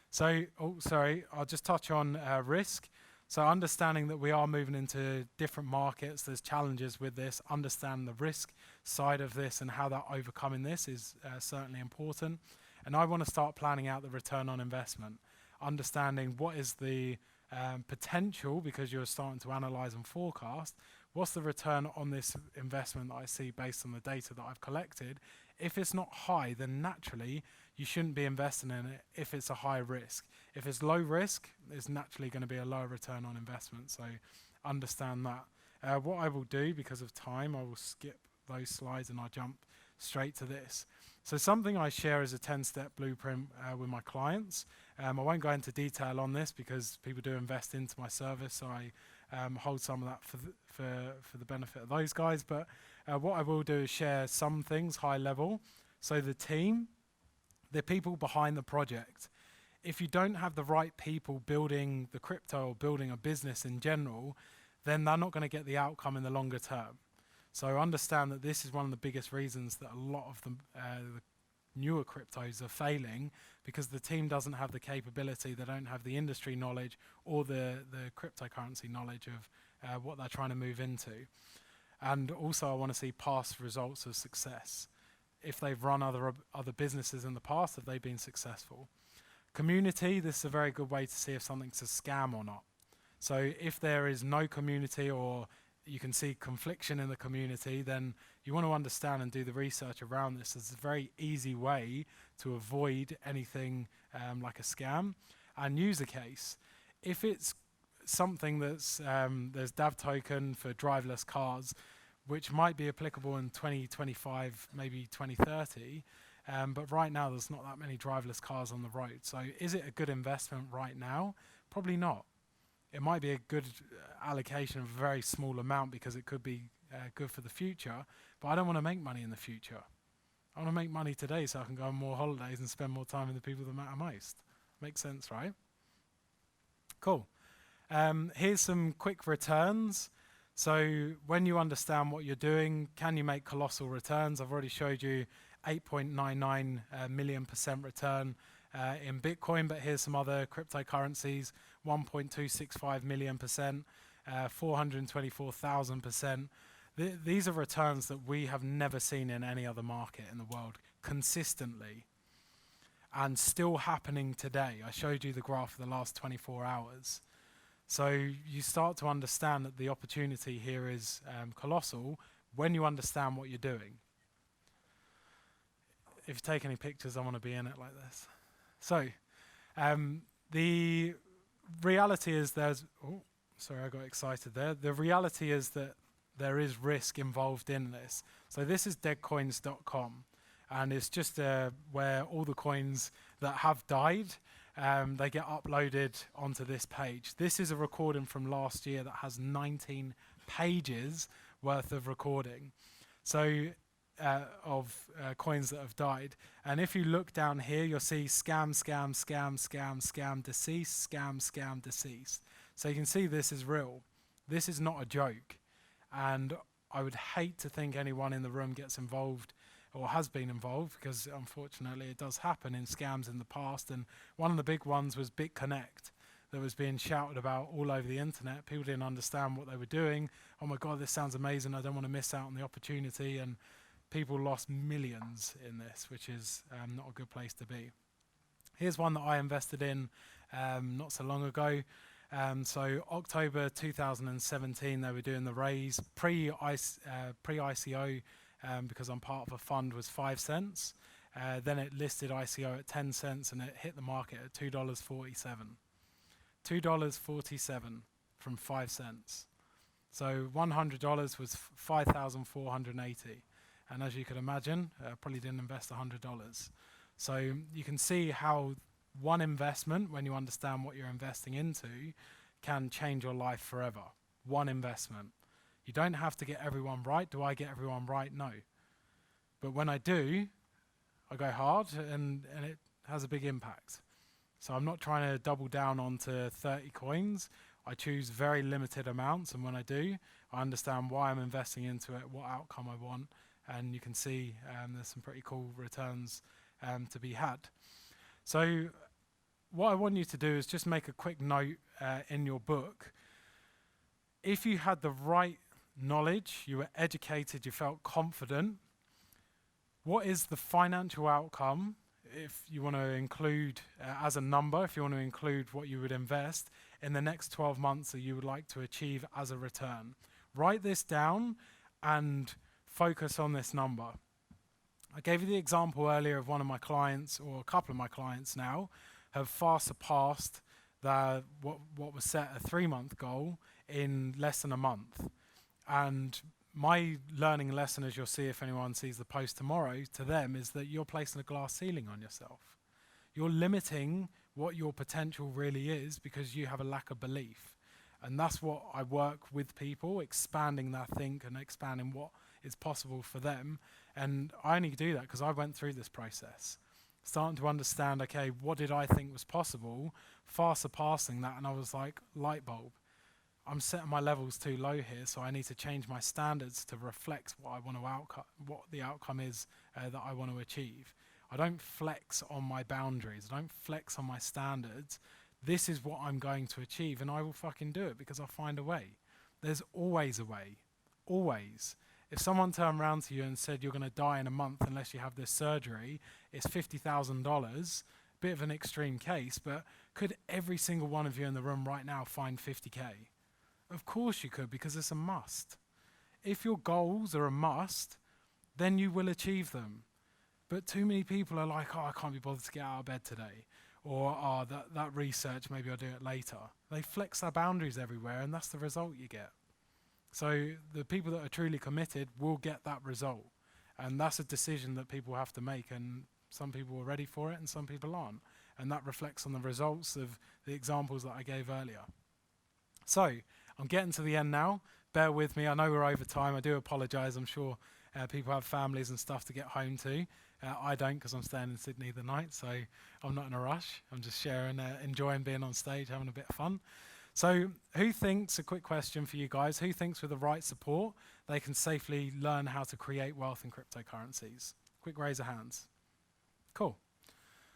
So, I'll just touch on risk. So understanding that we are moving into different markets, there's challenges with this, understand the risk side of this and how that overcoming this is certainly important. And I want to start planning out the return on investment, understanding what is the potential, because you're starting to analyze and forecast, what's the return on this investment that I see based on the data that I've collected. If it's not high, then naturally you shouldn't be investing in it if it's a high risk. If it's low risk, it's naturally going to be a lower return on investment. So understand that. What I will do, because of time, I will skip those slides and I'll jump straight to this. So something I share is a 10-step blueprint with my clients. I won't go into detail on this because people do invest into my service, so I hold some of that for the benefit of those guys. But what I will do is share some things high level. So the team, the people behind the project. If you don't have the right people building the crypto or building a business in general, then they're not going to get the outcome in the longer term. So understand that this is one of the biggest reasons that a lot of the newer cryptos are failing, because the team doesn't have the capability, they don't have the industry knowledge or the cryptocurrency knowledge of what they're trying to move into. And also I want to see past results of success. If they've run other businesses in the past, have they been successful? Community, this is a very good way to see if something's a scam or not. So if there is no community, or you can see confliction in the community, then you want to understand and do the research around this. It's a very easy way to avoid anything like a scam. And user case, if it's something that's, there's DAV token for driverless cars, which might be applicable in 2025, maybe 2030, but right now there's not that many driverless cars on the road. So is it a good investment right now? Probably not. It might be a good allocation of a very small amount because it could be good for the future, but I don't want to make money in the future. I want to make money today so I can go on more holidays and spend more time with the people that matter most. Makes sense, right? Cool. Here's some quick returns. So when you understand what you're doing, can you make colossal returns? I've already showed you 8.99 million % return in Bitcoin, but here's some other cryptocurrencies, 1.265 million %, 424,000%. These are returns that we have never seen in any other market in the world consistently, and still happening today. I showed you the graph for the last 24 hours. So you start to understand that the opportunity here is colossal when you understand what you're doing. If you take any pictures, I want to be in it like this. So the reality is there's, oh, sorry, I got excited there. The reality is that there is risk involved in this. So this is deadcoins.com, and it's just where all the coins that have died, they get uploaded onto this page. This is a recording from last year that has 19 pages worth of recording. So of coins that have died. And if you look down here, you'll see scam, scam, scam, scam, scam, deceased, scam, scam, deceased. So you can see this is real. This is not a joke. And I would hate to think anyone in the room gets involved or has been involved, because unfortunately it does happen in scams in the past. And one of the big ones was BitConnect. that was being shouted about all over the internet. People didn't understand what they were doing. Oh my God, this sounds amazing. I don't want to miss out on the opportunity. And people lost millions in this, which is not a good place to be. Here's one that I invested in not so long ago. So October 2017, they were doing the raise pre-ICO because I'm part of a fund, was 5 cents. Then it listed ICO at 10 cents and it hit the market at $2.47. $2.47 from 5 cents. So $100 was 5,480. And as you can imagine, probably didn't invest $100. So you can see how one investment, when you understand what you're investing into, can change your life forever. One investment. You don't have to get everyone right. Do I get everyone right? No. But when I do, I go hard and it has a big impact. So I'm not trying to double down onto 30 coins. I choose very limited amounts, and when I do, I understand why I'm investing into it, what outcome I want, and you can see there's some pretty cool returns to be had. So what I want you to do is just make a quick note in your book. If you had the right knowledge, you were educated, you felt confident, what is the financial outcome, if you want to include as a number, if you want to include what you would invest in the next 12 months that you would like to achieve as a return? Write this down and focus on this number. I gave you the example earlier of one of my clients, or a couple of my clients now, have far surpassed what was set a 3-month goal in less than a month. And my learning lesson, as you'll see if anyone sees the post tomorrow, to them is that you're placing a glass ceiling on yourself. You're limiting what your potential really is because you have a lack of belief. And that's what I work with people, expanding their think and expanding what is possible for them. And I only do that because I went through this process. Starting to understand, okay, what did I think was possible, far surpassing that, and I was like, light bulb. I'm setting my levels too low here, so I need to change my standards to reflect what I want to what the outcome is that I want to achieve. I don't flex on my boundaries. I don't flex on my standards. This is what I'm going to achieve, and I will fucking do it because I'll find a way. There's always a way. Always. If someone turned around to you and said you're going to die in a month unless you have this surgery, it's $50,000. Bit of an extreme case, but could every single one of you in the room right now find 50K? Of course you could, because it's a must. If your goals are a must, then you will achieve them. But too many people are like, oh, I can't be bothered to get out of bed today. Or, oh, that research, maybe I'll do it later. They flex their boundaries everywhere, and that's the result you get. So the people that are truly committed will get that result. And that's a decision that people have to make, and some people are ready for it and some people aren't. And that reflects on the results of the examples that I gave earlier. So I'm getting to the end now. Bear with me. I know we're over time. I do apologize. I'm sure people have families and stuff to get home to. I don't, because I'm staying in Sydney the night, so I'm not in a rush. I'm just sharing, enjoying being on stage, having a bit of fun. So who thinks, a quick question for you guys, who thinks with the right support they can safely learn how to create wealth in cryptocurrencies? Quick raise of hands. Cool.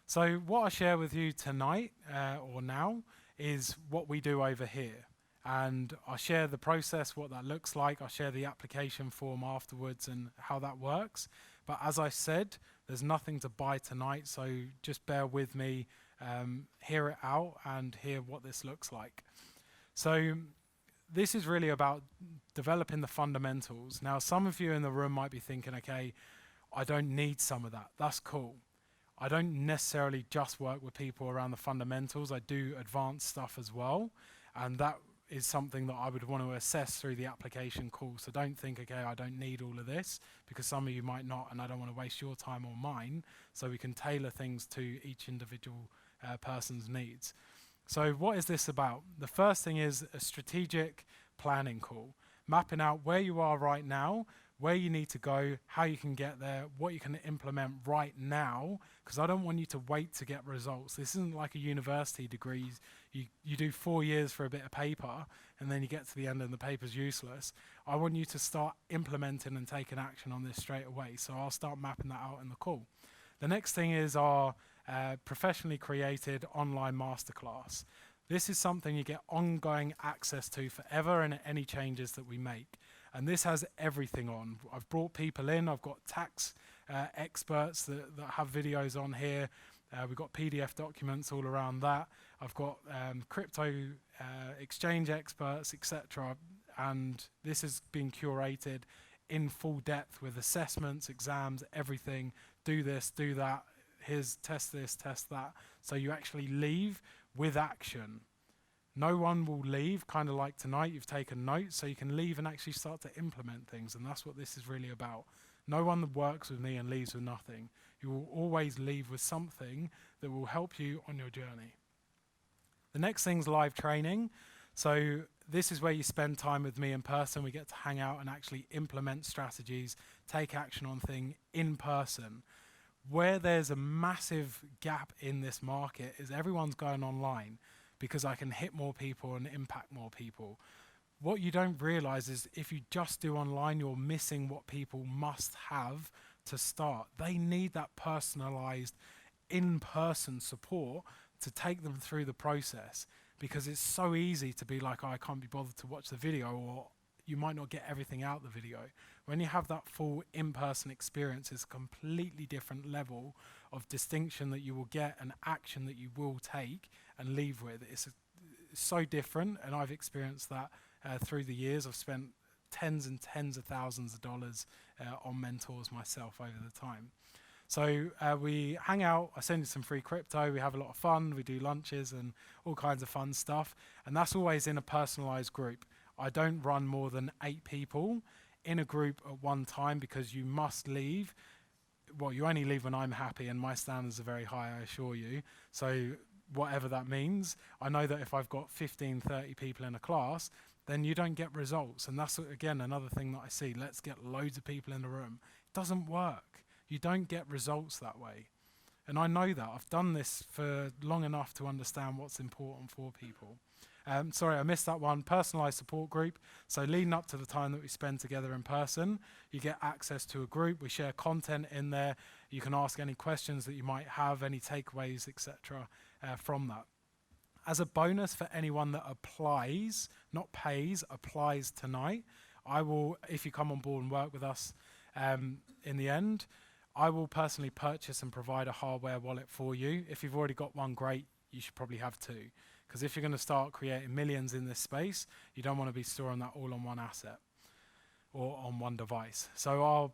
So what I share with you tonight, or now, is what we do over here. And I'll share the process, what that looks like. I'll share the application form afterwards and how that works. But as I said, there's nothing to buy tonight, so just bear with me, hear it out and hear what this looks like. So this is really about developing the fundamentals. Now, some of you in the room might be thinking, okay, I don't need some of that. That's cool. I don't necessarily just work with people around the fundamentals. I do advanced stuff as well. And that is something that I would want to assess through the application call. So don't think, okay, I don't need all of this, because some of you might not, and I don't want to waste your time or mine. So we can tailor things to each individual person's needs. So what is this about? The first thing is a strategic planning call, mapping out where you are right now, where you need to go, how you can get there, what you can implement right now, because I don't want you to wait to get results. This isn't like a university degree. You do 4 years for a bit of paper, and then you get to the end and the paper's useless. I want you to start implementing and taking action on this straight away, so I'll start mapping that out in the call. The next thing is our professionally created online masterclass. This is something you get ongoing access to forever and any changes that we make. And this has everything on. I've brought people in. I've got tax experts that have videos on here. We've got PDF documents all around that. I've got crypto exchange experts, etc. And this has been curated in full depth with assessments, exams, everything. Do this, do that. Here's test this, test that. So you actually leave with action. No one will leave, kind of like tonight, you've taken notes, so you can leave and actually start to implement things, and that's what this is really about. No one that works with me and leaves with nothing. You will always leave with something that will help you on your journey. The next thing's live training. So this is where you spend time with me in person. We get to hang out and actually implement strategies, take action on things in person. Where there's a massive gap in this market is everyone's going online, because I can hit more people and impact more people. What you don't realize is if you just do online, you're missing what people must have to start. They need that personalized, in-person support to take them through the process, because it's so easy to be like, oh, I can't be bothered to watch the video, or you might not get everything out the video. When you have that full in-person experience, it's a completely different level of distinction that you will get and action that you will take and leave with. It's so different, and I've experienced that through the years. I've spent tens and tens of thousands of dollars on mentors myself over the time. So we hang out, I send you some free crypto, we have a lot of fun, we do lunches and all kinds of fun stuff, and that's always in a personalized group. I don't run more than 8 people in a group at one time, because you must leave. Well, you only leave when I'm happy, and my standards are very high, I assure you. So whatever that means, I know that if I've got 15, 30 people in a class, then you don't get results. And that's, again, another thing that I see. Let's get loads of people in the room. It doesn't work. You don't get results that way. And I know that. I've done this for long enough to understand what's important for people. Sorry, I missed that one. Personalized support group. So leading up to the time that we spend together in person, you get access to a group. We share content in there. You can ask any questions that you might have, any takeaways, etc. From that. As a bonus for anyone that applies, not pays, applies tonight, I will, if you come on board and work with us in the end, I will personally purchase and provide a hardware wallet for you. If you've already got one, great. You should probably have 2. Because if you're going to start creating millions in this space, you don't want to be storing that all on one asset or on one device. So I'll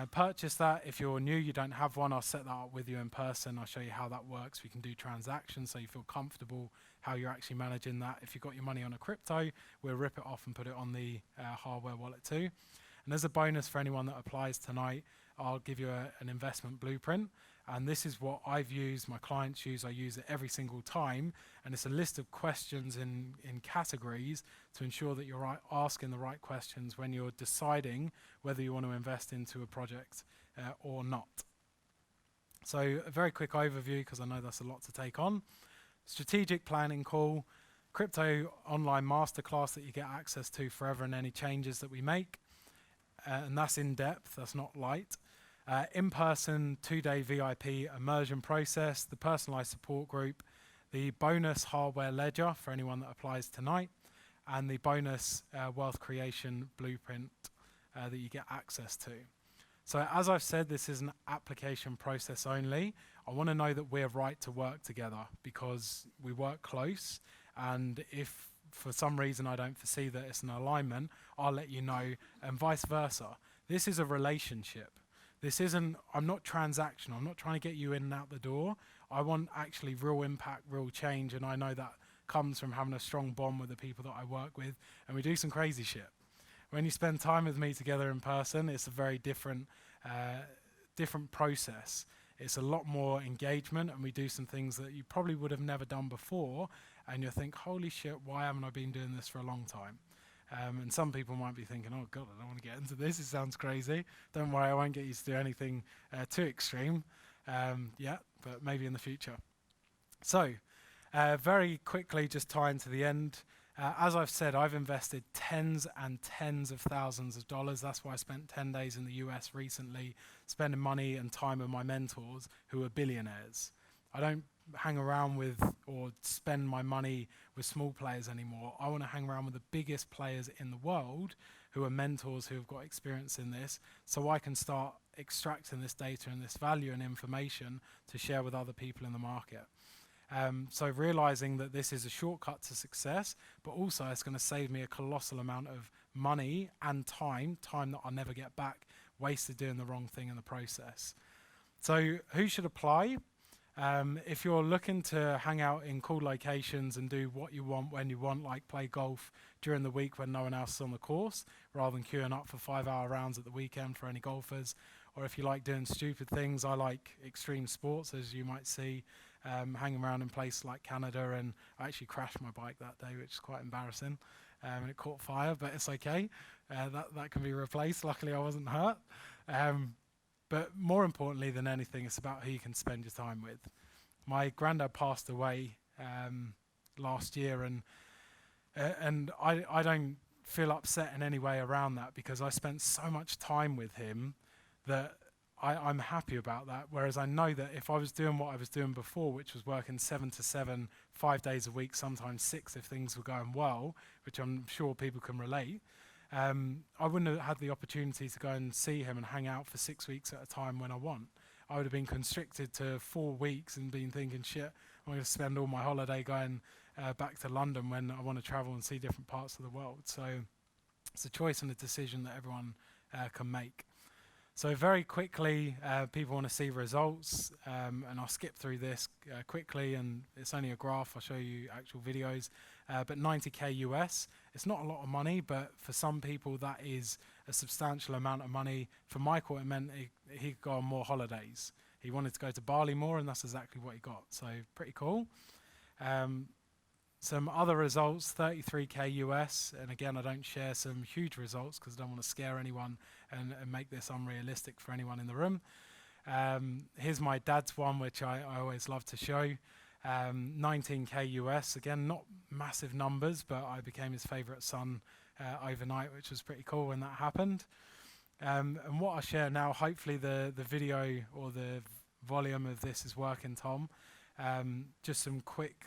purchase that. If you're new, you don't have one, I'll set that up with you in person. I'll show you how that works. We can do transactions so you feel comfortable how you're actually managing that. If you've got your money on a crypto, we'll rip it off and put it on the hardware wallet too. And as a bonus for anyone that applies tonight, I'll give you an investment blueprint. And this is what I've used, my clients use, I use it every single time. And it's a list of questions in categories to ensure that you're asking the right questions when you're deciding whether you want to invest into a project or not. So a very quick overview, because I know that's a lot to take on. Strategic planning call, crypto online masterclass that you get access to forever and any changes that we make. And that's in depth, that's not light. In-person 2-day VIP immersion process, the personalized support group, the bonus hardware ledger for anyone that applies tonight, and the bonus wealth creation blueprint that you get access to. So as I've said, this is an application process only. I want to know that we're right to work together, because we work close, and if for some reason I don't foresee that it's an alignment, I'll let you know, and vice versa. This is a relationship. This isn't, I'm not transactional. I'm not trying to get you in and out the door. I want actually real impact, real change, and I know that comes from having a strong bond with the people that I work with, and we do some crazy shit. When you spend time with me together in person, it's a very different process. It's a lot more engagement, and we do some things that you probably would have never done before, and you'll think, holy shit, why haven't I been doing this for a long time? And some people might be thinking, oh God, I don't want to get into this. It sounds crazy. Don't worry, I won't get you to do anything too extreme yet, but maybe in the future. So very quickly, just tying to the end. As I've said, I've invested tens and tens of thousands of dollars. That's why I spent 10 days in the US recently, spending money and time with my mentors who are billionaires. I don't hang around with or spend my money with small players anymore. I want to hang around with the biggest players in the world who are mentors who have got experience in this, so I can start extracting this data and this value and information to share with other people in the market. So realizing that this is a shortcut to success, but also it's going to save me a colossal amount of money and time that I'll never get back, wasted doing the wrong thing in the process. So who should apply? If you're looking to hang out in cool locations and do what you want when you want, like play golf during the week when no one else is on the course, rather than queuing up for 5-hour rounds at the weekend for any golfers, or if you like doing stupid things, I like extreme sports, as you might see, hanging around in places like Canada, and I actually crashed my bike that day, which is quite embarrassing, and it caught fire, but it's okay. That can be replaced. Luckily, I wasn't hurt. But more importantly than anything, it's about who you can spend your time with. My granddad passed away last year, and I don't feel upset in any way around that, because I spent so much time with him that I'm happy about that. Whereas I know that if I was doing what I was doing before, which was working 7 to 7, 5 days a week, sometimes 6 if things were going well, which I'm sure people can relate, I wouldn't have had the opportunity to go and see him and hang out for 6 weeks at a time when I want. I would have been constricted to 4 weeks and been thinking, shit, I'm going to spend all my holiday going back to London when I want to travel and see different parts of the world. So it's a choice and a decision that everyone can make. So very quickly, people want to see results, and I'll skip through this quickly, and it's only a graph. I'll show you actual videos. But 90K US, it's not a lot of money, but for some people that is a substantial amount of money. For Michael, it meant he could go on more holidays. He wanted to go to Bali more, and that's exactly what he got. So pretty cool. Some other results, 33K US, and again, I don't share some huge results because I don't want to scare anyone and make this unrealistic for anyone in the room. Here's my dad's one, which I always love to show. 19K US, again, not massive numbers, but I became his favorite son overnight, which was pretty cool when that happened. And what I share now, hopefully the video or the volume of this is working, Tom. Just some quick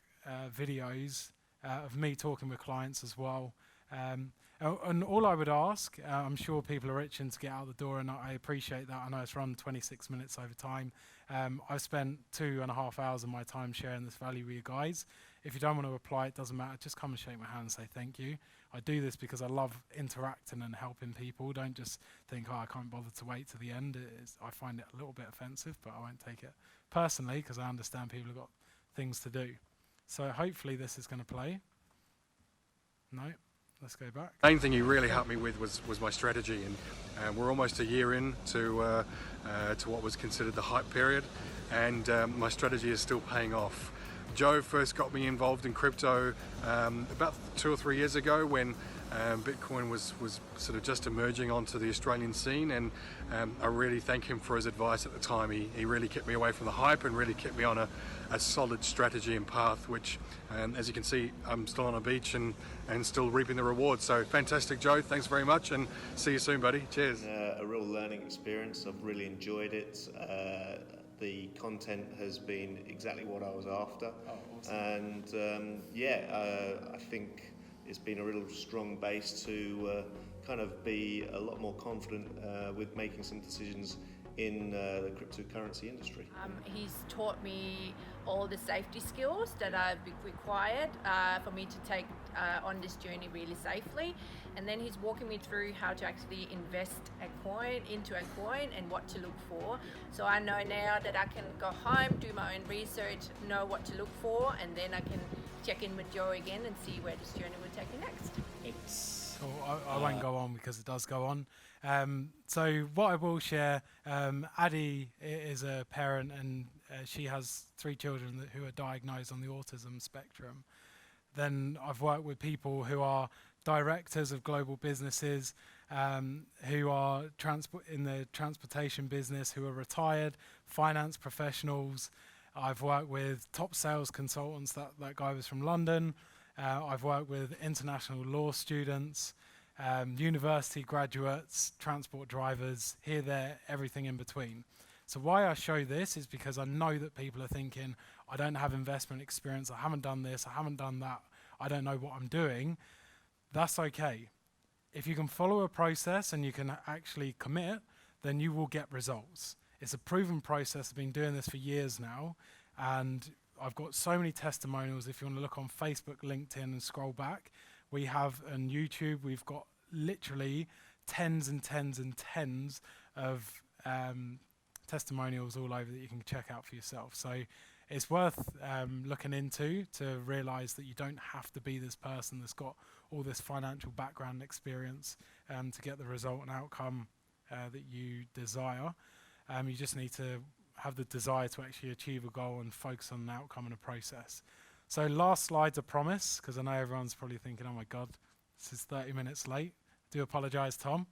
videos of me talking with clients as well. And all I would ask, I'm sure people are itching to get out the door, and I appreciate that. I know it's run 26 minutes over time. I've spent 2.5 hours of my time sharing this value with you guys. If you don't want to apply, it doesn't matter. Just come and shake my hand and say thank you. I do this because I love interacting and helping people. Don't just think, oh, I can't bother to wait to the end. I find it a little bit offensive, but I won't take it personally because I understand people have got things to do. So hopefully this is going to play. No, let's go back. The main thing he really helped me with was my strategy, and we're almost a year in to what was considered the hype period, and my strategy is still paying off. Joe first got me involved in crypto about 2 or 3 years ago when Bitcoin was sort of just emerging onto the Australian scene, and I really thank him for his advice at the time. He really kept me away from the hype and really kept me on a solid strategy and path, which as you can see, I'm still on a beach and still reaping the rewards. So fantastic, Joe, thanks very much, and see you soon, buddy. Cheers. A real learning experience. I've really enjoyed it. The content has been exactly what I was after. Oh, awesome. And I think it's been a real strong base to kind of be a lot more confident with making some decisions in the cryptocurrency industry. He's taught me all the safety skills that I've required for me to take on this journey really safely. And then he's walking me through how to actually invest into a coin and what to look for. So I know now that I can go home, do my own research, know what to look for, and then I can check in with Joe again and see where this journey will take me next. Cool. I won't go on because it does go on. So what I will share, Addie is a parent, and she has 3 children who are diagnosed on the autism spectrum. Then I've worked with people who are directors of global businesses, who are in the transportation business, who are retired, finance professionals. I've worked with top sales consultants. That guy was from London. I've worked with international law students, university graduates, transport drivers, here, there, everything in between. So why I show this is because I know that people are thinking, I don't have investment experience, I haven't done this, I haven't done that, I don't know what I'm doing, that's okay. If you can follow a process and you can actually commit, then you will get results. It's a proven process. I've been doing this for years now, and I've got so many testimonials. If you want to look on Facebook, LinkedIn, and scroll back, we have on YouTube, we've got literally tens and tens and tens of testimonials all over that you can check out for yourself. So it's worth looking into to realize that you don't have to be this person that's got all this financial background experience to get the result and outcome that you desire. You just need to have the desire to actually achieve a goal and focus on an outcome and a process. So last slide's a promise, because I know everyone's probably thinking, oh my God, this is 30 minutes late. Do apologize, Tom.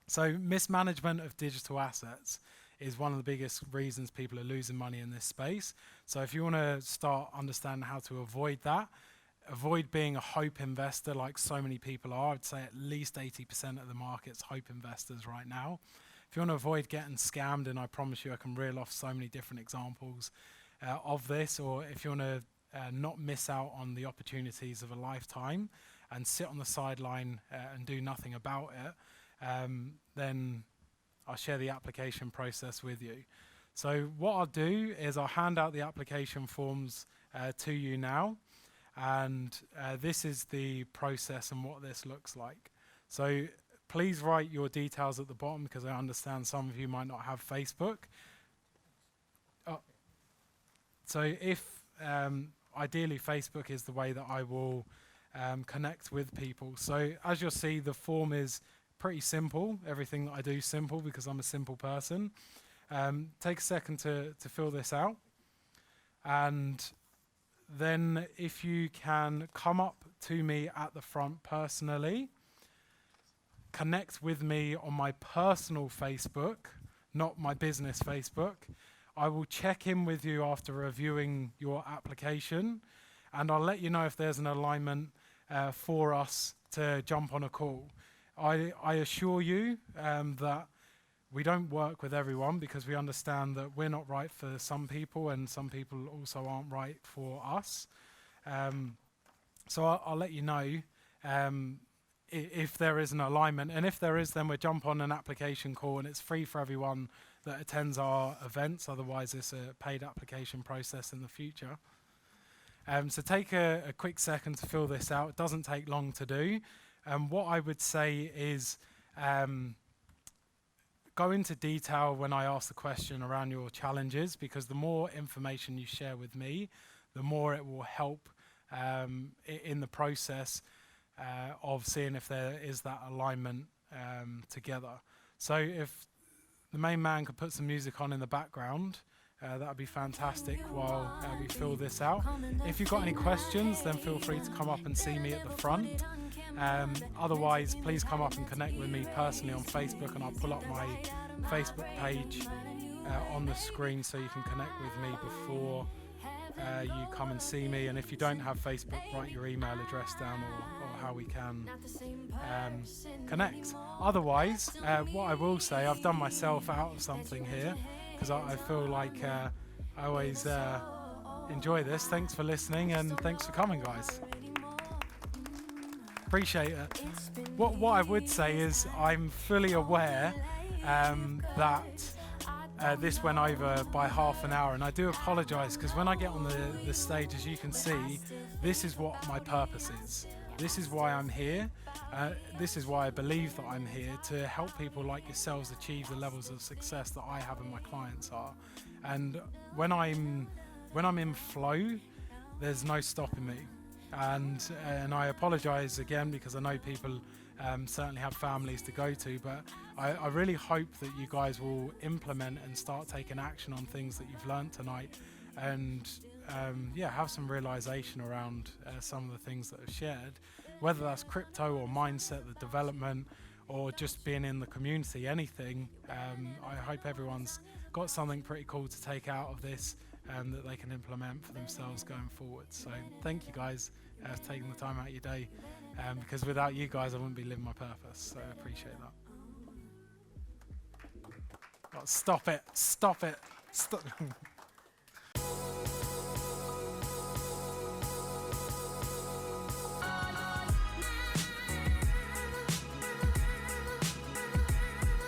So mismanagement of digital assets is one of the biggest reasons people are losing money in this space. So if you want to start understanding how to avoid that, avoid being a hope investor like so many people are. I'd say at least 80% of the market's hope investors right now. If you want to avoid getting scammed, and I promise you I can reel off so many different examples of this, or if you want to not miss out on the opportunities of a lifetime and sit on the sideline and do nothing about it, then I'll share the application process with you. So what I'll do is I'll hand out the application forms to you now, and this is the process and what this looks like. So please write your details at the bottom, because I understand some of you might not have Facebook. So if ideally Facebook is the way that I will connect with people. So as you'll see, the form is pretty simple. Everything that I do is simple because I'm a simple person. Take a second to fill this out. And then if you can come up to me at the front personally, connect with me on my personal Facebook, not my business Facebook. I will check in with you after reviewing your application, and I'll let you know if there's an alignment for us to jump on a call. I assure you that we don't work with everyone, because we understand that we're not right for some people, and some people also aren't right for us. So I'll let you know if there is an alignment, and if there is, then we'll jump on an application call, and it's free for everyone that attends our events. Otherwise, it's a paid application process in the future. So take a quick second to fill this out. It doesn't take long to do. What I would say is go into detail when I ask the question around your challenges, because the more information you share with me, the more it will help in the process of seeing if there is that alignment together. So if the main man could put some music on in the background, that would be fantastic while we fill this out. If you've got any questions, then feel free to come up and see me at the front. Otherwise, please come up and connect with me personally on Facebook, and I'll pull up my Facebook page on the screen so you can connect with me before you come and see me. And if you don't have Facebook, write your email address down, or how we can connect. Otherwise, what I will say, I've done myself out of something here, because I feel like I always enjoy this. Thanks for listening, and thanks for coming, guys. Appreciate it. What I would say is I'm fully aware that this went over by half an hour, and I do apologize, because when I get on the stage, as you can see, this is what my purpose is. This is why I'm here. This is why I believe that I'm here, to help people like yourselves achieve the levels of success that I have and my clients are. And when I'm in flow, there's no stopping me. And I apologize again, because I know people certainly have families to go to, but I really hope that you guys will implement and start taking action on things that you've learned tonight, and have some realization around some of the things that I've shared, whether that's crypto or mindset, the development, or just being in the community, anything. I hope everyone's got something pretty cool to take out of this that they can implement for themselves going forward. So thank you guys for taking the time out of your day, because without you guys I wouldn't be living my purpose, so I appreciate that. Oh, stop it.